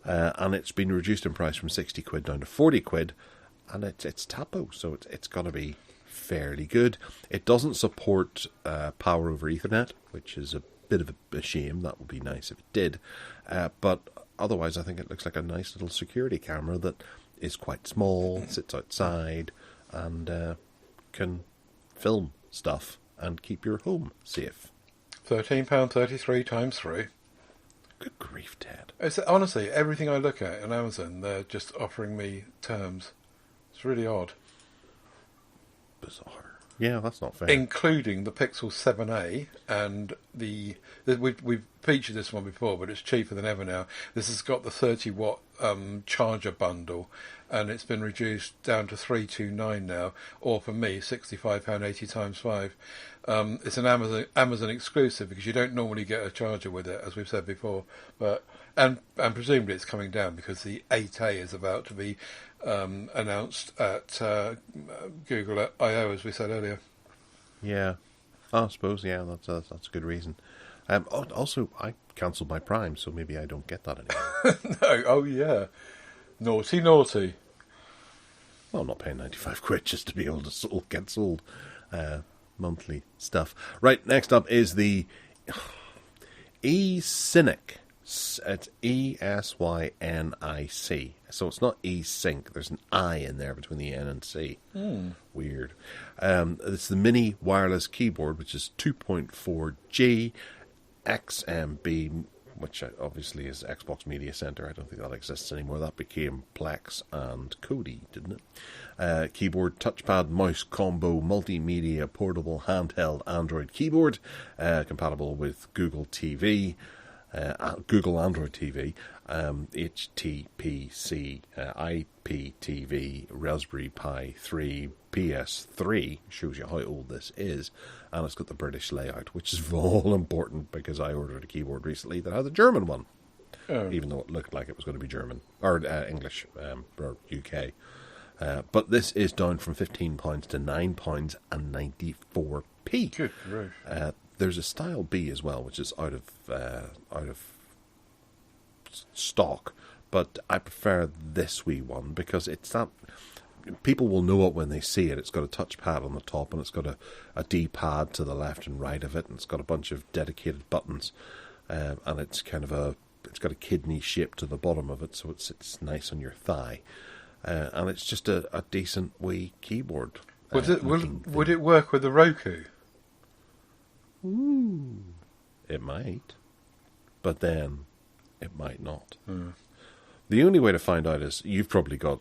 Speaker 1: and it's been reduced in price from 60 quid down to 40 quid, and it's Tapo, so it's got to be fairly good. It doesn't support power over Ethernet, which is a bit of a shame. That would be nice if it did, but otherwise I think it looks like a nice little security camera that is quite small, sits outside, and can film stuff and keep your home safe.
Speaker 2: £13.33 times 3.
Speaker 1: Good grief, Ted.
Speaker 2: It's, honestly, everything I look at on Amazon, they're just offering me terms. It's really odd.
Speaker 1: Bizarre. Yeah, that's not fair.
Speaker 2: Including the Pixel 7a and we've featured this one before, but it's cheaper than ever now. This has got the 30-watt charger bundle, and it's been reduced down to $329 now, or for me, £65.80 times 5. It's an Amazon exclusive because you don't normally get a charger with it, as we've said before. But and presumably it's coming down because the 8A is about to be announced at Google I/O, as we said earlier.
Speaker 1: Yeah, I suppose. Yeah, that's a good reason. Also, I cancelled my Prime, so maybe I don't get that anymore.
Speaker 2: No, oh yeah, naughty.
Speaker 1: Well, I'm not paying 95 quid just to be able to get sold monthly stuff. Right, next up is the eSynic. It's ESYNIC. So it's not eSync. There's an I in there between the N and C. Weird. It's the mini wireless keyboard, which is 2.4G XMB, which obviously is Xbox Media Center. I don't think that exists anymore. That became Plex and Kodi, didn't it? Keyboard, touchpad, mouse combo, multimedia, portable, handheld Android keyboard, compatible with Google TV, Google Android TV, HTPC, IPTV, Raspberry Pi 3, PS3, shows you how old this is, and it's got the British layout, which is all important because I ordered a keyboard recently that had a German one, even though it looked like it was going to be German, or English, or UK. But this is down from £15 to £9 and 94p.
Speaker 2: Good grief.
Speaker 1: There's a Style B as well, which is out of stock, but I prefer this wee one because it's that people will know it when they see it. It's got a touchpad on the top, and it's got a D-pad to the left and right of it, and it's got a bunch of dedicated buttons, and it's kind of it's got a kidney shape to the bottom of it, so it sits nice on your thigh, and it's just a decent wee keyboard.
Speaker 2: Would it work with the Roku?
Speaker 1: Ooh, it might, but then it might not. The only way to find out is you've probably got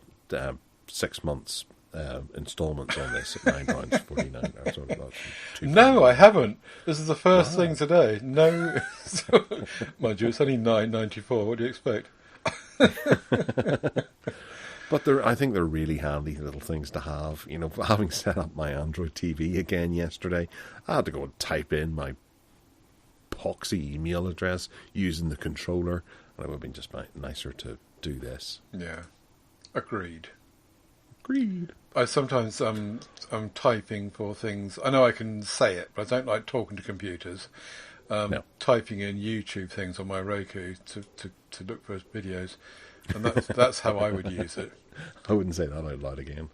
Speaker 1: 6 months instalments on this at £9.49.
Speaker 2: No, I haven't. This is the first thing today. No, mind you, it's only £9.94. What do you expect?
Speaker 1: But I think they're really handy little things to have. You know, having set up my Android TV again yesterday, I had to go and type in my poxy email address using the controller, and it would have been just nicer to do this.
Speaker 2: Yeah, agreed.
Speaker 1: Agreed.
Speaker 2: I sometimes I'm typing for things. I know I can say it, but I don't like talking to computers.
Speaker 1: No.
Speaker 2: Typing in YouTube things on my Roku to look for videos, and that's how I would use it.
Speaker 1: I wouldn't say that out loud again.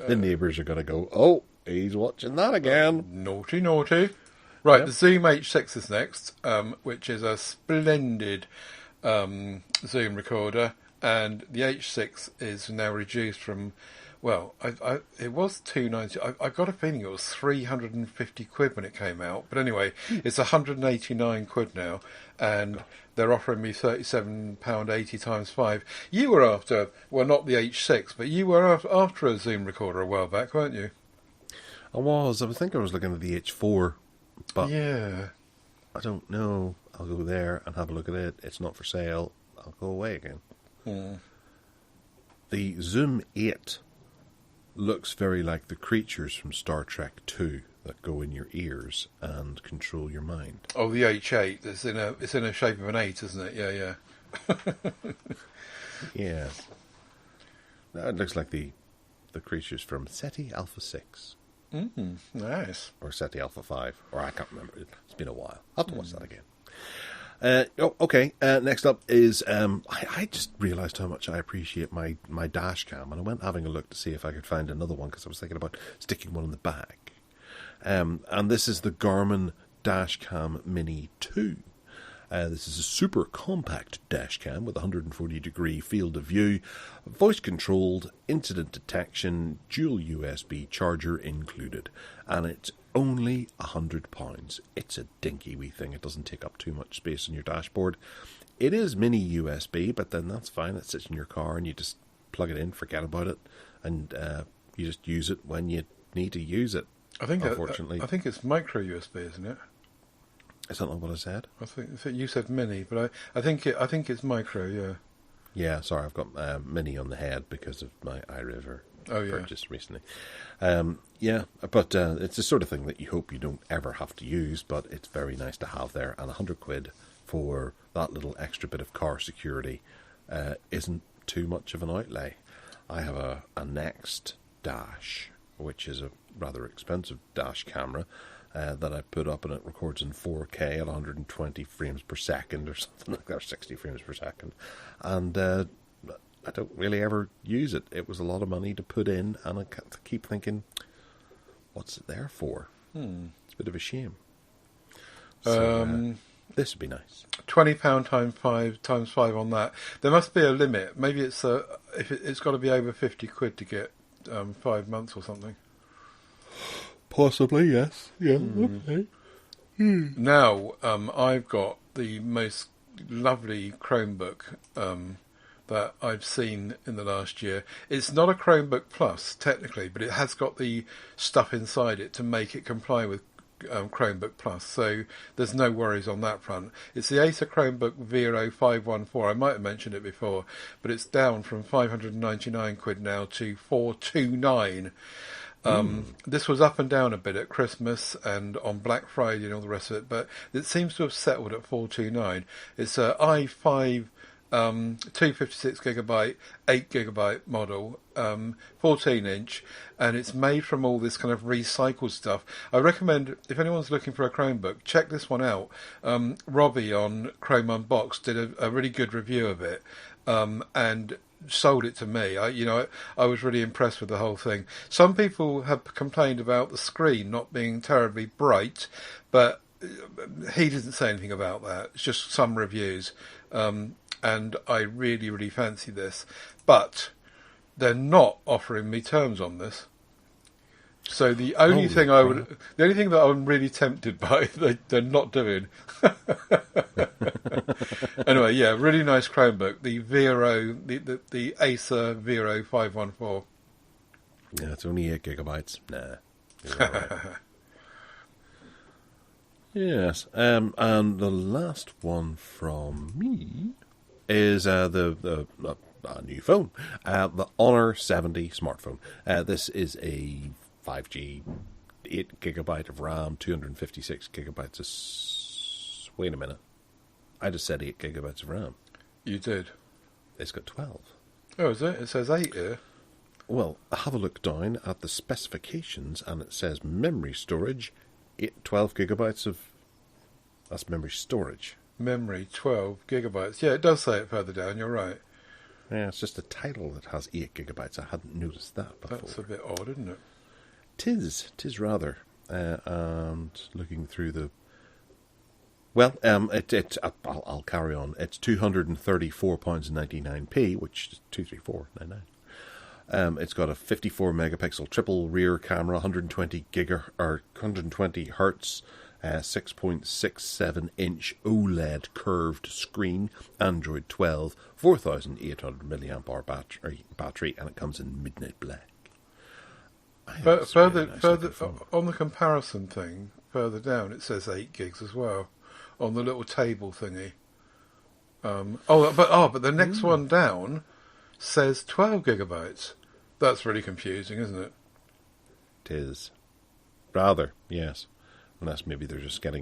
Speaker 1: The neighbours are going to go, "Oh, he's watching that again."
Speaker 2: Naughty. Right,
Speaker 1: Yep.
Speaker 2: the Zoom H6 is next, which is a splendid Zoom recorder. and the H6 is now reduced from, well, it was 290. I got a feeling it was 350 quid when it came out, but anyway, it's 189 quid now, and they're offering me £37.80 times 5. You were after, well, not the H6, but you were after a Zoom recorder a while back, weren't you?
Speaker 1: I think I was looking at the H4, but
Speaker 2: yeah,
Speaker 1: I don't know. I'll go there and have a look at it. It's not for sale. I'll go away again. The Zoom 8 looks very like the creatures from Star Trek 2 that go in your ears and control your mind.
Speaker 2: Oh, the H8. It's in a shape of an 8, isn't it? Yeah.
Speaker 1: Yeah. It looks like the creatures from SETI Alpha 6.
Speaker 2: Nice.
Speaker 1: Or SETI Alpha 5. Or I can't remember. It's been a while. I'll have to watch that again. Okay. Next up is I just realised how much I appreciate my dash cam, and I went having a look to see if I could find another one because I was thinking about sticking one in the back. And this is the Garmin Dashcam Mini 2. This is a super compact dash cam with 140-degree field of view, voice-controlled, incident detection, dual USB charger included, and it's only £100. It's a dinky wee thing. It doesn't take up too much space on your dashboard. It is mini USB, but then that's fine. It sits in your car and you just plug it in, forget about it, and you just use it when you need to use it. Unfortunately,
Speaker 2: I think it's micro USB, isn't it?
Speaker 1: Is that not what I said?
Speaker 2: I think you said mini, but I think it's micro. Yeah.
Speaker 1: Yeah, sorry, I've got mini on the head because of my iRiver purchase recently. But it's the sort of thing that you hope you don't ever have to use, but it's very nice to have there. And 100 quid for that little extra bit of car security isn't too much of an outlay. I have a Next Dash, which is a rather expensive dash camera, that I put up, and it records in 4K at 120 frames per second or something like that, or 60 frames per second. And I don't really ever use it. It was a lot of money to put in, and I keep thinking, what's it there for? It's a bit of a shame. So, this would be nice.
Speaker 2: £20 times 5 on that. There must be a limit. Maybe it's if it's got to be over 50 quid to get 5 months or something.
Speaker 1: Possibly, yes. Yeah. Okay.
Speaker 2: Now, I've got the most lovely Chromebook that I've seen in the last year. It's not a Chromebook Plus, technically, but it has got the stuff inside it to make it comply with Chromebook Plus, so there's no worries on that front. It's the Acer Chromebook Vero 514. I might have mentioned it before, but it's down from 599 quid now to 429. This was up and down a bit at Christmas and on Black Friday and all the rest of it, but it seems to have settled at 429. It's a i5 256 gigabyte, 8 gigabyte model, 14 inch, and it's made from all this kind of recycled stuff. I recommend, if anyone's looking for a Chromebook, check this one out. Robbie on Chrome Unboxed did a really good review of it, and sold it to me. I was really impressed with the whole thing. Some people have complained about the screen not being terribly bright, but he didn't say anything about that. It's just some reviews. And I really, really fancy this. But they're not offering me terms on this. So the only thing that I'm really tempted by, they're not doing. Anyway, yeah, really nice Chromebook. The Vero, the Acer Vero 514.
Speaker 1: Yeah, it's only 8 gigabytes. Nah. You're all right. Yes, and the last one from me is the new phone, the Honor 70 smartphone. This is a 5G, 8 gigabyte of RAM, 256 gigabytes of... Wait a minute. I just said 8 gigabytes of RAM.
Speaker 2: You did?
Speaker 1: It's got 12.
Speaker 2: Oh, is it? It says 8 here.
Speaker 1: Well, have a look down at the specifications, and it says memory storage, 12 gigabytes of... That's memory storage.
Speaker 2: Memory, 12 gigabytes. Yeah, it does say it further down, you're right.
Speaker 1: Yeah, it's just the title that has 8 gigabytes. I hadn't noticed that before.
Speaker 2: That's a bit odd, isn't it?
Speaker 1: Tis rather. And looking through the Well, I'll carry on. It's £234.99, which is 234.99. It's got a 54 megapixel triple rear camera, 120 hertz, 6.67 inch OLED curved screen, Android 12, 4,800 milliamp hour battery, and it comes in midnight black.
Speaker 2: But further on the comparison thing, further down it says 8 gigs as well on the little table thingy. But the next one down says 12 gigabytes. That's really confusing, isn't it?
Speaker 1: It is. Rather, yes. Unless maybe they're just they're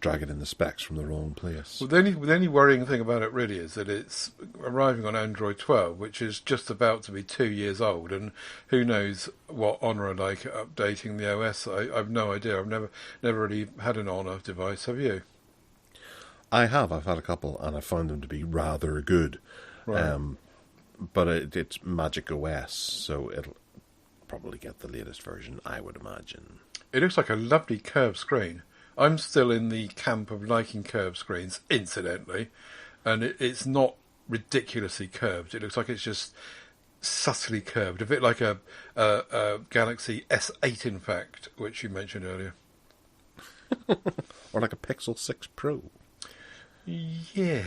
Speaker 1: dragging in the specs from the wrong place.
Speaker 2: Well, the only worrying thing about it really is that it's arriving on Android 12, which is just about to be 2 years old, and who knows what Honor are like at updating the OS. I've no idea. I've never really had an Honor device. Have you?
Speaker 1: I have. I've had a couple, and I found them to be rather good.
Speaker 2: Right.
Speaker 1: But it's Magic OS, so it'll probably get the latest version, I would imagine.
Speaker 2: It looks like a lovely curved screen. I'm still in the camp of liking curved screens, incidentally, and it's not ridiculously curved. It looks like it's just subtly curved, a bit like a Galaxy S8, in fact, which you mentioned earlier.
Speaker 1: Or like a Pixel 6 Pro.
Speaker 2: Yeah.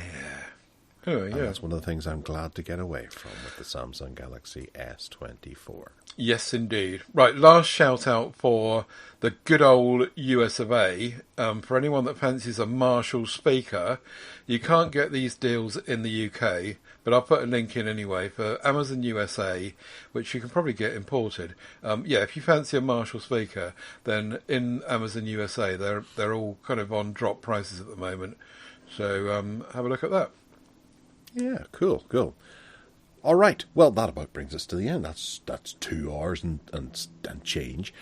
Speaker 2: Anyway, yeah.
Speaker 1: That's one of the things I'm glad to get away from with the Samsung Galaxy S24.
Speaker 2: Yes, indeed. Right, last shout out for the good old US of A. For anyone that fancies a Marshall speaker, you can't get these deals in the UK, but I'll put a link in anyway for Amazon USA, which you can probably get imported. If you fancy a Marshall speaker, then in Amazon USA, they're all kind of on drop prices at the moment. So have a look at that.
Speaker 1: Yeah, cool. All right. Well, that about brings us to the end. That's 2 hours and change.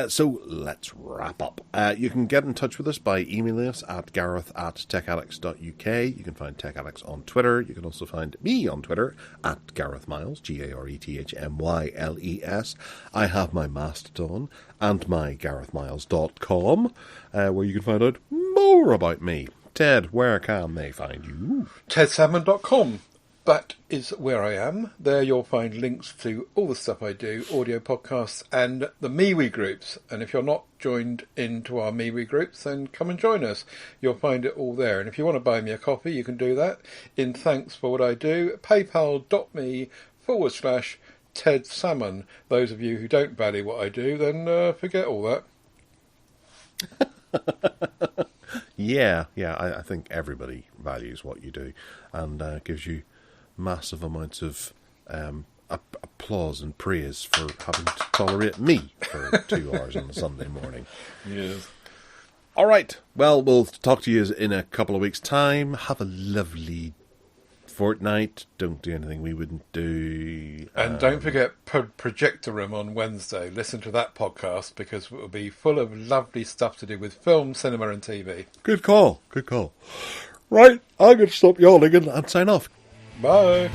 Speaker 1: So let's wrap up. You can get in touch with us by emailing us at gareth@techaddicts.uk. You can find Tech Addicts on Twitter. You can also find me on Twitter at Gareth Miles, GarethMyles. I have my Mastodon and my GarethMiles.com, where you can find out more about me. Ted, where can they find you?
Speaker 2: TedSalmon.com. That is where I am. There you'll find links to all the stuff I do, audio podcasts and the MeWe groups. And if you're not joined into our MeWe groups, then come and join us. You'll find it all there. And if you want to buy me a coffee, you can do that. In thanks for what I do, paypal.me/Ted Salmon. Those of you who don't value what I do, then forget all that.
Speaker 1: Yeah, I think everybody values what you do and gives you massive amounts of applause and praise for having to tolerate me for 2 hours on a Sunday morning.
Speaker 2: Yes.
Speaker 1: All right. Well, we'll talk to you in a couple of weeks' time. Have a lovely fortnight. Don't do anything we wouldn't do.
Speaker 2: And don't forget Projector Room on Wednesday. Listen to that podcast because it will be full of lovely stuff to do with film, cinema and TV.
Speaker 1: Good call. Right, I'm going to stop yawning and sign off.
Speaker 2: Bye.